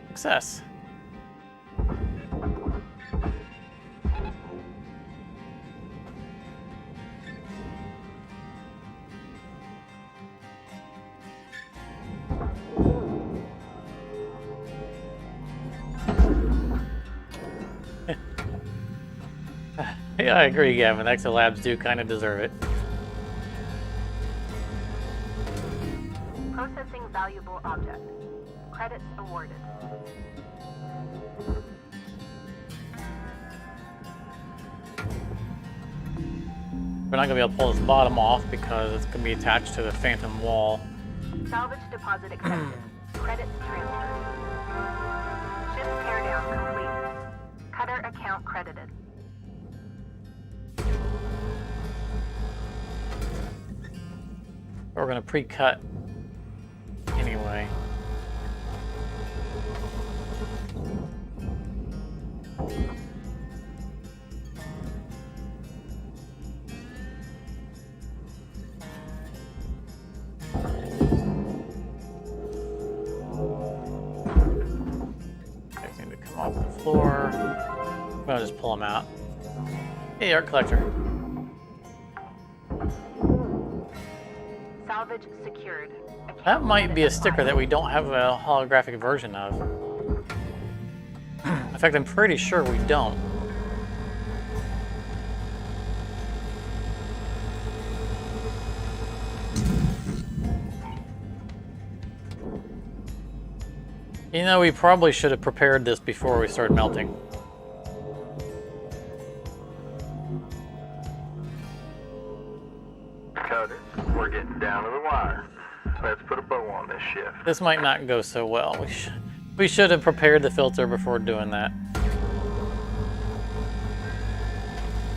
Success. Yeah, I agree, Gavin. Exolabs do kind of deserve it. Processing valuable object. Credits awarded. We're not going to be able to pull this bottom off because it's going to be attached to the phantom wall. Salvage deposit accepted. Credits transferred. Ship teardown complete. Cutter account credited. We're going to pre-cut anyway. Guys need to come off the floor. I'm going to just pull them out. Hey, art collector. Salvage secured. That might be a sticker that we don't have a holographic version of. In fact, I'm pretty sure we don't. You know, we probably should have prepared this before we started melting. Cutters, we're getting down to the wire. Let's put a bow on this shift. This might not go so well. We should have prepared the filter before doing that.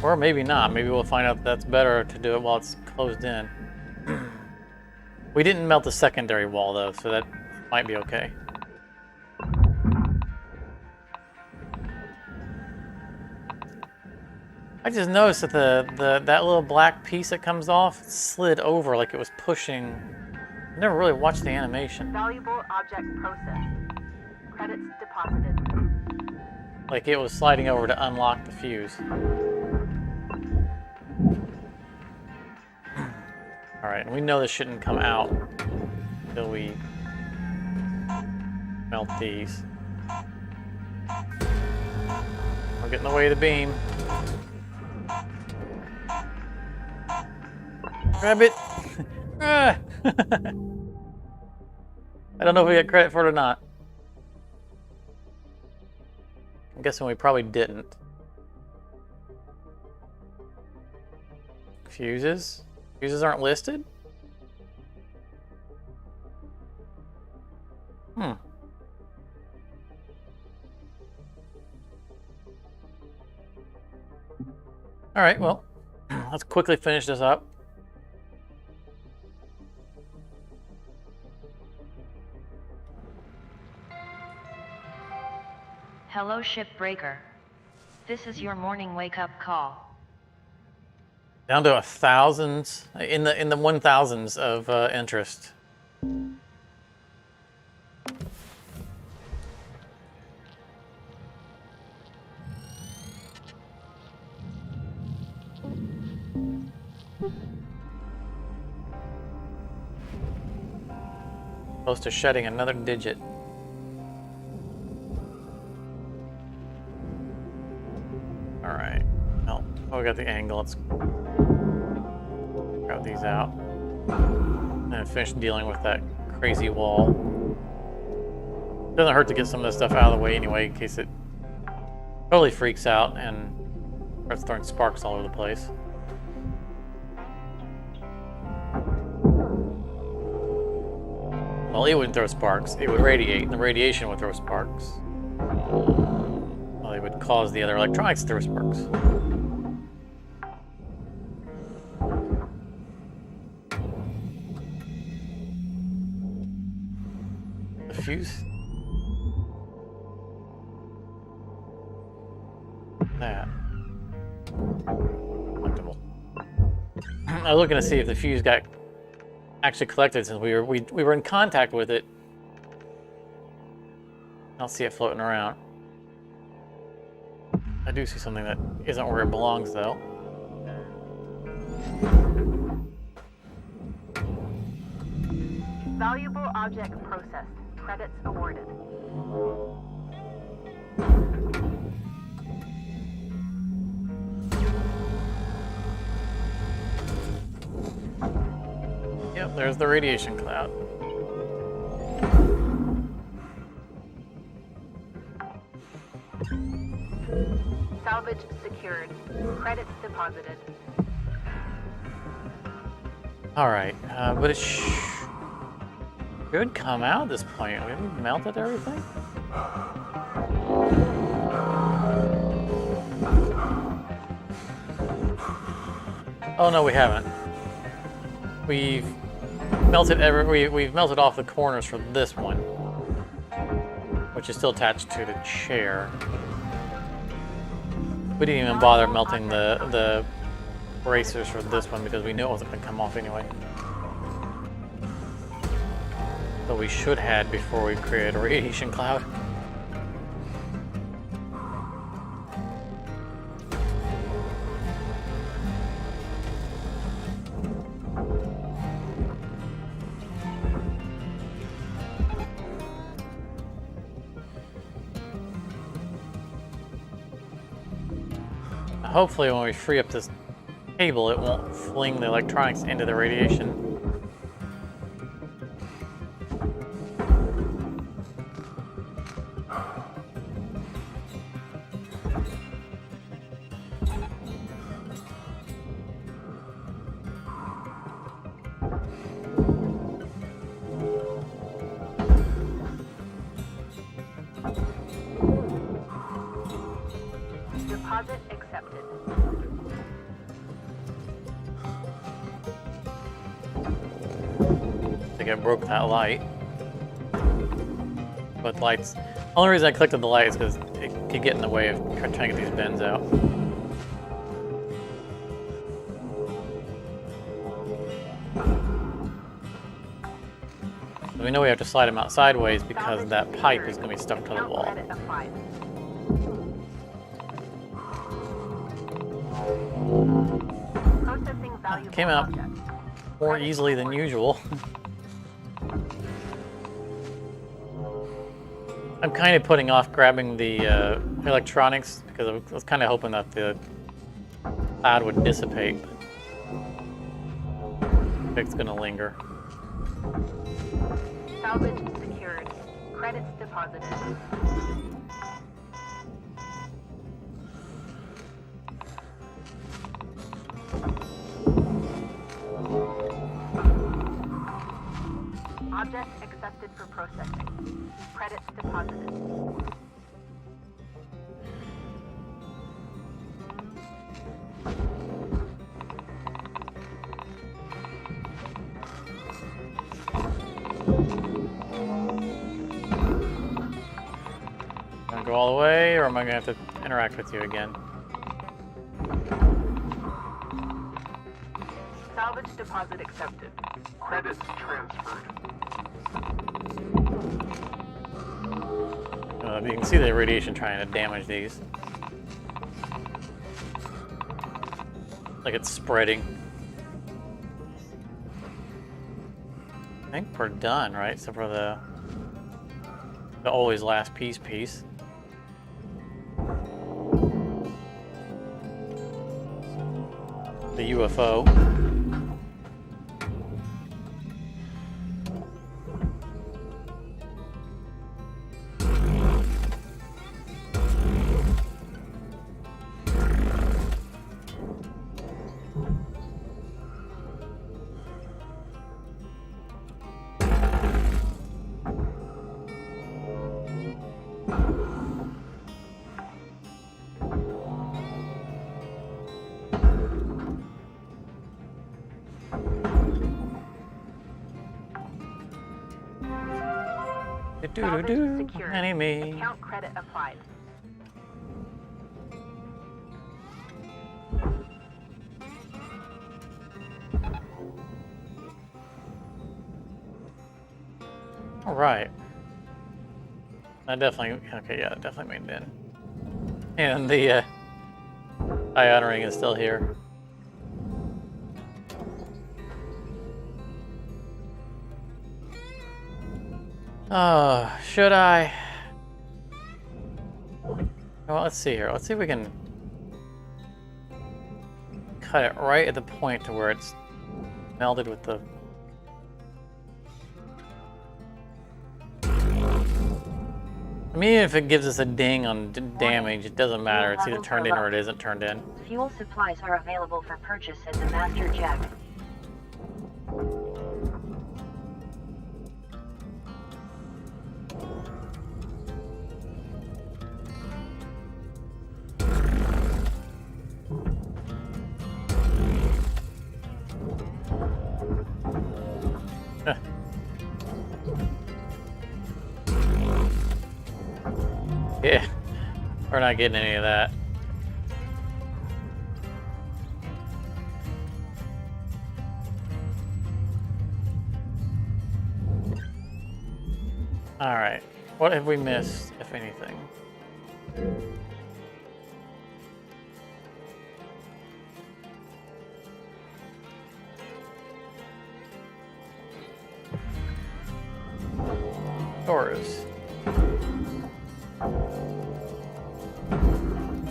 Or maybe not. Maybe we'll find out that's better to do it while it's closed in. We didn't melt the secondary wall though, so that might be okay. I just noticed that that little black piece that comes off slid over like it was pushing. I never really watched the animation. Valuable object processed. Credits deposited. Like it was sliding over to unlock the fuse. Alright, and we know this shouldn't come out until we melt these. We're getting in the way of the beam. Grab it! Ah. I don't know if we get credit for it or not. I'm guessing we probably didn't. Fuses? Fuses aren't listed? Alright, well, let's quickly finish this up. Hello Shipbreaker. This is your morning wake-up call. Down to 1,000 in the 1,000s of interest. Close to shedding another digit. All right. Oh, we got the angle. Let's grab these out and finish dealing with that crazy wall. Doesn't hurt to get some of this stuff out of the way anyway, in case it totally freaks out and starts throwing sparks all over the place. Well, it wouldn't throw sparks. It would radiate, and the radiation would throw sparks. Well, it would cause the other electronics to throw sparks. The fuse. That. Collectible. I was looking to see if the fuse got actually collected since we were in contact with it. I don't see it floating around. I do see something that isn't where it belongs though. Valuable object processed. Credits awarded. Yep, there's the radiation cloud. Salvage secured. Credits deposited. All right, but it should come out at this point. We haven't melted everything. Oh no, we haven't. We've melted off the corners for this one, which is still attached to the chair. We didn't even bother melting the bracers for this one because we knew it wasn't going to come off anyway. But we should have before we created a radiation cloud. Hopefully when we free up this cable, it won't fling the electronics into the radiation. Deposit accepted. I think I broke that light. But lights, the only reason I clicked on the light is because it could get in the way of trying to get these bends out. We know we have to slide them out sideways because that pipe is going to be stuck to the wall. Credit applied. Processing valuable Came out object. more easily than usual. I'm kind of putting off grabbing the electronics because I was kind of hoping that the cloud would dissipate. But it's going to linger. Salvage secured. Credits deposited. Object accepted for processing. Credits deposited. Go all the way, or am I gonna have to interact with you again? Salvage deposit accepted. Credits transferred. You can see the radiation trying to damage these. Like it's spreading. I think we're done, right? Except for the always last piece. The UFO. Salvage secured. Enemy. Account credit applied. All right. That definitely, okay, yeah, definitely made it in. And the ion ring is still here. Oh, should I? Well, let's see here. Let's see if we can cut it right at the point to where it's melded with the... I mean, if it gives us a ding on damage, it doesn't matter. It's either turned in or it isn't turned in. Fuel supplies are available for purchase at the master jack. Yeah, we're not getting any of that. All right, what have we missed, if anything? Doors.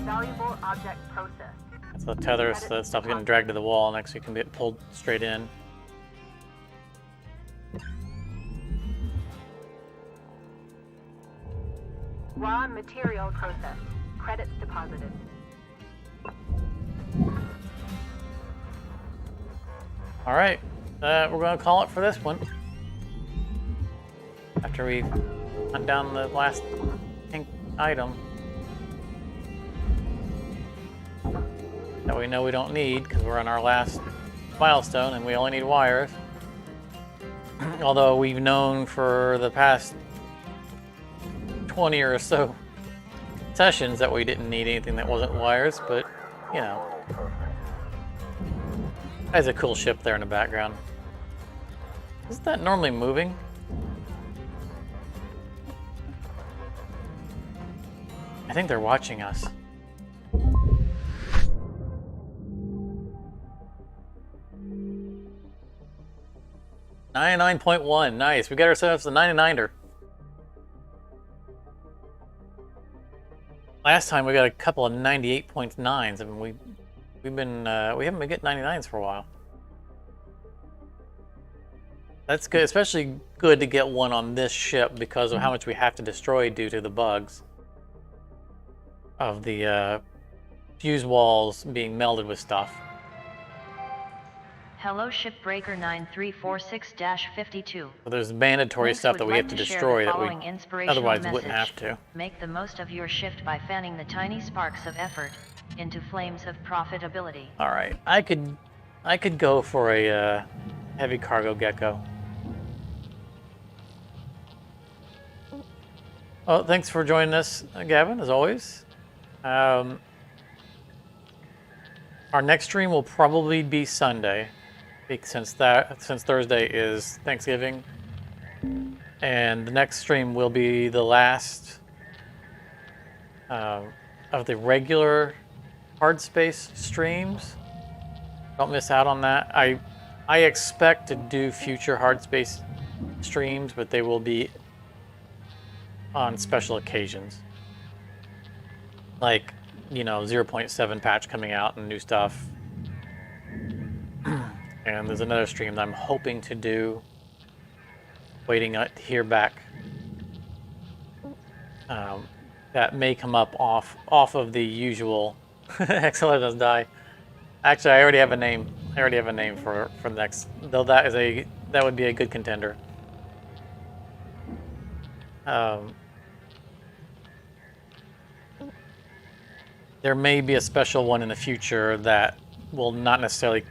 Valuable object processed. So the tether, so that stuff's getting dragged to the wall, and actually can get pulled straight in. Raw material processed. Credits deposited. All right, we're going to call it for this one. After we hunt down the last pink item that we know we don't need because we're on our last milestone and we only need wires. Although we've known for the past 20 or so sessions that we didn't need anything that wasn't wires, but you know. There's a cool ship there in the background. Isn't that normally moving? I think they're watching us. $99.1, nice. We got ourselves a 99er. Last time we got a couple of 98.9s. I mean, we haven't been getting 99s for a while. That's good, especially good to get one on this ship because of how much we have to destroy due to the bugs of the fuse walls being melded with stuff. Hello Shipbreaker 9346-52. So there's mandatory Links stuff would that we like have to to share destroy the that we following inspirational otherwise message. wouldn't have to. Make the most of your shift by fanning the tiny sparks of effort into flames of profitability. All right, I could go for a heavy cargo gecko. Well, thanks for joining us, Gavin, as always. Our next stream will probably be Sunday, since Thursday is Thanksgiving, and the next stream will be the last of the regular Hardspace streams. Don't miss out on that. I expect to do future Hardspace streams, but they will be on special occasions. Like, you know, 0.7 patch coming out and new stuff. And there's another stream that I'm hoping to do, waiting to hear back. That may come up off of the usual XLR does die. Actually, I already have a name. I already have a name for the next. Though that would be a good contender. There may be a special one in the future that will not necessarily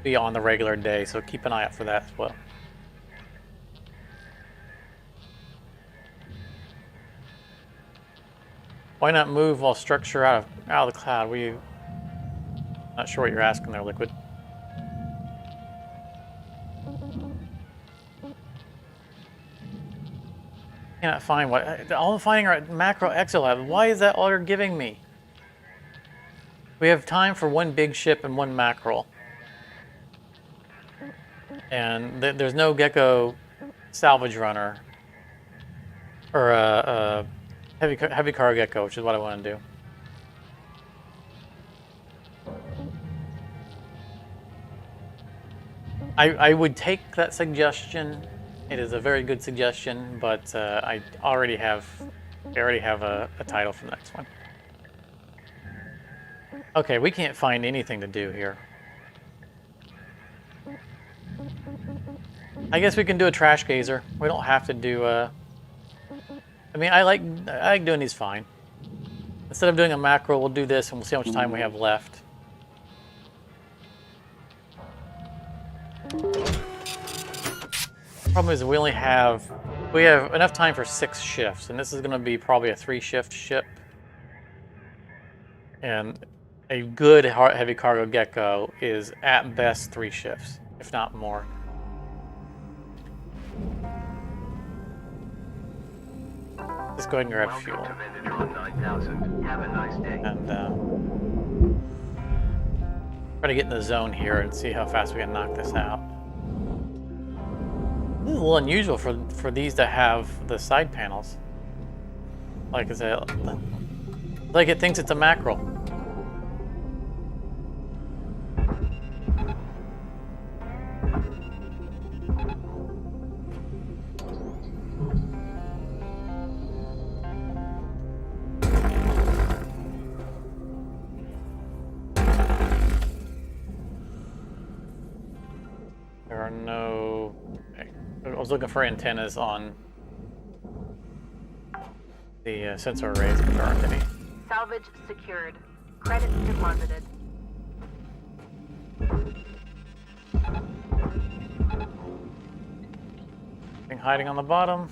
be on the regular day, so keep an eye out for that as well. Why not move while structure out of the cloud? Not sure what you're asking there, Liquid. Cannot find what all I'm finding are at Mackerel Exolab. Why is that all you're giving me? We have time for one big ship and one mackerel, and there's no gecko salvage runner or a heavy cargo gecko, which is what I want to do. I would take that suggestion. It is a very good suggestion, but I already have a title for the next one. Okay, we can't find anything to do here. I guess we can do a trash gazer. We don't have to do a... I mean, I like doing these fine. Instead of doing a macro, we'll do this and we'll see how much time we have left. Problem is we have enough time for 6 shifts, and this is going to be probably a 3-shift ship. And a good heavy cargo gecko is at best 3 shifts, if not more. Let's go ahead and grab fuel. Have a nice day. And try to get in the zone here and see how fast we can knock this out. This is a little unusual for these to have the side panels. Like I said, like it thinks it's a mackerel. There are no... I was looking for antennas on the sensor arrays, but there aren't any. Salvage secured. Credits deposited. Thing hiding on the bottom.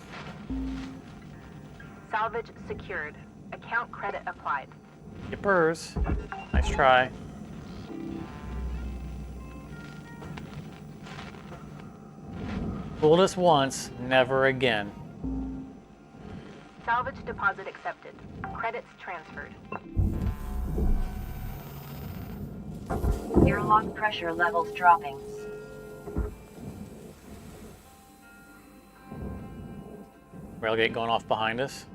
Salvage secured. Account credit applied. Yippers. Nice try. Fooled us once, never again. Salvage deposit accepted. Credits transferred. Airlock pressure levels dropping. Railgate going off behind us.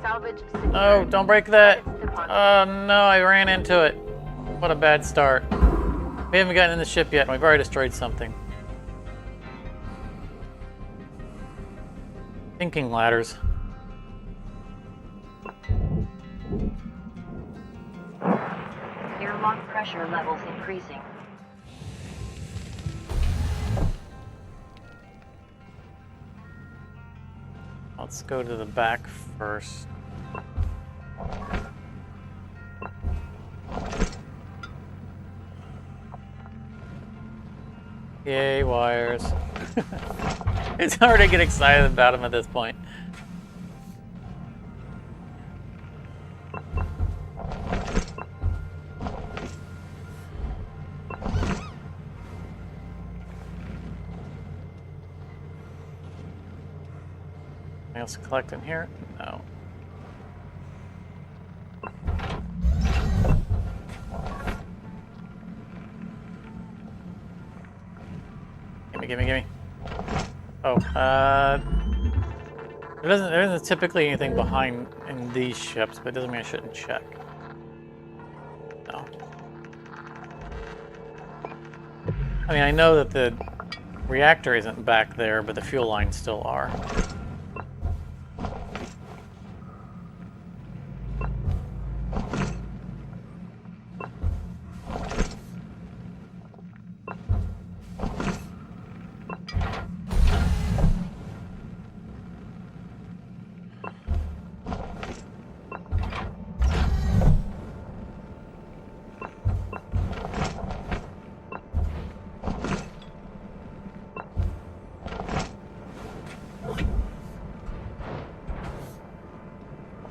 Salvage secured. Oh, don't break that. Credits deposited. Oh no, I ran into it. What a bad start. We haven't gotten in the ship yet and we've already destroyed something. Thinking ladders. Airlock pressure levels increasing. let's go to the back first. Yay, wires. It's hard to get excited about them at this point. Anything else to collect in here? No. Gimme. Oh, there isn't typically anything behind in these ships, but it doesn't mean I shouldn't check. No. I mean, I know that the reactor isn't back there, but the fuel lines still are.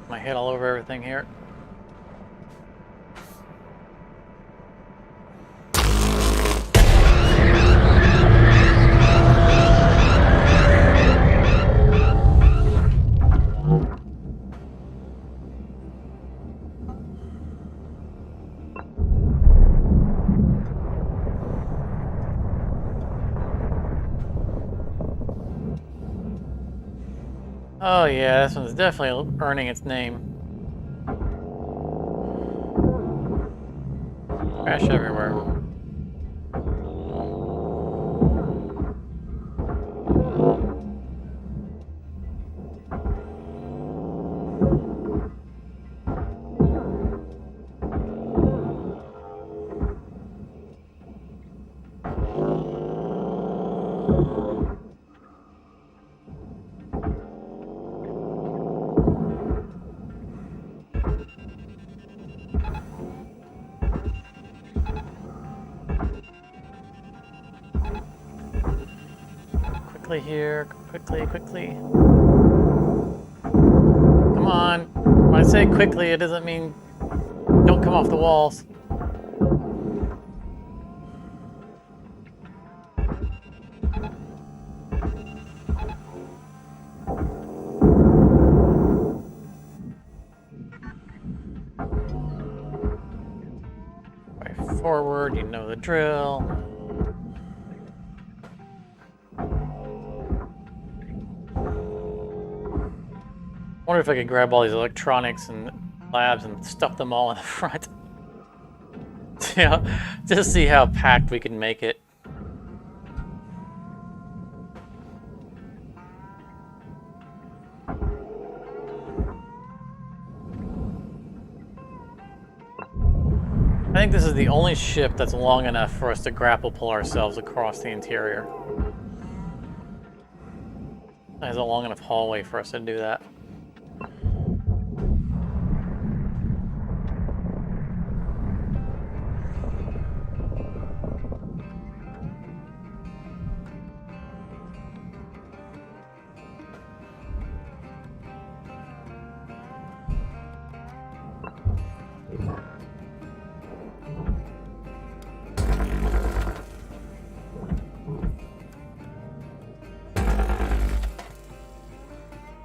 My head all over everything here. Oh yeah, this one's definitely earning its name. Crash everywhere. Here, quickly. Come on. When I say quickly, it doesn't mean don't come off the walls. Right forward, you know the drill. I wonder if I could grab all these electronics and labs and stuff them all in the front. Yeah, just see how packed we can make it. I think this is the only ship that's long enough for us to grapple pull ourselves across the interior. It has a long enough hallway for us to do that.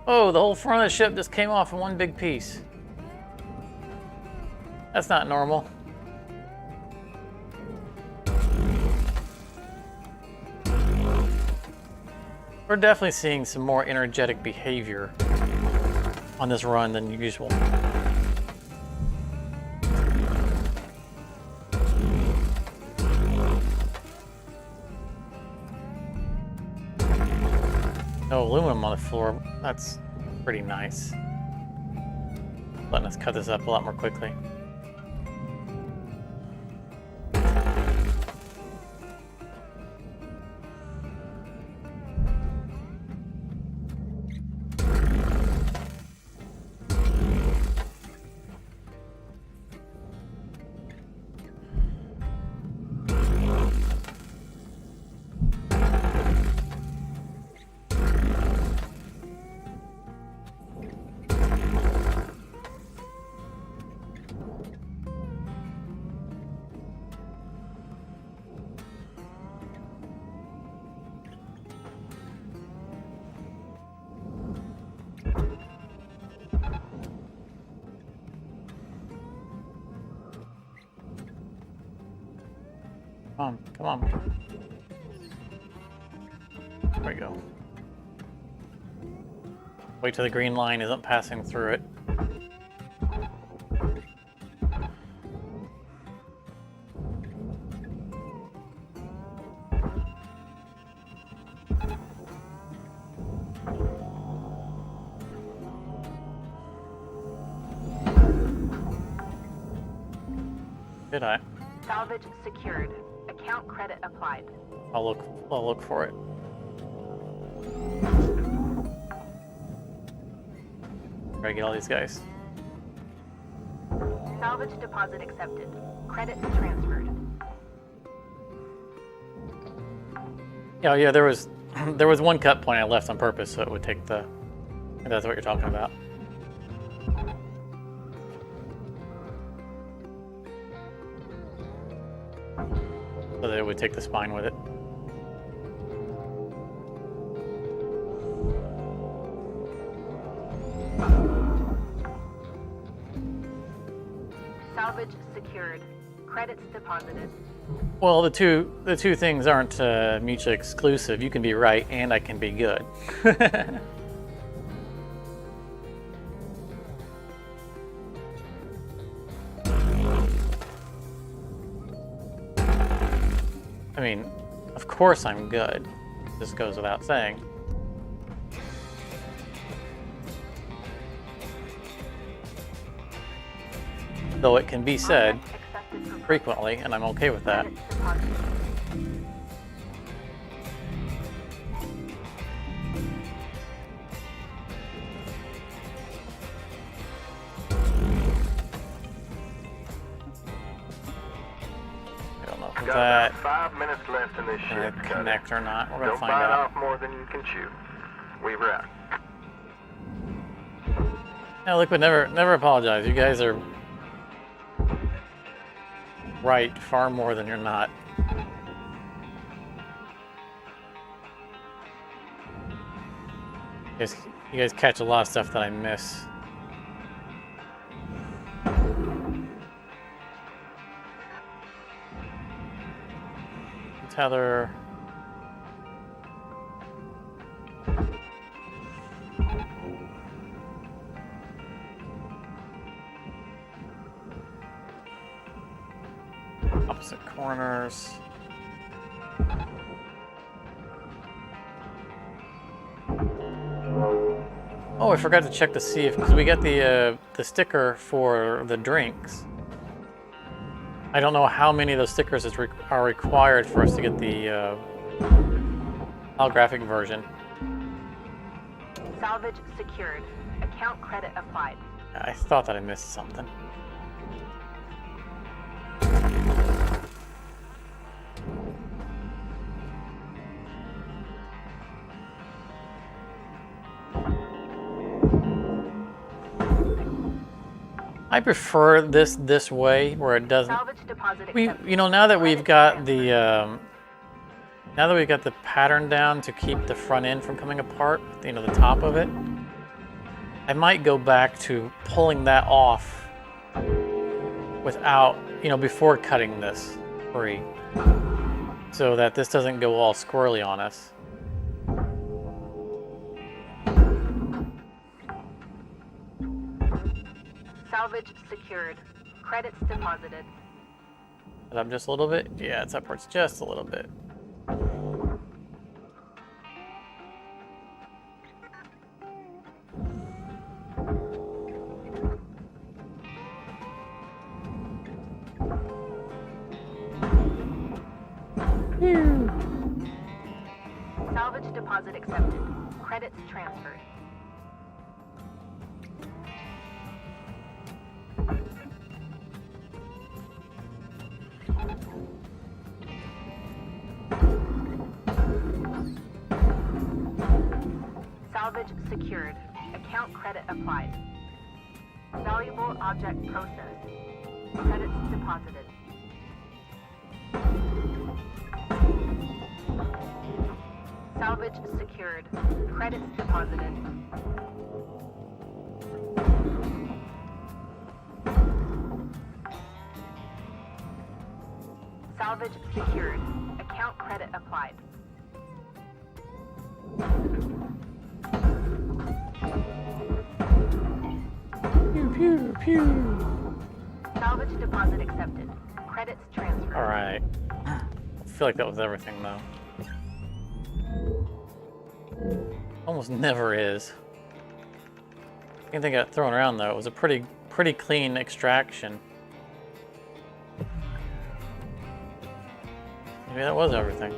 Oh, the whole front of the ship just came off in one big piece. That's not normal. We're definitely seeing some more energetic behavior on this run than usual. No aluminum on the floor. That's pretty nice. Letting us cut this up a lot more quickly. on, come on. There we go. Wait till the green line isn't passing through it. Did I? Salvage secured. Account credit applied. I'll look for it. Try to get all these guys. Salvage deposit accepted. Credits transferred. Yeah, there was one cut point I left on purpose so it would take the. If that's what you're talking about. So that it would take the spine with it. Salvage secured. Credits deposited. Well, the two things aren't mutually exclusive. You can be right, and I can be good. I mean, of course I'm good. This goes without saying. Though it can be said Object accepted for frequently, and I'm okay with that. credits deposited. I don't know if Got that about 5 minutes left in this gonna ship. connect or not. We're gonna Don't find bite out. off more than you can chew. Weaver out. Yeah, Liquid, never apologize. You guys are right far more than you're not. You guys catch a lot of stuff that I miss. Tether. Opposite corners. Oh, I forgot to check to see if, because we got the sticker for the drinks. I don't know how many of those stickers are required for us to get the holographic version. Salvage secured. Account credit applied. I thought that I missed something. I prefer this way where it doesn't. Salvage deposit We, accepted. you know, now that we've Credits got transferred. the pattern down to keep the front end from coming apart, you know, the top of it, I might go back to pulling that off without, you know, before cutting this free, so that this doesn't go all squirrely on us. Salvage secured. Credits deposited. Is up just a little bit? Yeah, it's upwards just a little bit. Salvage deposit accepted. Credits transferred. Salvage secured. Account credit applied. Valuable object processed. Credits deposited. Salvage secured. Credits deposited. Salvage secured. Account credit applied. Pew, pew, pew. Salvage deposit accepted. Credits transferred. Alright. I feel like that was everything, though. Almost never is. Anything got thrown around, though. It was a pretty clean extraction. Maybe that was everything.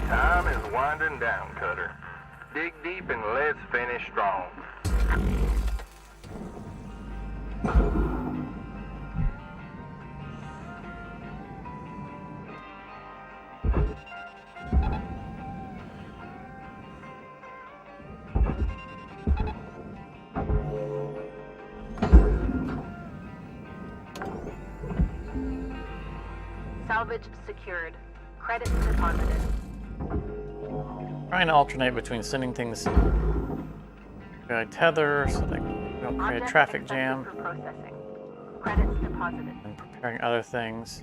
Time is winding down, Cutter. Dig deep and let's finish strong. Salvage secured. Credits deposited. Trying to alternate between sending things by tether so they don't create a Object traffic accepted jam, for processing. Credits deposited. and preparing other things.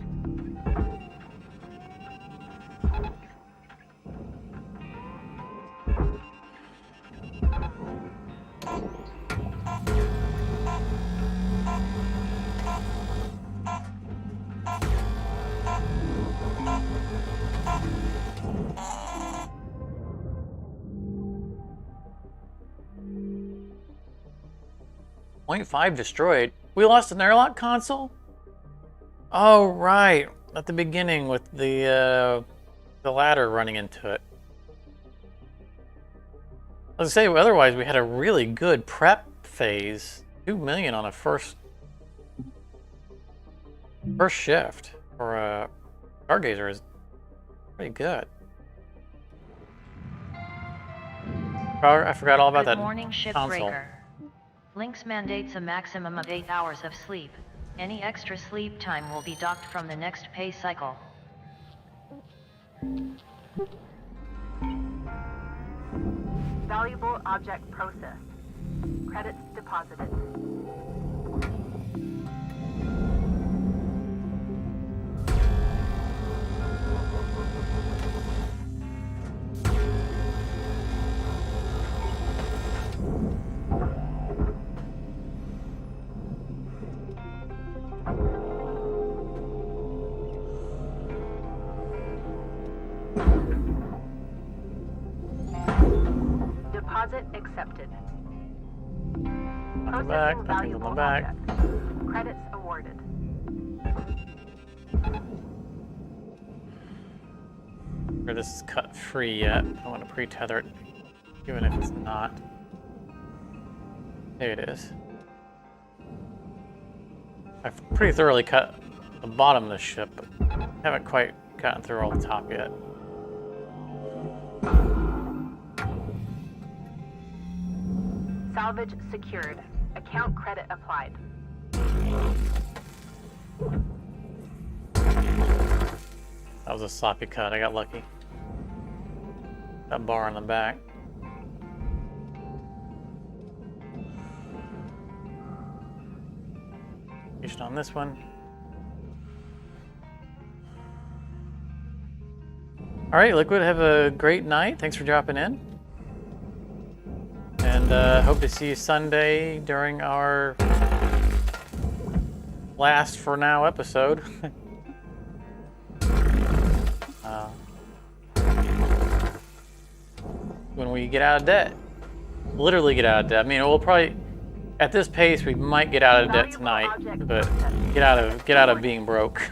.5 destroyed. We lost an airlock console? Oh, right. At the beginning with the ladder running into it. I was gonna say, otherwise we had a really good prep phase. 2 million on a first shift for a Stargazer is pretty good. I forgot all about Good that morning, console. Shipbreaker. Lynx mandates a maximum of 8 hours of sleep. Any extra sleep time will be docked from the next pay cycle. Valuable object processed. Credits deposited. Deposit accepted. Nothing back, nothing on the Valuable back. object. Credits awarded. Or this is cut free yet. I want to pre-tether it, even if it's not. There it is. I've pretty thoroughly cut the bottom of the ship, but haven't quite gotten through all the top yet. Salvage secured. Account credit applied. That was a sloppy cut. I got lucky. That bar on the back. Finished on this one. All right, Liquid, have a great night. Thanks for dropping in. And hope to see you Sunday during our last for now episode. When we get out of debt. Literally get out of debt. I mean, we'll probably, at this pace, we might get out of debt tonight, but get out of being broke.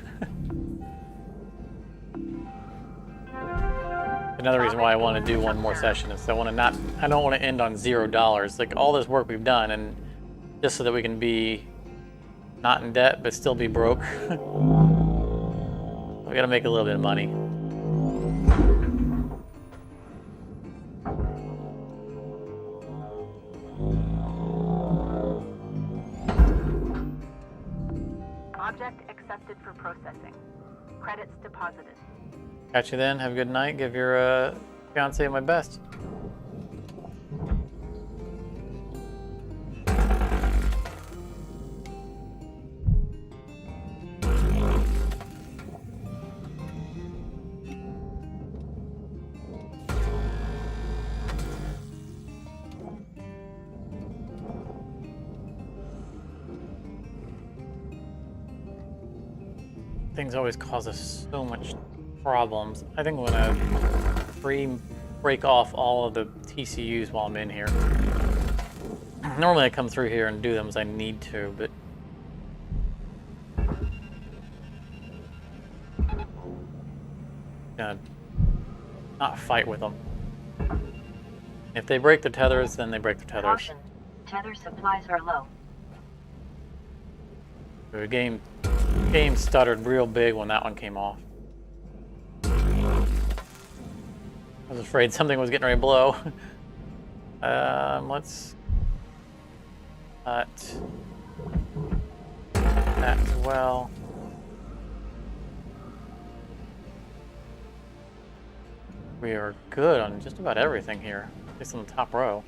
Another reason why I want to do one more session is I don't want to end on $0. Like all this work we've done, and just so that we can be not in debt but still be broke. We got to make a little bit of money. Object accepted for processing. Credits deposited. Catch you then. Have a good night. Give your fiance my best. Things always cause us so much problems. I think I'm gonna break off all of the TCUs while I'm in here. Normally I come through here and do them as I need to, but gonna not fight with them. If they break the tethers, then they break the tethers. Caution. Tether supplies are low. The game stuttered real big when that one came off. I was afraid something was getting ready to blow. Let's cut that as well. We are good on just about everything here, at least on the top row.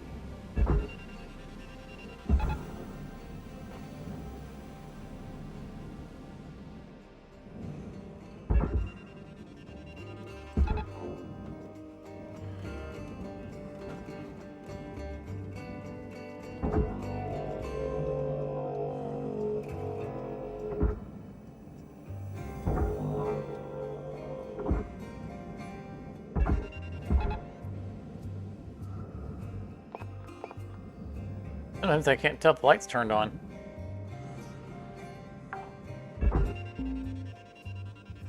Sometimes I can't tell if the light's turned on.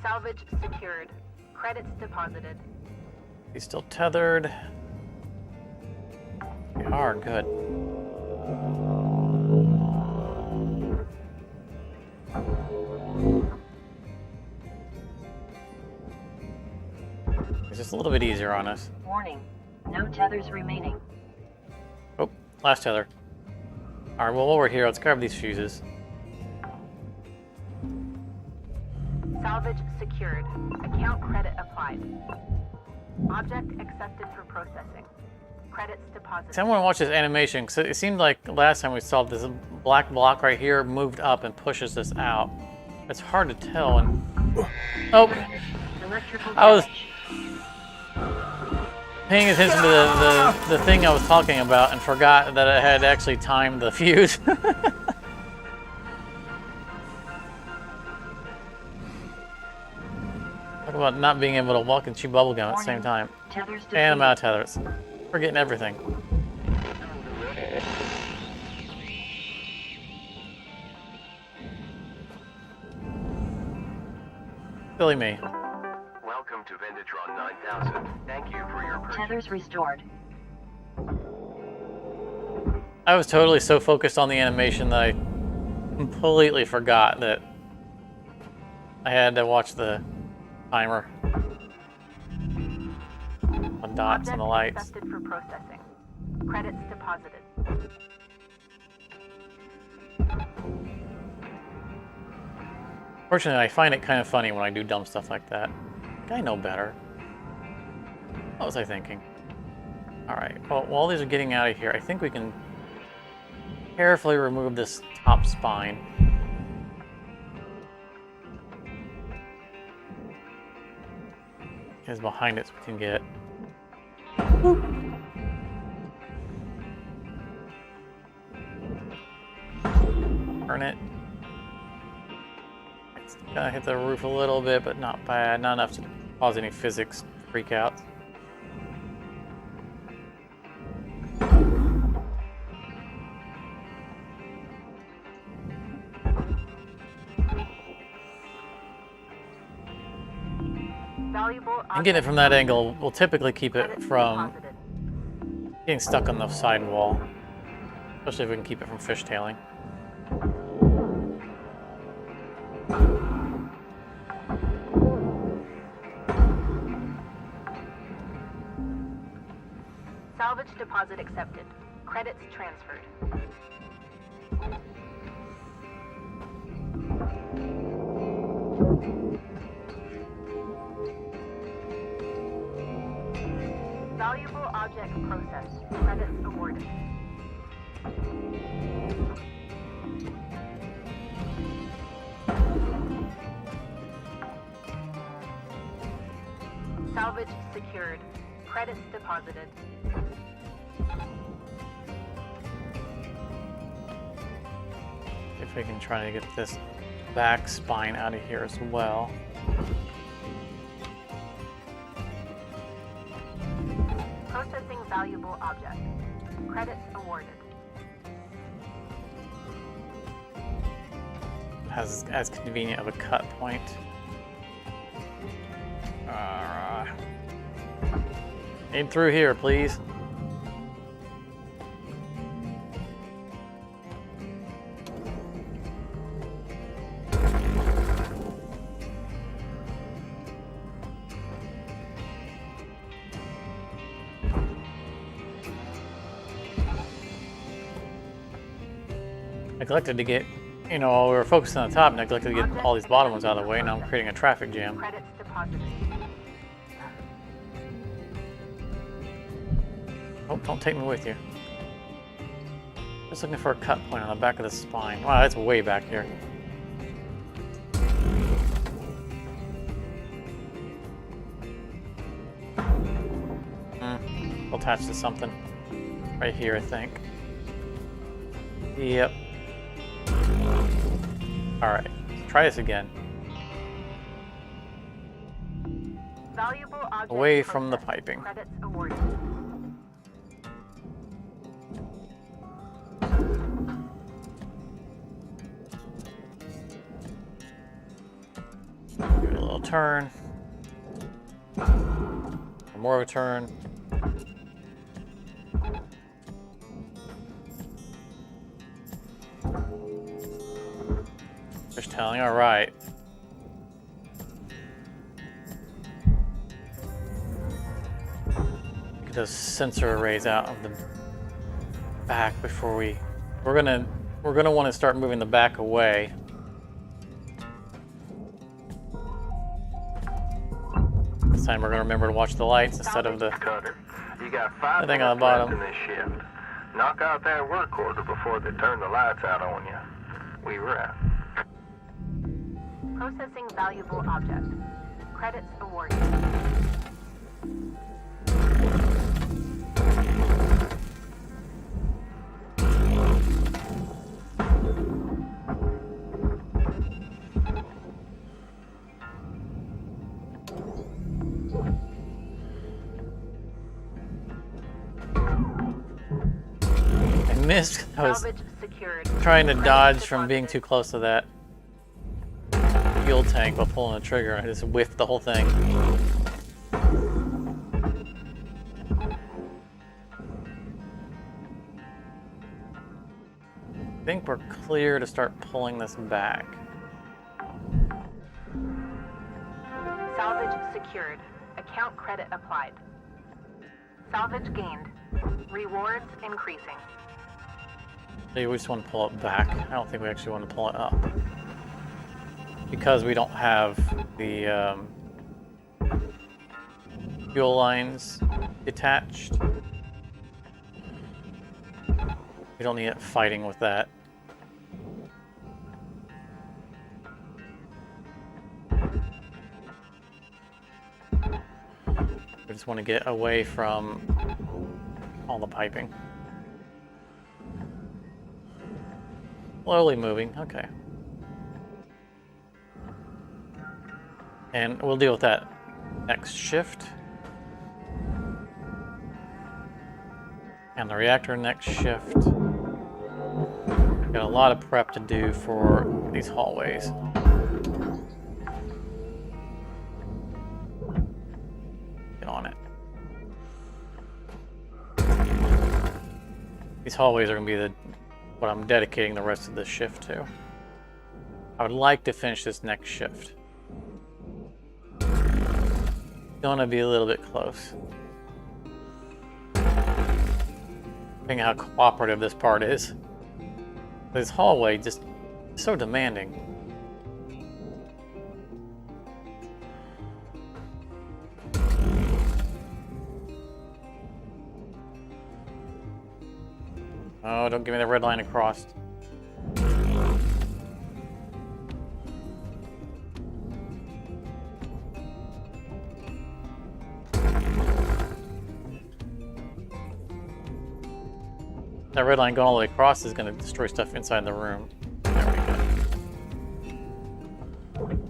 Salvage secured. Credits deposited. He's still tethered. We are good. It's just a little bit easier on us. Warning. No tethers remaining. Oh, last tether. Alright, well, while we're here, let's grab these fuses. Salvage secured. Account credit applied. Object accepted for processing. Credits deposited. See, I want to watch this animation, because it seemed like last time we saw this black block right here moved up and pushes this out. It's hard to tell. And oh, Electrical I was damage. paying attention to the thing I was talking about and forgot that I had actually timed the fuse. Talk about not being able to walk and chew bubblegum at the same time. Tethers And I'm depleted. out of tethers. We're getting everything. Silly me. Welcome to Vendatron 9000. Thank you for your purchase. Tethers restored. I was totally so focused on the animation that I completely forgot that I had to watch the timer. The dots and the lights. Accepted for processing. Credits deposited. Fortunately, I find it kind of funny when I do dumb stuff like that. I know better. What was I thinking? Alright, well, while these are getting out of here, I think we can carefully remove this top spine. Because behind it we can get... Turn it. It's gonna hit the roof a little bit, but not bad. Not enough to cause any physics freakouts. Valuable And getting it from that angle will typically keep it credits from deposited. getting stuck on the side wall. Especially if we can keep it from fishtailing. Salvage deposit accepted. Credits transferred. Valuable object processed. Credits awarded. Salvage secured. Credits deposited. If we can try to get this back spine out of here as well. Processing valuable object. Credits awarded. Has as convenient of a cut point. Aim through here, please. Neglected to get, you know, while we were focused on the top, neglected to get all these bottom ones out of the way. Now I'm creating a traffic jam. Credits deposited. Oh, don't take me with you. Just looking for a cut point on the back of the spine. Wow, that's way back here. We'll attach to something right here, I think. Yep. Alright, try this again. Valuable object Away from the processed. piping. Credits awarded. Give it a little turn. More of a turn. Fish tailing, alright. Get those sensor arrays out of the back before we're gonna want to start moving the back away. This time we're gonna remember to watch the lights instead of the Cutter, you got 5 thing on minutes the bottom. left in this shift. Knock out that work order before they turn the lights out on you. We wrap. Processing valuable object. Credits awarded. I missed. I was Salvage secured. trying to Credits dodge from being deposited. too close to that fuel tank while pulling the trigger. I just whiffed the whole thing. I think we're clear to start pulling this back. Salvage secured. Account credit applied. Salvage gained. Rewards increasing. So we just want to pull it back. I don't think we actually want to pull it up. Because we don't have the fuel lines detached. We don't need it fighting with that. We just want to get away from all the piping. Slowly moving, okay. And we'll deal with that next shift. And the reactor next shift. Got a lot of prep to do for these hallways. Get on it. These hallways are going to be what I'm dedicating the rest of this shift to. I would like to finish this next shift. Gonna be a little bit close. Depending on how cooperative this part is. This hallway just so demanding. Oh, don't give me the red line across. That red line going all the way across is going to destroy stuff inside the room. There we go.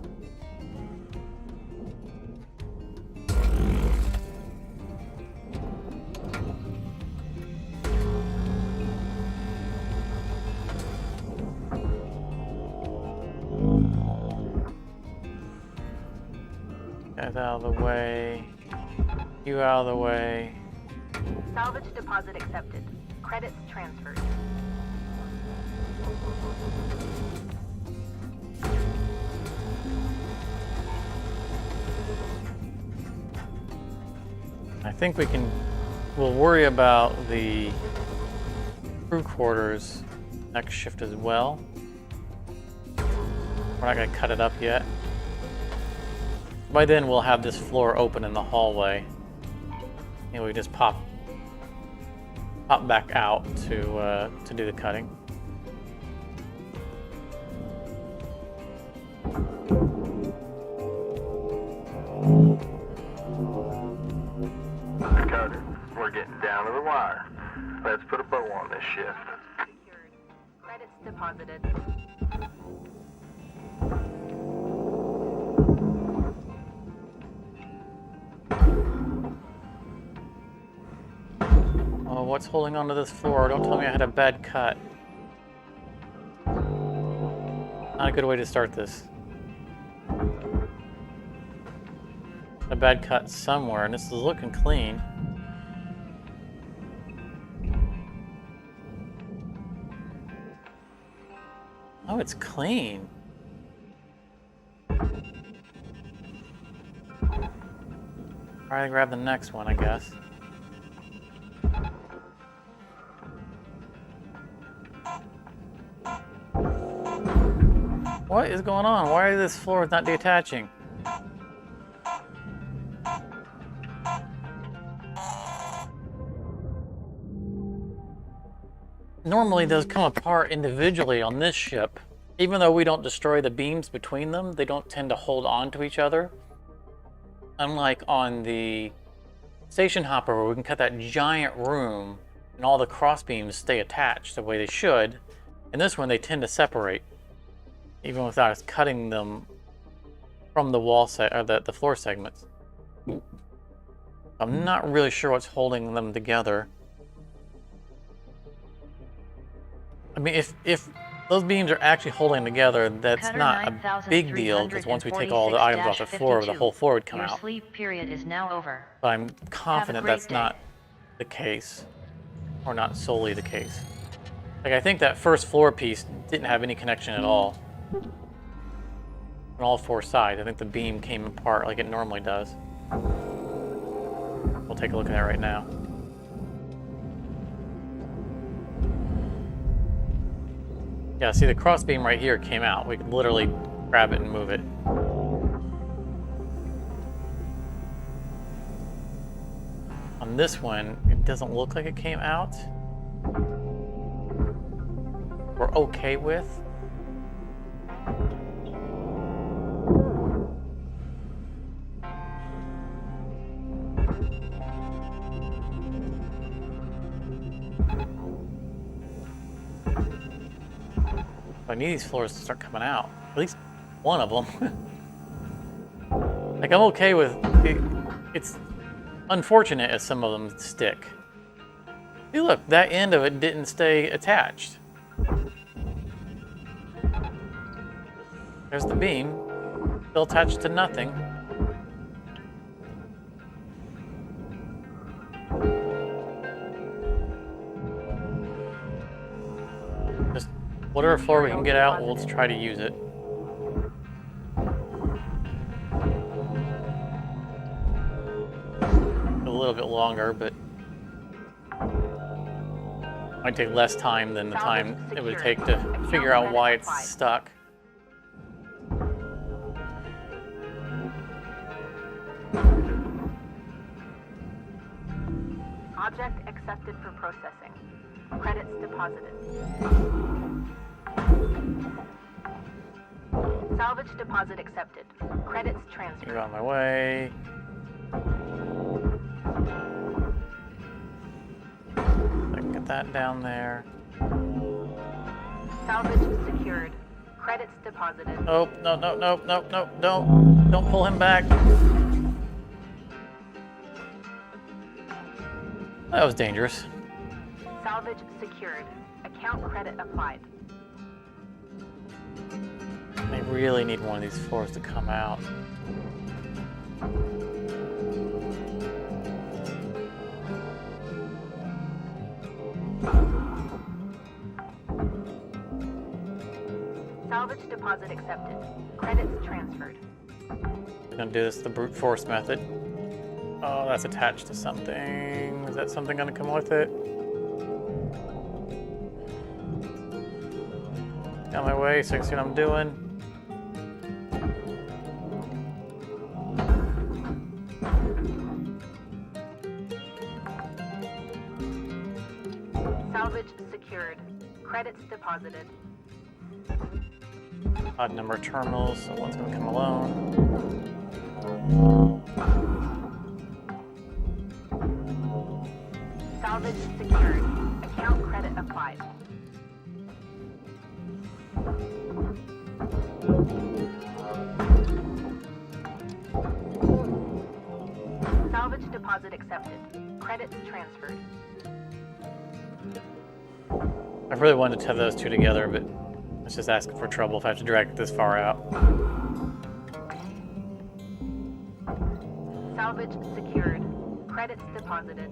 Guys out of the way. You out of the way. Salvage deposit accepted. Credits transferred. I think we'll worry about the crew quarters next shift as well. We're not going to cut it up yet. By then we'll have this floor open in the hallway. And we just pop back out to do the cutting. Carter, we're getting down to the wire. Let's put a bow on this shift. Secured. Credits deposited. Oh, what's holding onto this floor? Don't tell me I had a bad cut. Not a good way to start this. A bad cut somewhere, and this is looking clean. Oh, it's clean. Alright, grab the next one, I guess. What is going on? Why is this floor not detaching? Normally those come apart individually on this ship. Even though we don't destroy the beams between them, they don't tend to hold on to each other. Unlike on the station hopper where we can cut that giant room and all the cross beams stay attached the way they should. In this one they tend to separate, even without us cutting them from the wall or the floor segments. I'm not really sure what's holding them together. I mean, if those beams are actually holding together, that's Cutter not a big deal, because once we take all the items off the floor, the whole floor would come Your out. sleep period is now over. But I'm confident great that's day. not the case, or not solely the case. Like, I think that first floor piece didn't have any connection at all. On all four sides, I think the beam came apart like it normally does. We'll take a look at that right now. Yeah, see the cross beam right here came out. We could literally grab it and move it. On this one, it doesn't look like it came out. We're okay with. I need these floors to start coming out. At least one of them. Like, I'm okay with it. It's unfortunate as some of them stick. See, look, that end of it didn't stay attached. There's the beam, still attached to nothing. Just whatever floor we can get out, we'll try to use it. A little bit longer, but might take less time than the time it would take to figure out why it's stuck. Object accepted for processing. Credits deposited. Salvage deposit accepted. Credits transferred. You're on my way. I can get that down there. Salvage secured. Credits deposited. Oh, no, no, no, no, no, don't pull him back. That was dangerous. Salvage secured. Account credit applied. I really need one of these floors to come out. Salvage deposit accepted. Credits transferred. We're gonna do this the brute force method. Oh, that's attached to something. Is that something gonna come with it? On my way, so I can see what I'm doing. Salvage secured. Credits deposited. Odd number of terminals, so one's gonna come alone. Salvage secured. Account credit applied. Salvage deposit accepted. Credits transferred. I really wanted to tether those two together, but it's just asking for trouble if I have to drag it this far out. Salvage secured. Credits deposited.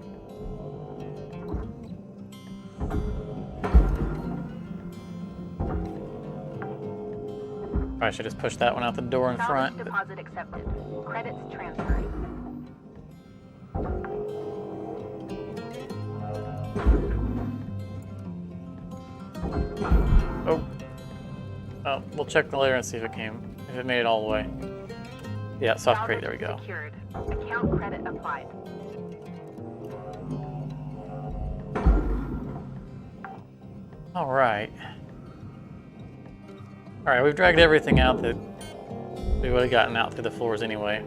I should just push that one out the door in front. Salvage deposit accepted. Credits transferred. Oh, we'll check later and see if it made it all the way. Yeah, soft crate, there we go. Secured. Account credit applied. All right, we've dragged everything out that we would have gotten out through the floors anyway.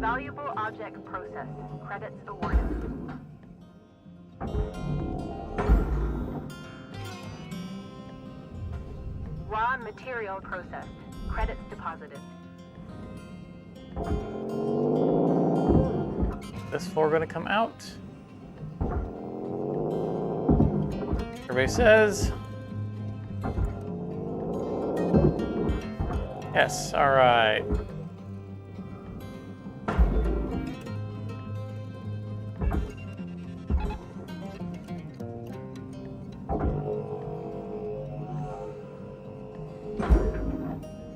Valuable object processed. Credits awarded. Raw material processed. Credits deposited. This floor gonna come out. Everybody says. Yes, all right.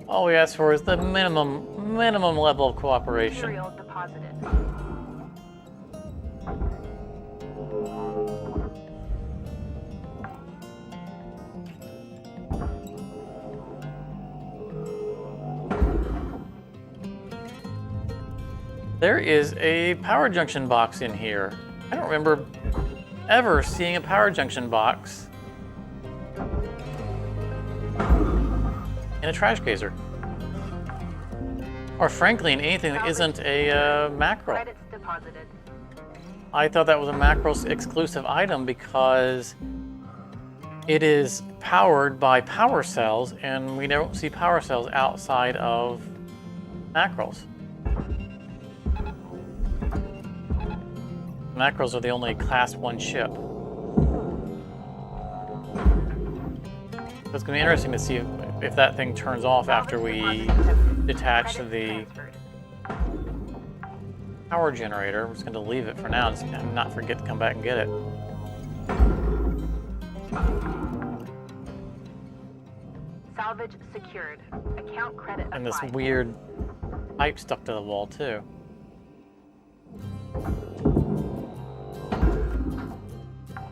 All we ask for is the minimum level of cooperation. Material deposited. There is a power junction box in here. I don't remember ever seeing a power junction box in a trash gazer. Or frankly, in anything that isn't a mackerel. Credits deposited. I thought that was a Mackerel exclusive item because it is powered by power cells, and we don't see power cells outside of Mackerels. Mackerels are the only Class 1 ship. So it's going to be interesting to see if that thing turns off after we detach the power generator. We're just going to leave it for now and not forget to come back and get it. Salvage secured. Account credit And this applied. weird pipe stuck to the wall too.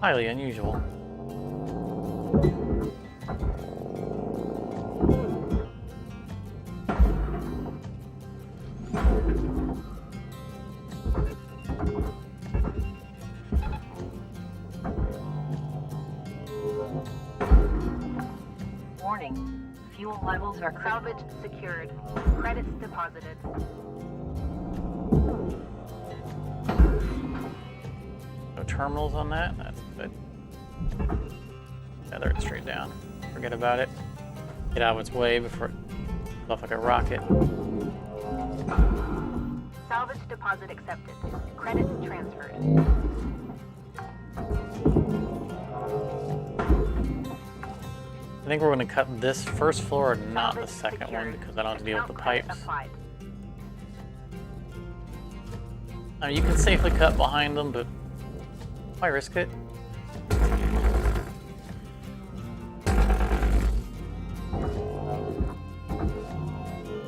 Highly unusual. Fuel levels are critical. Salvage secured. Credits deposited. No terminals on that. That's good. Tether it straight down. Forget about it. Get out of its way before it goes off like a rocket. Salvage deposit accepted. Credits transferred. I think we're going to cut this first floor and not the Salvage second one secured. because I don't have to deal with the Account credit pipes. applied. You can safely cut behind them, but why risk it?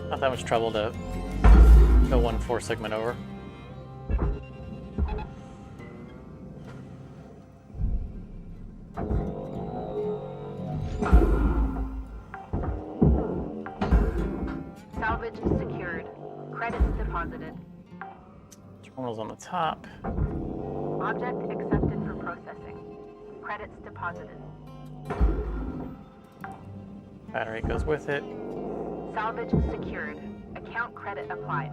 Not that much trouble to go 1 4 segment over. Salvage secured. Credits deposited. Terminals on the top. Object accepted for processing. Credits deposited. Battery goes with it. Salvage secured. Account credit applied.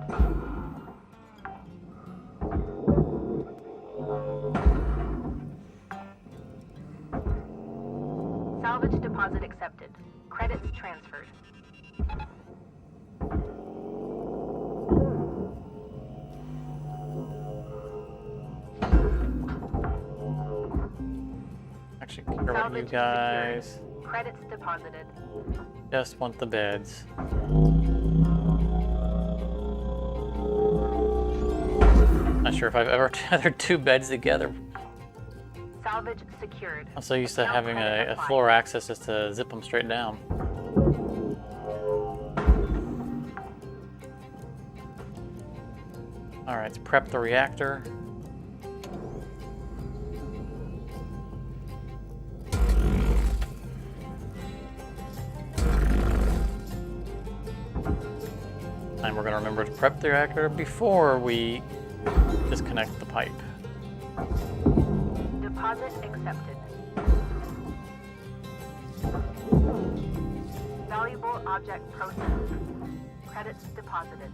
Salvage deposit accepted. Credits transferred. Actually, care what you Salvage guys. secured. Credits deposited. Just want the beds. Not sure if I've ever tethered 2 beds together. Salvage secured. I'm so used to Account having credit a applied. floor access just to zip them straight down. Alright, let's prep the reactor. And we're going to remember to prep the reactor before we disconnect the pipe. Deposit accepted. Valuable object processed. Credits deposited.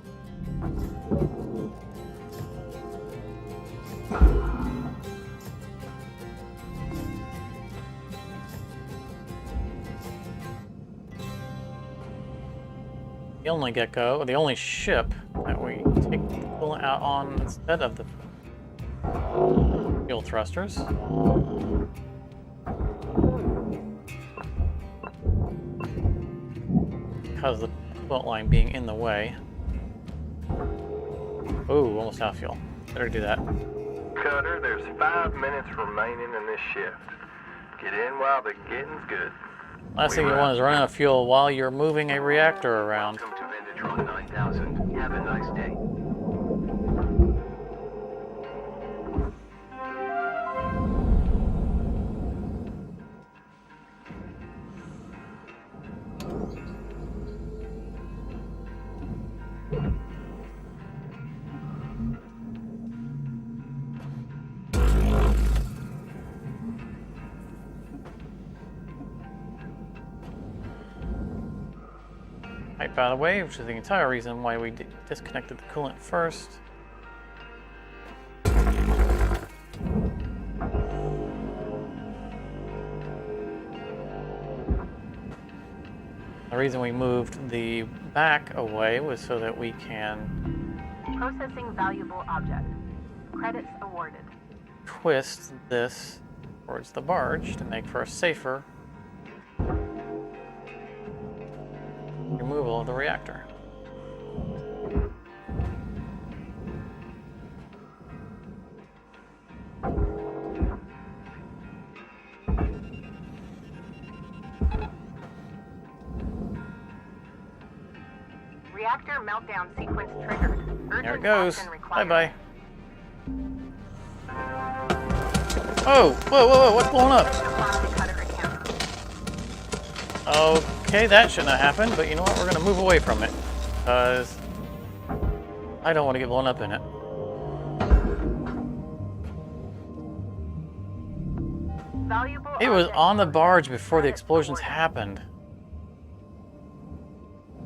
The only gecko, or the only ship that we take the coolant out on instead of the fuel thrusters. Because of the coolant line being in the way. Ooh, almost out of fuel. Better do that. Cutter, there's 5 minutes remaining in this shift. Get in while the getting's good. Last thing you want is run out of fuel while you're moving a reactor around. Welcome to Vendatron 9000. Have a nice day. Pipe out of the way, which is the entire reason why we disconnected the coolant first. The reason we moved the back away was so that we can Processing valuable object. Credits awarded. twist this towards the barge to make for a safer removal of the reactor. Reactor meltdown sequence triggered. There it Urgent goes. action required. Bye-bye. Oh, whoa, whoa, whoa, what's blowing up? The plastic cutter account. Okay, that shouldn't have happened, but you know what? We're gonna move away from it, because I don't want to get blown up in it. Valuable It was object on the barge processed. before the Credits explosions awarded. happened.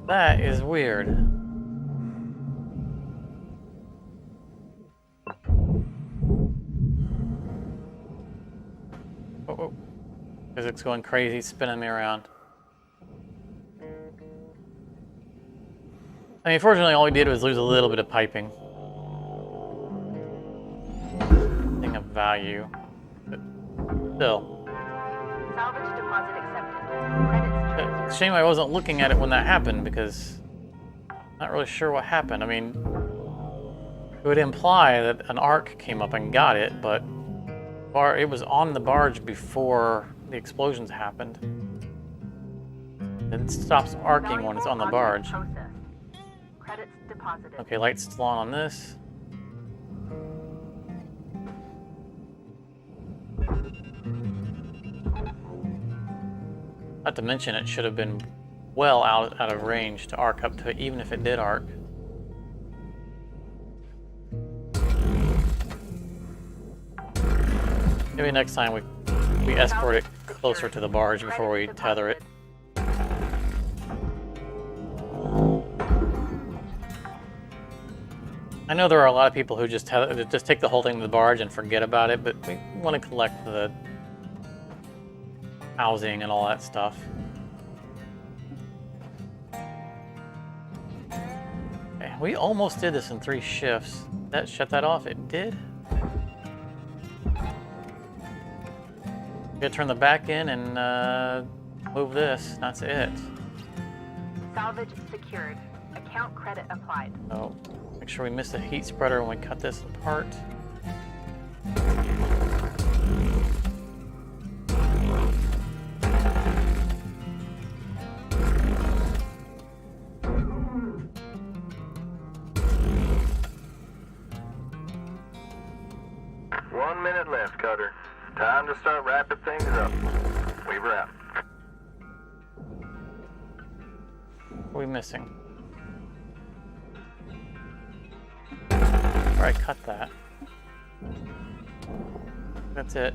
That is weird. Oh. Physics going crazy, spinning me around. I mean, fortunately, all we did was lose a little bit of piping. Thing of value. But still. Salvage deposit accepted. Credits transferred. It's a shame I wasn't looking at it when that happened, because I'm not really sure what happened. I mean, it would imply that an arc came up and got it, but it was on the barge before the explosions happened. It stops arcing when it's on the barge. Credits deposited. Okay, light's still on this. Not to mention, it should have been well out of range to arc up to it, even if it did arc. Maybe next time we escort it closer to the barge before we tether it. I know there are a lot of people who just take the whole thing to the barge and forget about it, but we want to collect the housing and all that stuff. Okay, we almost did this in 3 shifts. That shut that off? It did? Gotta turn the back in and move this. That's it. Salvage secured. Account credit applied. So make sure we miss the heat spreader when we cut this apart. Minute left, Cutter. Time to start wrapping things up. We wrap. What are we missing? Alright, cut that. That's it.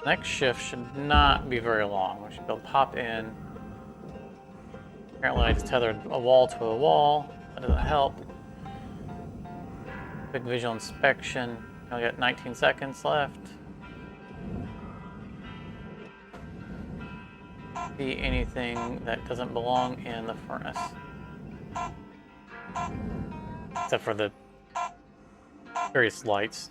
Next shift should not be very long. We should be able to pop in. Apparently I just tethered a wall to a wall. That doesn't help. Quick visual inspection. I got 19 seconds left. See anything that doesn't belong in the furnace. Except for the various lights.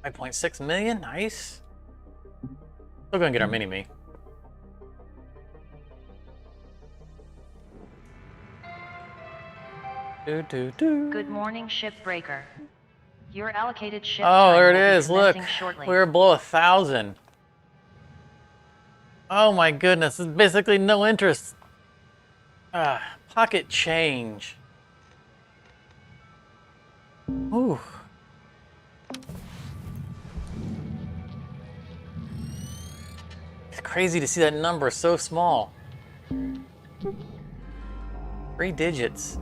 5.6 million, nice. Still gonna get our mini-me. Good morning, Shipbreaker. Your allocated ship Oh, time there will it be is. Look, commencing shortly. we were below 1,000. Oh my goodness, this is basically no interest. Pocket change. Ooh. It's crazy to see that number so small. 3 digits.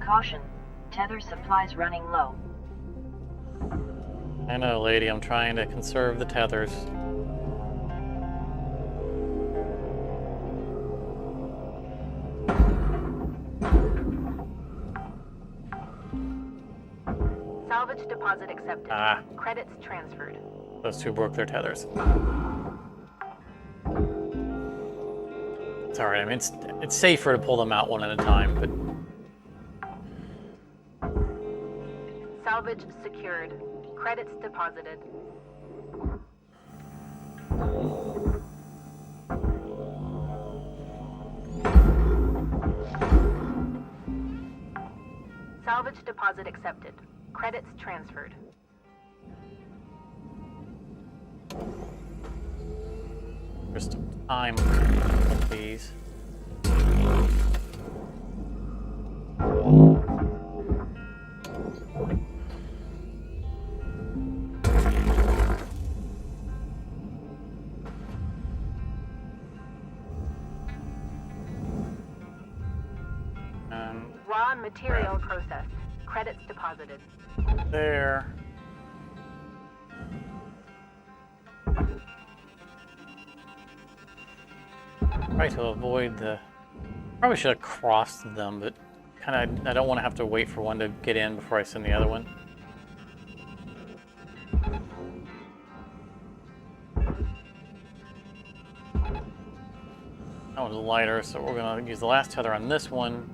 Caution. Tether supplies running low. I know, lady, I'm trying to conserve the tethers. Salvage deposit accepted. Credits transferred. Those 2 broke their tethers. It's alright, I mean, it's safer to pull them out one at a time, but... Salvage secured. Credits deposited. Salvage deposit accepted. Credits transferred. Just time with these. Raw material processed. Credits deposited. There. Try to avoid the... Probably should have crossed them, but kind of I don't want to have to wait for one to get in before I send the other one. That one's lighter, so we're gonna use the last tether on this one.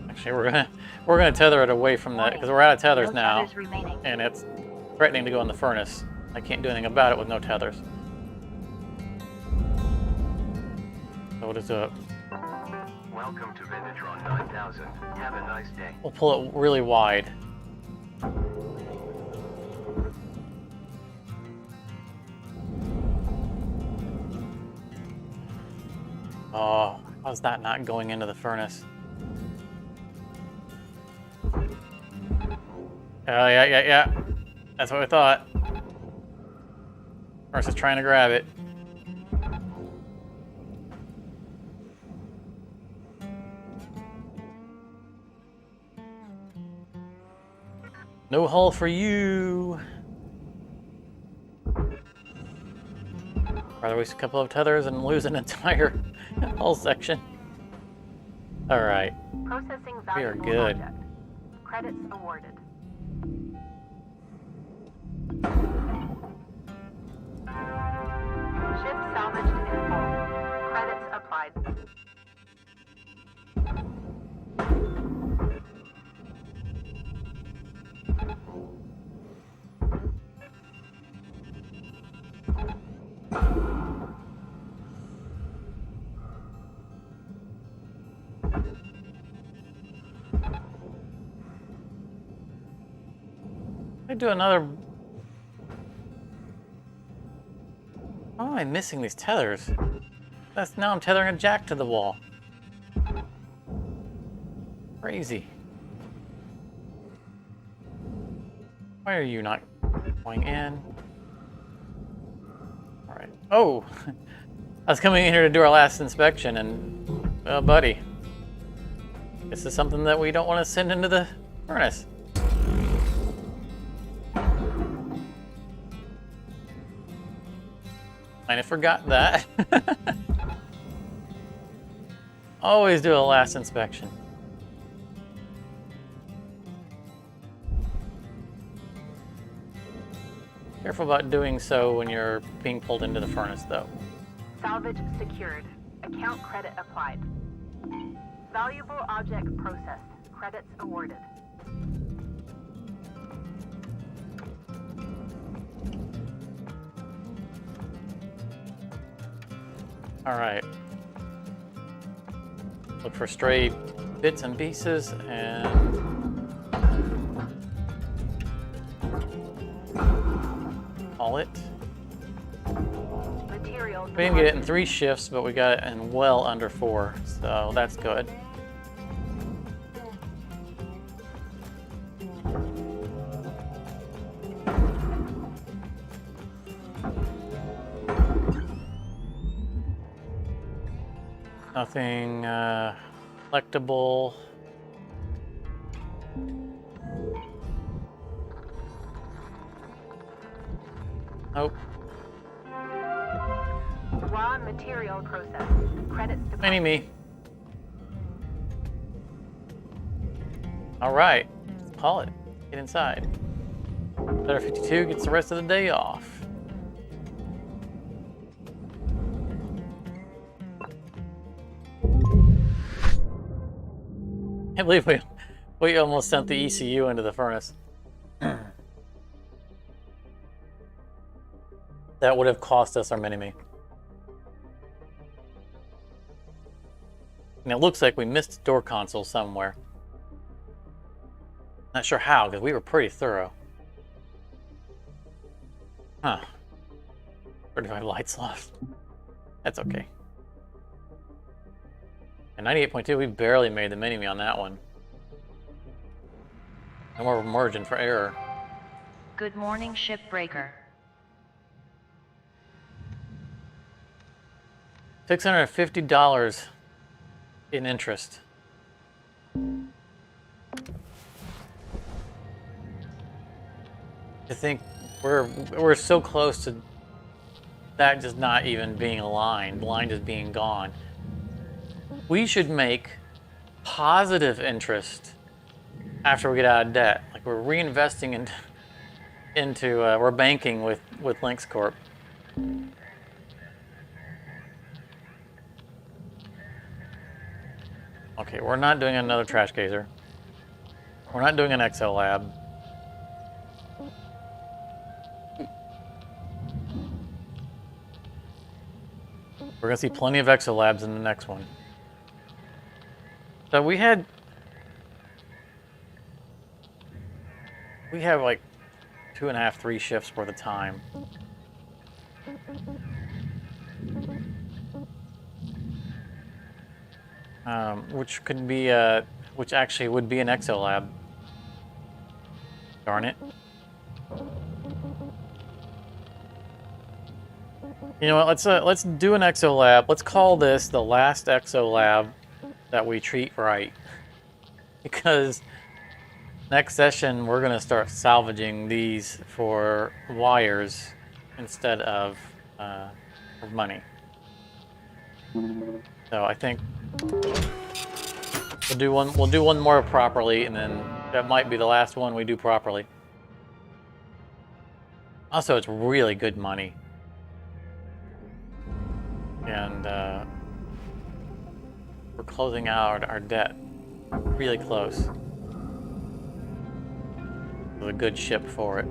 Actually, we're gonna tether it away from that because we're out of tethers now, tethers remaining. and it's threatening to go in the furnace. I can't do anything about it with no tethers. So we'll just do it. Welcome to Vinatron 9000. Have a nice day. We'll pull it really wide. Oh, how's that not going into the furnace? Oh, yeah. That's what I thought. Furnace is trying to grab it. No hull for you. Rather waste a couple of tethers and lose an entire hull section. All right. Processing We are valuable good. object. Credits awarded. Ship salvaged in full. Credits applied. I do another. How am I missing these tethers? Now I'm tethering a jack to the wall. Crazy. Why are you not going in? All right. Oh, I was coming in here to do our last inspection, and well, buddy, this is something that we don't want to send into the furnace. I forgot that. Always do a last inspection. Careful about doing so when you're being pulled into the furnace, though. Salvage secured. Account credit applied. Valuable object processed. Credits awarded. All right. Look for stray bits and pieces and call it. Material. We didn't get it in 3 shifts, but we got it in well under 4, so that's good. Nothing collectible. Nope. Raw material processed. Credits deposited. Mini-me. All right, let's call it. Get inside. Letter 52 gets the rest of the day off. I can't believe we almost sent the ECU into the furnace. That would have cost us our mini-me. And it looks like we missed a door console somewhere. Not sure how, because we were pretty thorough. Huh. 35 lights lost. That's okay. And 98.2, we barely made the mini-me on that one. No more margin for error. Good morning, Shipbreaker. $650 in interest. I think we're so close to that just not even being aligned, line just being gone. We should make positive interest after we get out of debt. Like we're reinvesting into we're banking with Lynx Corp. Okay, we're not doing another trash gazer. We're not doing an Exo Lab. We're gonna see plenty of Exo Labs in the next one. So we have like 2.5, 3 shifts worth of time. Which could be which actually would be an Exo Lab. Darn it. You know what? Let's do an Exo Lab. Let's call this the last Exo Lab that we treat right, because next session we're gonna start salvaging these for wires instead of for money. So I think we'll do one more properly, and then that might be the last one we do properly. Also, it's really good money. And we're closing out our debt really close. With a good ship for it.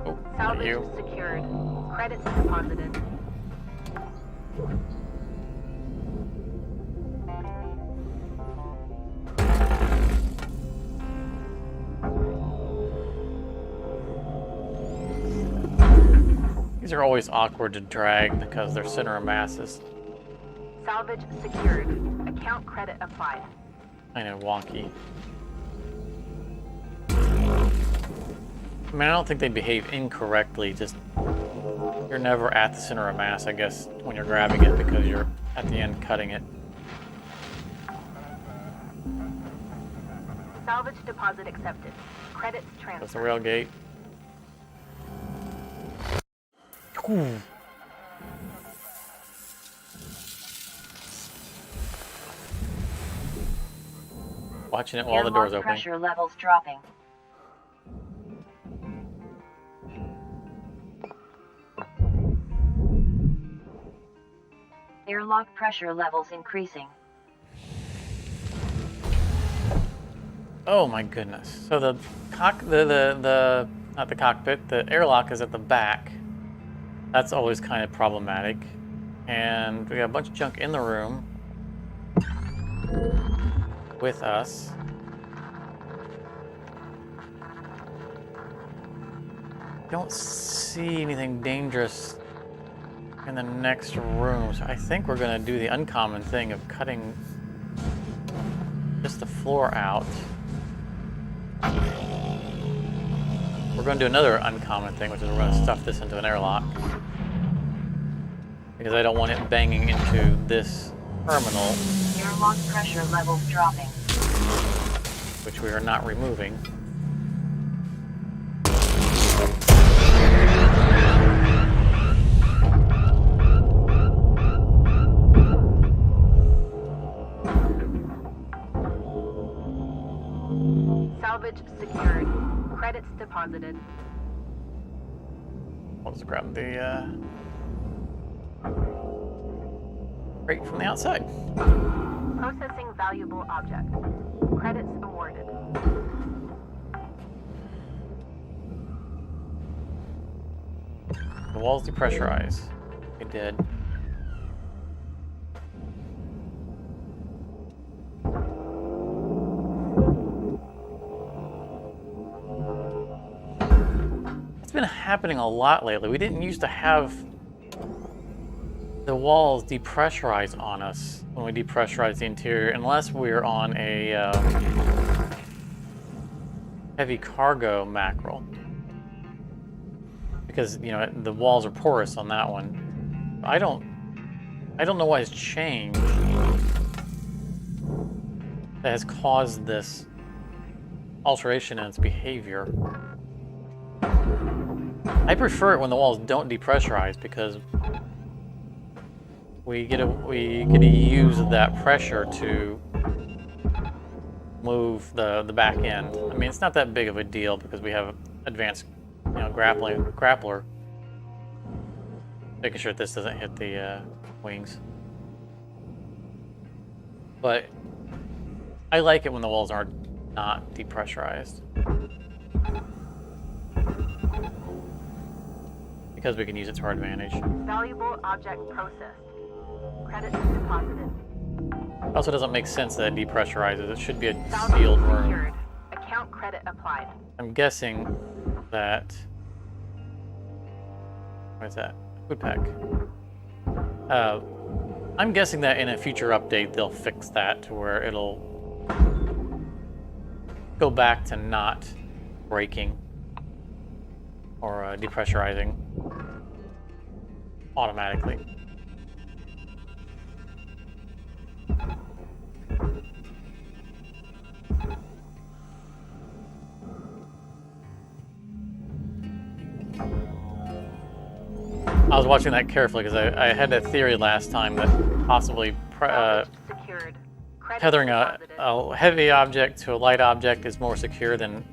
Oh, Salvage secured. Credits deposited. These are always awkward to drag because they're center of masses. Salvage secured. Account credit applied. Kind of wonky. I mean, I don't think they behave incorrectly, just you're never at the center of mass, I guess, when you're grabbing it because you're at the end cutting it. Salvage deposit accepted. Credits transferred. That's the rail gate. Ooh. Watching it while the door's open. Pressure levels dropping. Airlock pressure levels increasing. Oh my goodness. So the not the cockpit, the airlock is at the back. That's always kind of problematic. And we got a bunch of junk in the room with us. Don't see anything dangerous in the next room, so I think we're gonna do the uncommon thing of cutting just the floor out. We're gonna do another uncommon thing, which is we're gonna stuff this into an airlock. Because I don't want it banging into this terminal. Airlock pressure levels dropping. Which we are not removing. Salvage secured. Credits deposited. I'll just grab the crate from the outside. Processing Valuable object. Credits awarded. The walls depressurize. They did. It's been happening a lot lately. We didn't used to have the walls depressurize on us when we depressurize the interior, unless we're on a heavy cargo mackerel. Because, you know, the walls are porous on that one. I don't know what has changed that has caused this alteration in its behavior. I prefer it when the walls don't depressurize because we get to use that pressure to move the back end. I mean, it's not that big of a deal because we have advanced, you know, grappler, making sure that this doesn't hit the wings. But I like it when the walls are not depressurized because we can use it to our advantage. Valuable object processed. Credits deposited. It also doesn't make sense that it depressurizes. It should be a Salvage sealed room. secured. Account credit applied. I'm guessing that... What is that? Food pack. I'm guessing that in a future update they'll fix that to where it'll go back to not breaking or depressurizing automatically. I was watching that carefully because I had a theory last time that possibly Secured. Credits tethering deposited. a heavy object to a light object is more secure than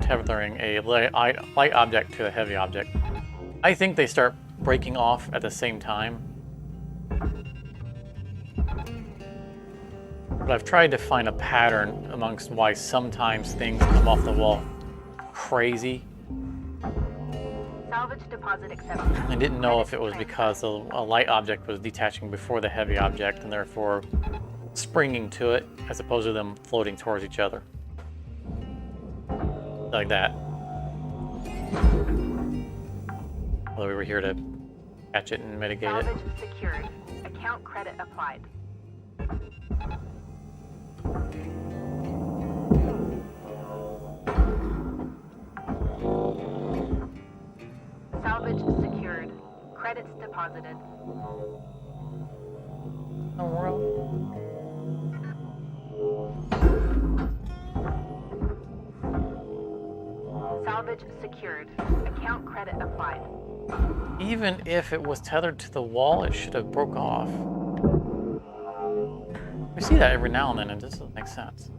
tethering a light object to a heavy object. I think they start breaking off at the same time. But I've tried to find a pattern amongst why sometimes things come off the wall crazy. Salvage deposit accepted. I didn't know if it was because a light object was detaching before the heavy object and therefore springing to it as opposed to them floating towards each other. Like that. Although we were here to catch it and mitigate it. Salvage secured. Account credit applied. Salvage secured. Credits deposited. Oh, world. Salvage secured. Account credit applied. Even if it was tethered to the wall, it should have broke off. We see that every now and then, and it doesn't make sense.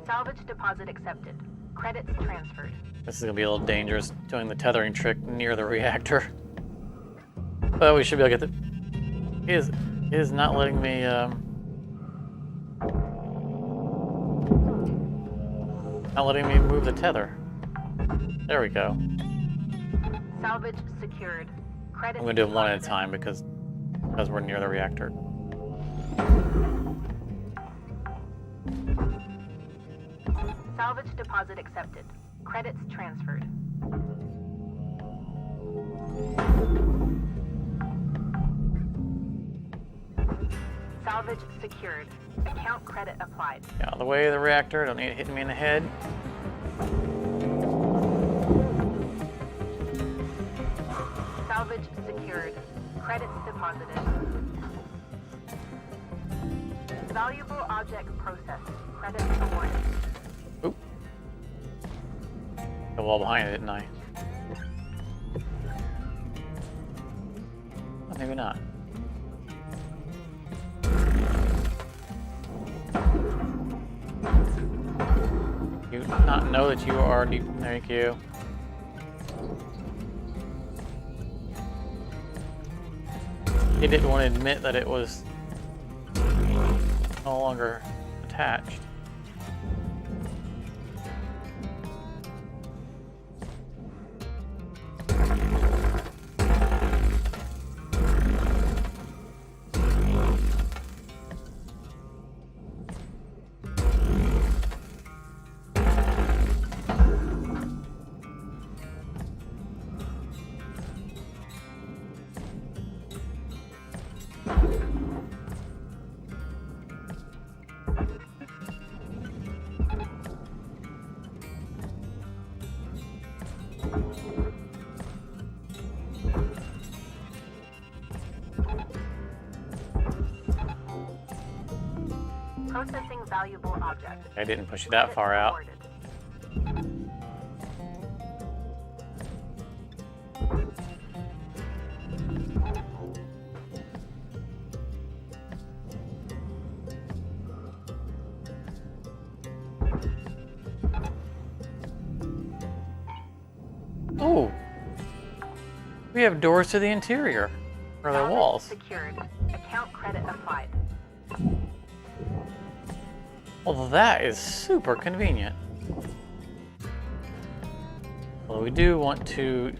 Salvage deposit accepted. Credits transferred. This is going to be a little dangerous, doing the tethering trick near the reactor. But we should be able to get the... It is not letting me... Not letting me move the tether. There we go. Salvage secured. Credits I'm going to do them one at a deposited. time because we're near the reactor. Salvage deposit accepted. Credits transferred. Salvage secured. Account credit applied. Get out of the way of the reactor. Don't need it hitting me in the head. Salvage secured. Credits deposited. Valuable object processed. Credits awarded. Oop. The wall behind it, didn't I? Oh, maybe not. You not know that you are deep. Thank you. He didn't want to admit that it was no longer attached. Processing valuable object. I didn't push you that far out. Awarded. Oh, we have doors to the interior, or the Salvage walls. secured. Account credit applied. Well, that is super convenient. Well, we do want to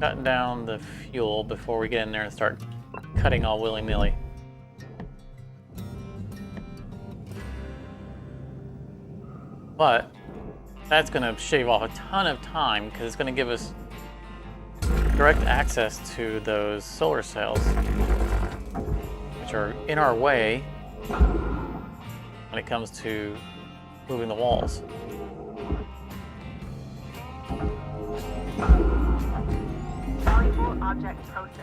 cut down the fuel before we get in there and start cutting all willy-nilly. But that's going to shave off a ton of time because it's going to give us direct access to those solar cells, which are in our way when it comes to moving the walls. Valuable object processed.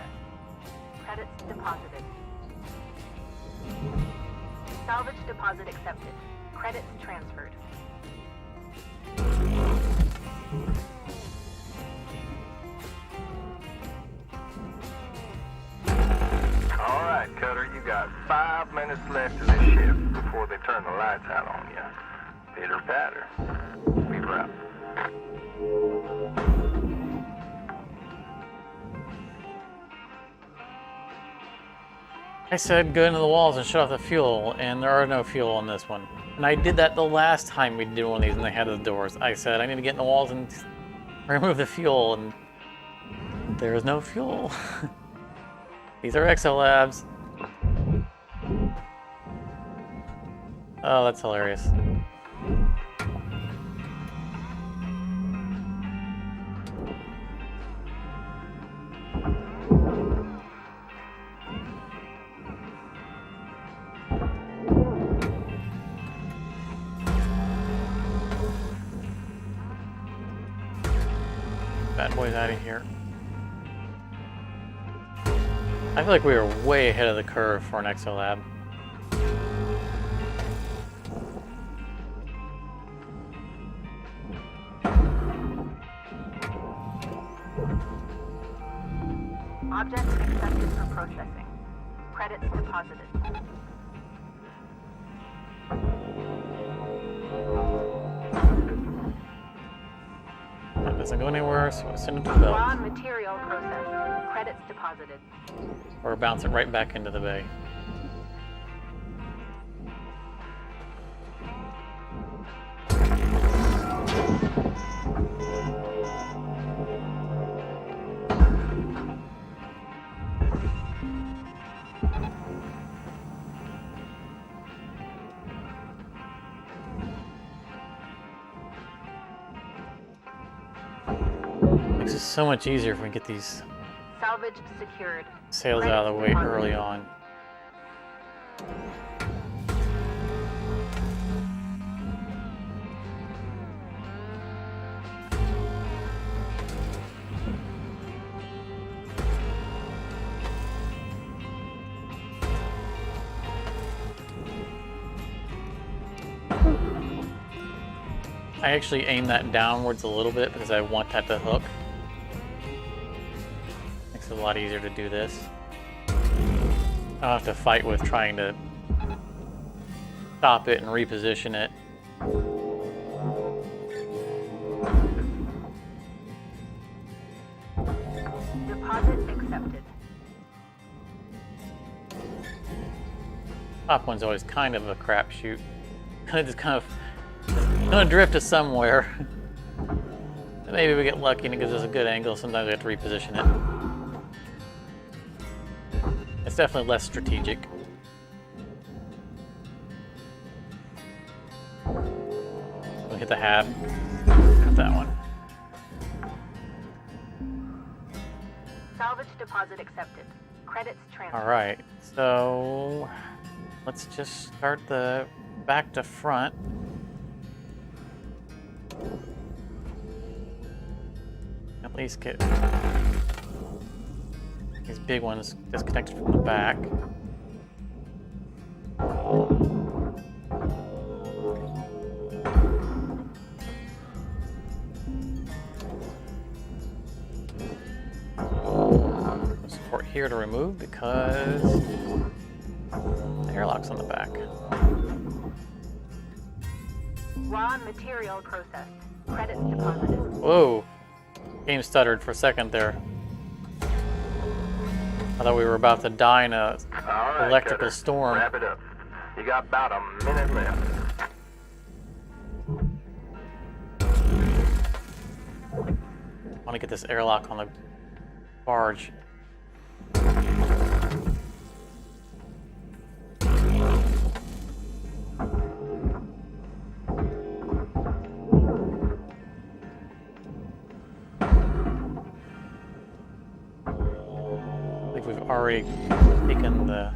Credits deposited. Salvage deposit accepted. Credits transferred. All right, Cutter, you got 5 minutes left of this shift before they turn the lights out on you. Pitter patter. We wrap. I said go into the walls and shut off the fuel, and there are no fuel on this one. And I did that the last time we did one of these and they had the doors. I said I need to get in the walls and remove the fuel, and there is no fuel. These are exolabs. Oh, that's hilarious. Bad boys out of here. I feel like we were way ahead of the curve for an exolab. Object accepted for processing. Credits deposited. That doesn't go anywhere, so we'll send it to the belt. Raw material processed. Credits deposited. Or bounce it right back into the bay. Makes it so much easier if we can get these Salvage secured. sails out of the way early on. I actually aim that downwards a little bit because I want that to hook. Makes it a lot easier to do this. I don't have to fight with trying to stop it and reposition it. Deposit accepted. top one's always kind of a crapshoot. Just kind of gonna drift us somewhere. Maybe we get lucky and it gives us a good angle. Sometimes we have to reposition it. It's definitely less strategic. We'll hit the hab. Hit that one. Salvage deposit accepted. Credits transferred. All right, so let's just start the back to front. At least get these big ones disconnected from the back. Support here to remove because the airlock's on the back. Raw material processed. Credits deposited. Whoa! Game stuttered for a second there. I thought we were about to die in a All right, electrical Cutter. storm. Wrap it up. You got about a minute left. I want to get this airlock on the barge. I think we've already taken the...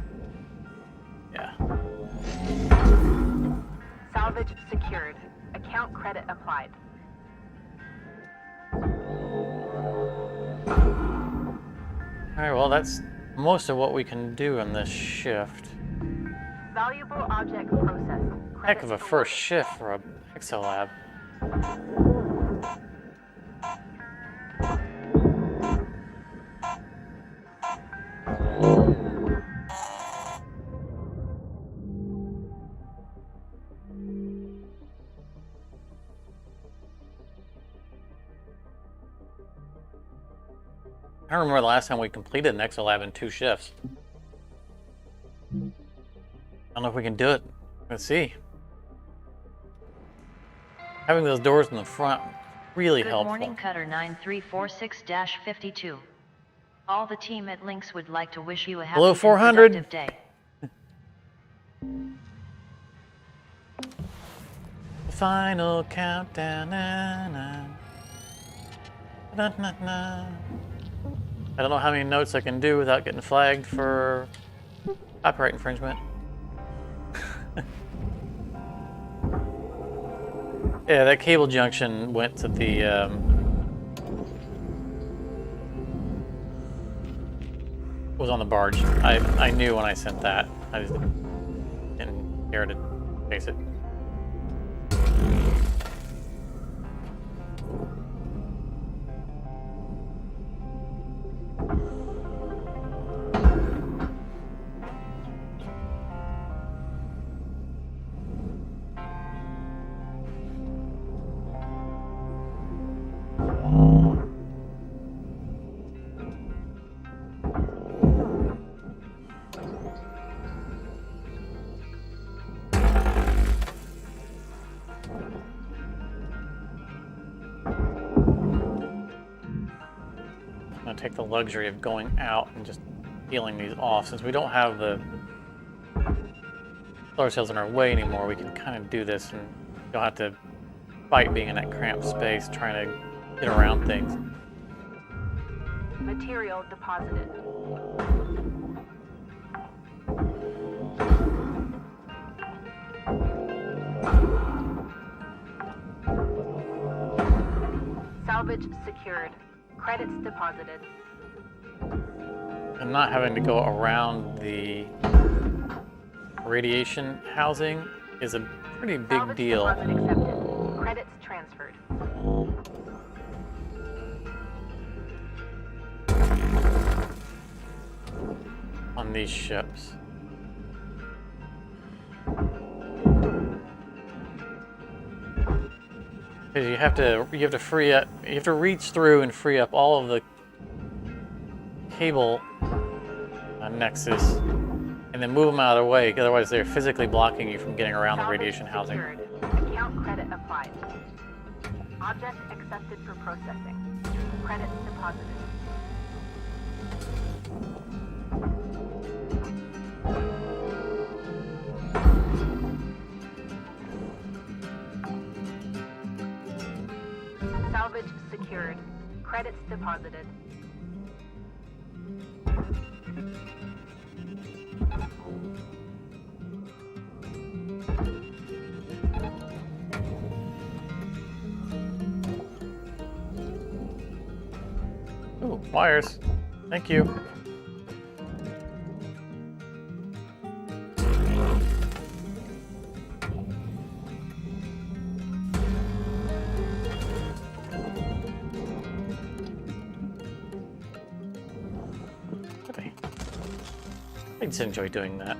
yeah. Salvage secured. Account credit applied. Alright, well that's most of what we can do in this shift. Valuable object processed. Heck of a Credits first shift for a exolab. I don't remember the last time we completed an exolab in 2 shifts. I don't know if we can do it. Let's see. Having those doors in the front really Good helpful. morning, Cutter 9346-52. All the team at Lynx would like to wish you a happy Hello, and 400. productive day. Final countdown. Na, na. Na, na, na. I don't know how many notes I can do without getting flagged for copyright infringement. Yeah, that cable junction went to the was on the barge. I knew when I sent that. I just didn't care to face it. Take the luxury of going out and just peeling these off. Since we don't have the solar cells in our way anymore, we can kind of do this and don't have to fight being in that cramped space trying to get around things. Material deposited. Salvage secured. Credits deposited. And not having to go around the radiation housing is a pretty big Salvage deal. deposit accepted. Credits transferred. On these ships. Because you have to free up, you have to reach through and free up all of the cable nexus and then move them out of the way. Otherwise, they're physically blocking you from getting around the Salvage radiation housing. secured. Account credit applied. Object accepted for processing. Credits deposited. Salvage secured. Credits deposited. Ooh, wires. Thank you. Okay. I just enjoy doing that.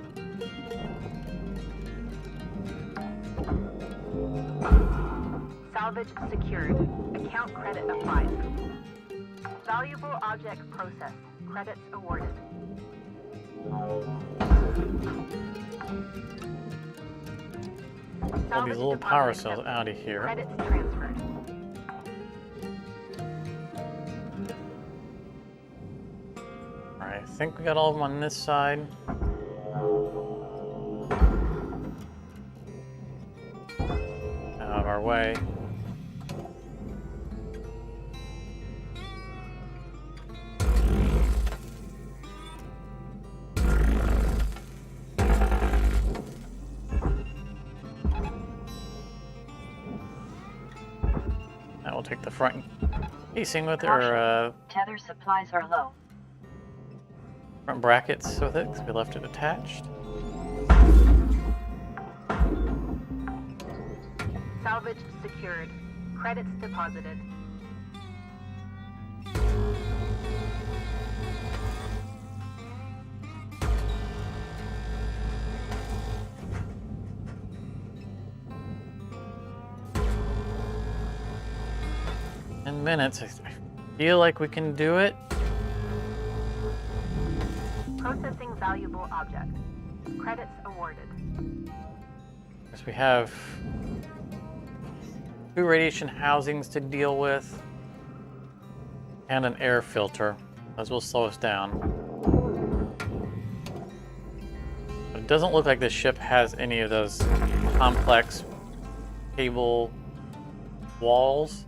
Salvage secured. Account credit applied. Valuable object processed. Credits awarded. All these little power cells out of here. Credits transferred. Alright, I think we got all of them on this side. Out of our way. That will take the front casing with it, or Tether supplies are low. front brackets with it, because we left it attached. Salvage secured. Credits deposited. In minutes, I feel like we can do it. Processing valuable object. Credits awarded. Because we have 2 radiation housings to deal with, and an air filter. Those will slow us down. But it doesn't look like this ship has any of those complex cable walls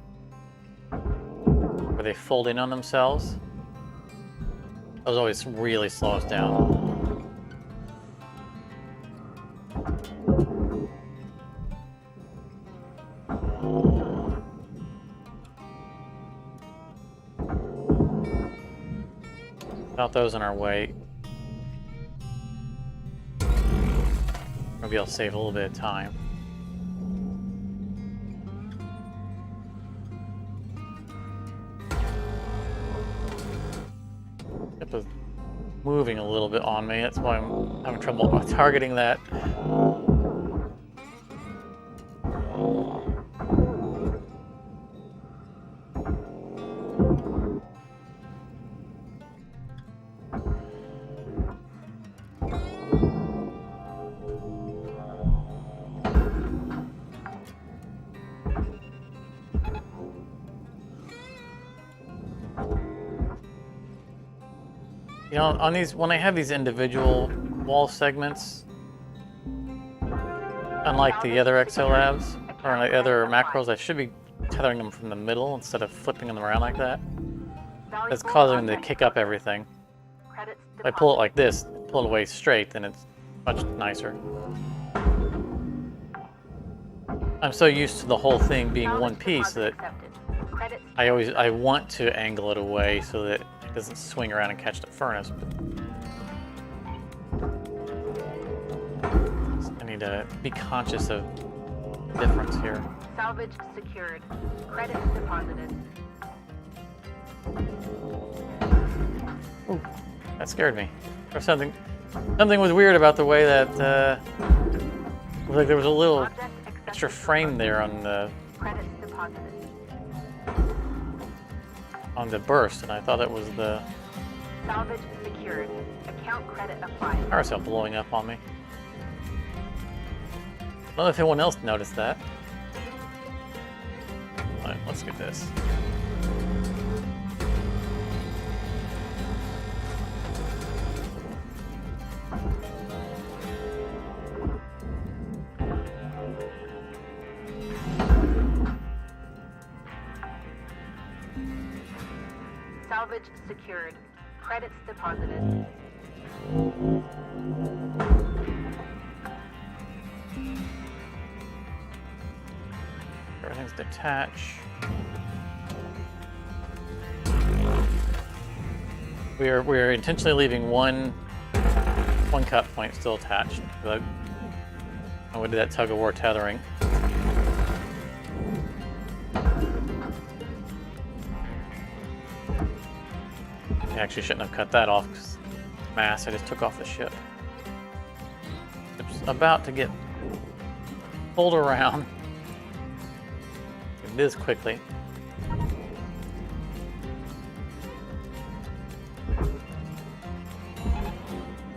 where they fold in on themselves. Those always really slow us down. Without those in our way, maybe I'll save a little bit of time. It was moving a little bit on me, that's why I'm having trouble targeting that. You know, on these, when I have these individual wall segments, unlike the other exolabs, or like other mackerels, I should be tethering them from the middle instead of flipping them around like that. That's causing them to kick up everything. If I pull it like this, pull it away straight, then it's much nicer. I'm so used to the whole thing being one piece that I want to angle it away so that it doesn't swing around and catch the furnace. But I need to be conscious of the difference here. Salvage secured. Credits deposited. Ooh, that scared me. Or something was weird about the way that it was like there was a little extra frame there on the Credits deposited. burst, and I thought it was the Salvage secured. Account credit applied. Carousel blowing up on me. I don't know if anyone else noticed that. Alright, let's get this. Salvage secured. Credits deposited. Everything's detached. We're intentionally leaving one cut point still attached. I would do that tug of war tethering. I actually shouldn't have cut that off because mass I just took off the ship. It's about to get pulled around. Do this quickly.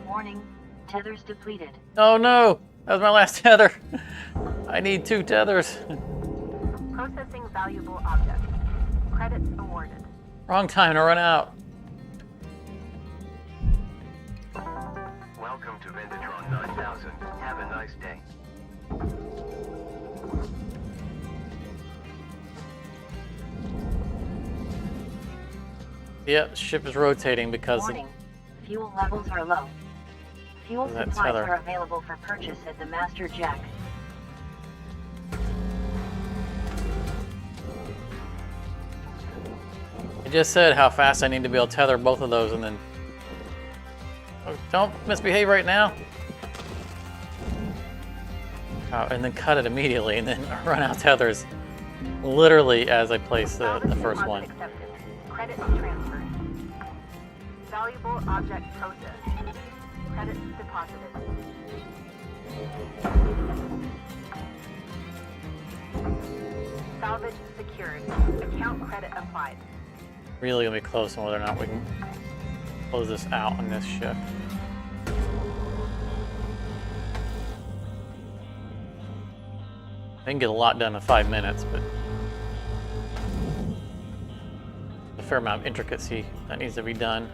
Warning, tethers depleted. Oh no! That was my last tether. I need 2 tethers. Processing valuable objects. Credits awarded. Wrong time to run out. Welcome to Vendatron 9000. Have a nice day. Yep, ship is rotating because of Warning, fuel levels are low. Fuel That supplies tether. are available for purchase at the master jack. I just said how fast I need to be able to tether both of those and then... Oh, don't misbehave right now. Oh, and then cut it immediately and then run out tethers. Literally as I place the Salvage first deposit one. accepted. Credits transferred. Valuable object processed. Credits deposited. Salvage secured. Account credit applied. Really gonna be close on whether or not we can close this out on this ship. I can get a lot done in 5 minutes, but a fair amount of intricacy that needs to be done.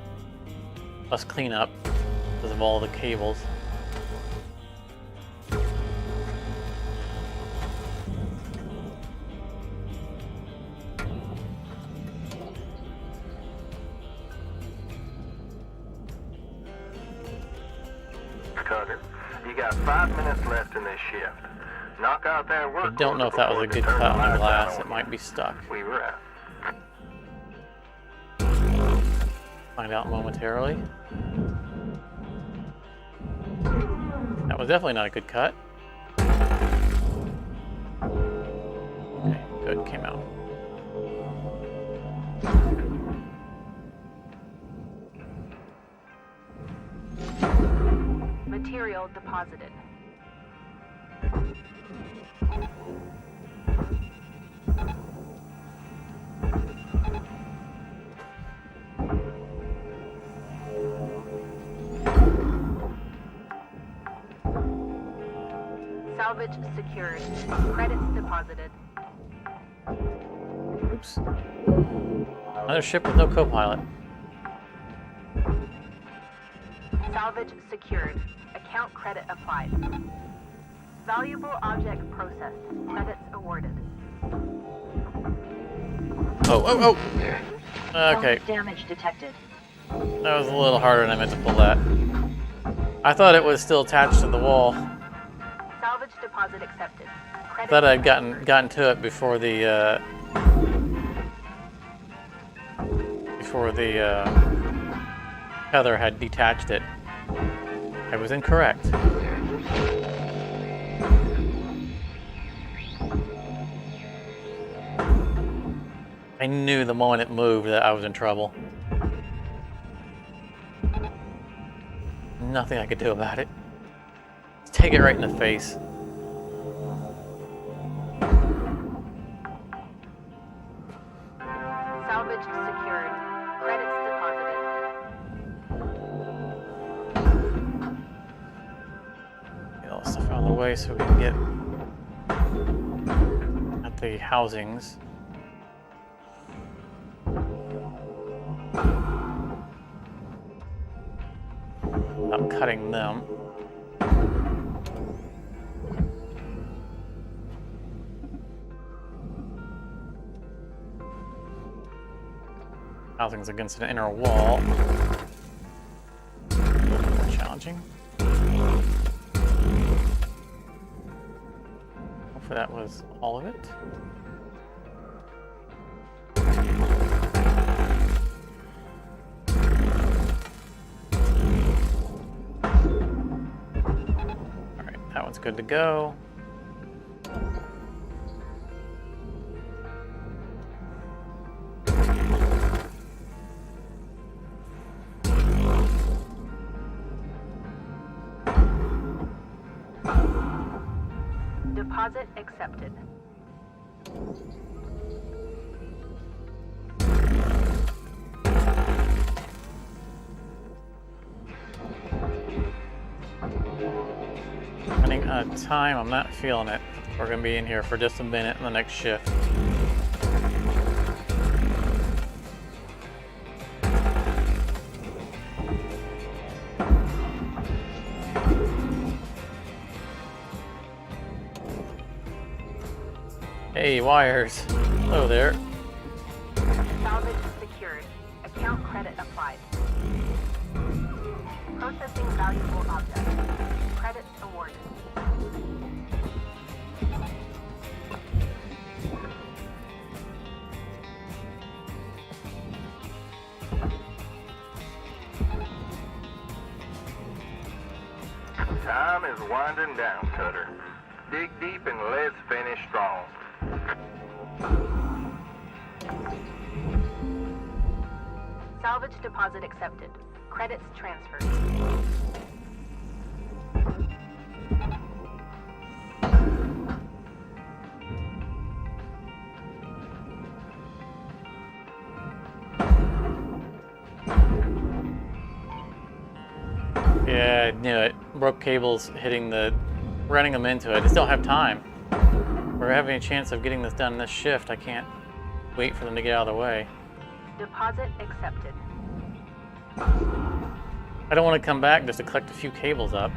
Plus cleanup because of all the cables. Cutter, you got 5 minutes left in this shift. Knock out that work. I don't know if that was a good cut on the glass. It might be stuck. We were out. Find out momentarily. That was definitely not a good cut. Okay, good, came out. Material deposited. Salvage secured. Credits deposited. Oops. Another ship with no co-pilot. Salvage secured. Account credit applied. Valuable object processed. Credits awarded. Oh. Okay, Helmet damage detected. that was a little harder than I meant to pull that. I thought it was still attached to the wall. Salvage deposit accepted. I Credits thought I'd transferred. gotten to it before the Heather had detached it. I was incorrect. I knew the moment it moved that I was in trouble. Nothing I could do about it. Just take it right in the face. Salvage secured. Credits deposited. way so we can get at the housings. Without cutting them. Housings against an inner wall. More challenging. Hopefully that was all of it. Alright, that one's good to go. Deposit accepted. Running out of time, I'm not feeling it. We're going to be in here for just a minute in the next shift. Hey, wires. Hello there. Salvage secured. Account credit applied. Processing valuable objects. Credits awarded. Time is winding down, Cutter. Dig deep and let's finish strong. Salvage deposit accepted. Credits transferred. Yeah, I knew it. Broke cables hitting the... running them into it. I just don't have time. If we're having a chance of getting this done in this shift, I can't wait for them to get out of the way. Deposit accepted. I don't want to come back just to collect a few cables up.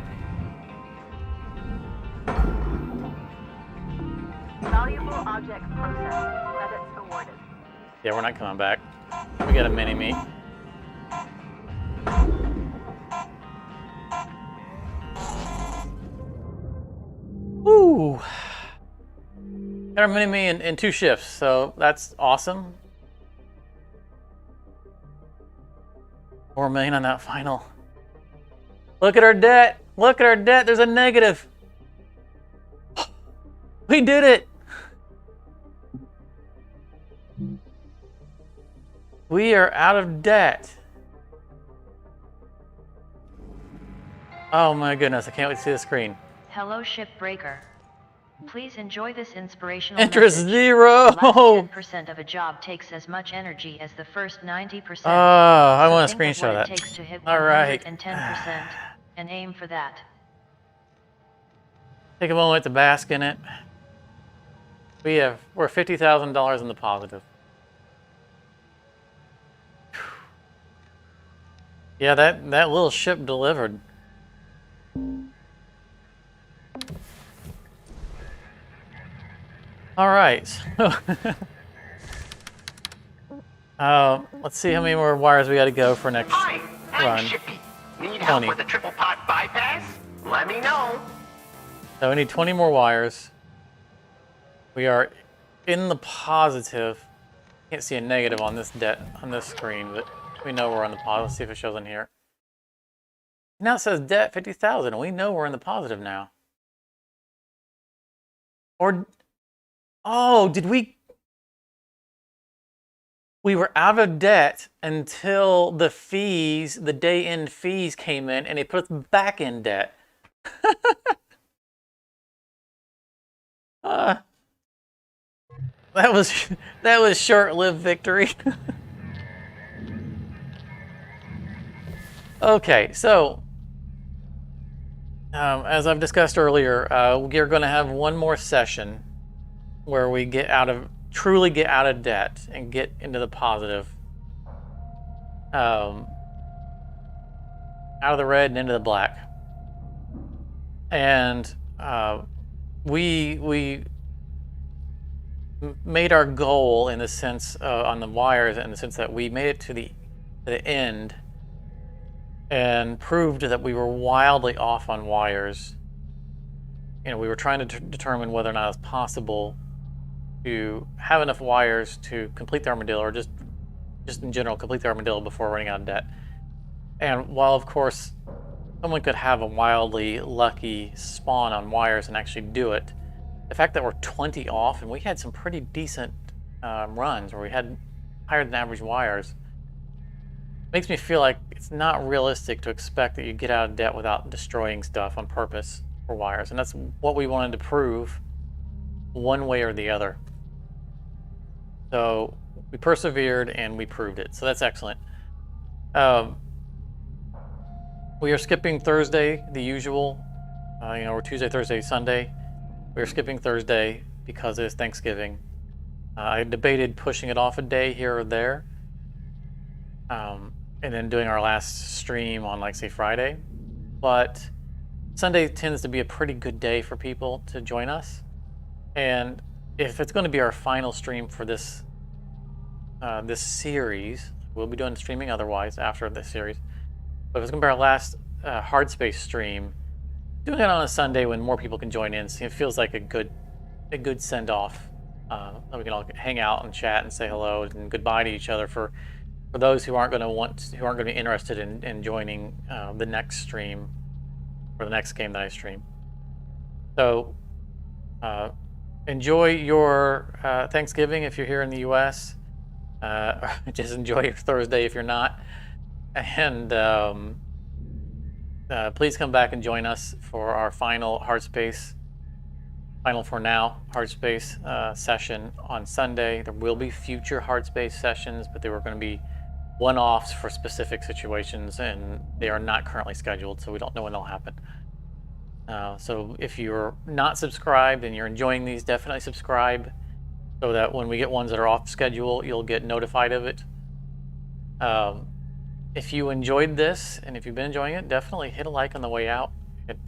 Valuable object processed. Credits awarded. Yeah, we're not coming back. We got a mini-me. Woo! Got our mini-me in 2 shifts, so that's awesome. 4 million on that final. Look at our debt! Look at our debt! There's a negative! We did it! We are out of debt. Oh my goodness, I can't wait to see the screen. Hello, Shipbreaker. Please enjoy this inspirational Interest message. 0! The last 10% of a job takes as much energy as the first 90%. Oh, I So want to think of screenshot what that. it takes to hit All right. 110% and aim for that. Take a moment to bask in it. We're $50,000 in the positive. Yeah, that little ship delivered. All right, so let's see how many more wires we got to go for next Hi, I'm run. Shippy. Need help 20. with a triple pot bypass? Let me know. So we need 20 more wires. We are in the positive. Can't see a negative on this screen, but we know we're on the positive. Let's see if it shows in here. Now it says debt 50,000. We know we're in the positive now. Or, oh, did we? We were out of debt until the fees, the day-end fees came in, and they put us back in debt. That was short-lived victory. Okay, so As I've discussed earlier, we're going to have one more session where we truly get out of debt and get into the positive, out of the red and into the black. And we made our goal in the sense on the wires, in the sense that we made it to the end and proved that we were wildly off on wires. You know, we were trying to determine whether or not it's possible to have enough wires to complete the Armadillo, or just in general complete the Armadillo before running out of debt. And while of course someone could have a wildly lucky spawn on wires and actually do it, the fact that we're 20 off, and we had some pretty decent runs where we had higher than average wires, makes me feel like it's not realistic to expect that you get out of debt without destroying stuff on purpose for wires. And that's what we wanted to prove, one way or the other. So we persevered and we proved it. So that's excellent. We are skipping Thursday, the usual. We're Tuesday, Thursday, Sunday. We're skipping Thursday because it is Thanksgiving. I debated pushing it off a day here or there, and then doing our last stream on, like, say, Friday. But Sunday tends to be a pretty good day for people to join us. And if it's going to be our final stream for this this series, we'll be doing streaming otherwise after this series. But if it's going to be our last Hardspace stream, doing it on a Sunday when more people can join in, it feels like a good send-off. We can all hang out and chat and say hello and goodbye to each other for those who aren't going to be interested in joining the next stream or the next game that I stream. So enjoy your Thanksgiving if you're here in the U.S. Just enjoy your Thursday if you're not. And please come back and join us for our final Hardspace, final for now, Hardspace session on Sunday. There will be future Hardspace sessions, but they were going to be one-offs for specific situations, and they are not currently scheduled, so we don't know when they'll happen. So if you're not subscribed and you're enjoying these, definitely subscribe so that when we get ones that are off schedule, you'll get notified of it. If you enjoyed this, and if you've been enjoying it, definitely hit a like on the way out. It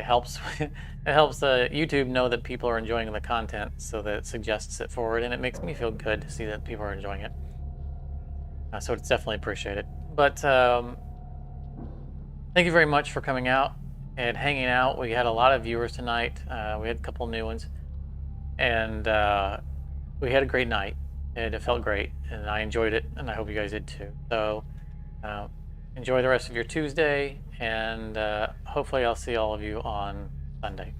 helps it helps YouTube know that people are enjoying the content, so that it suggests it forward, and it makes me feel good to see that people are enjoying it. So it's definitely appreciated. But thank you very much for coming out and hanging out. We had a lot of viewers tonight. We had a couple new ones, and we had a great night. And it felt great, and I enjoyed it, and I hope you guys did too. So enjoy the rest of your Tuesday, and hopefully I'll see all of you on Sunday.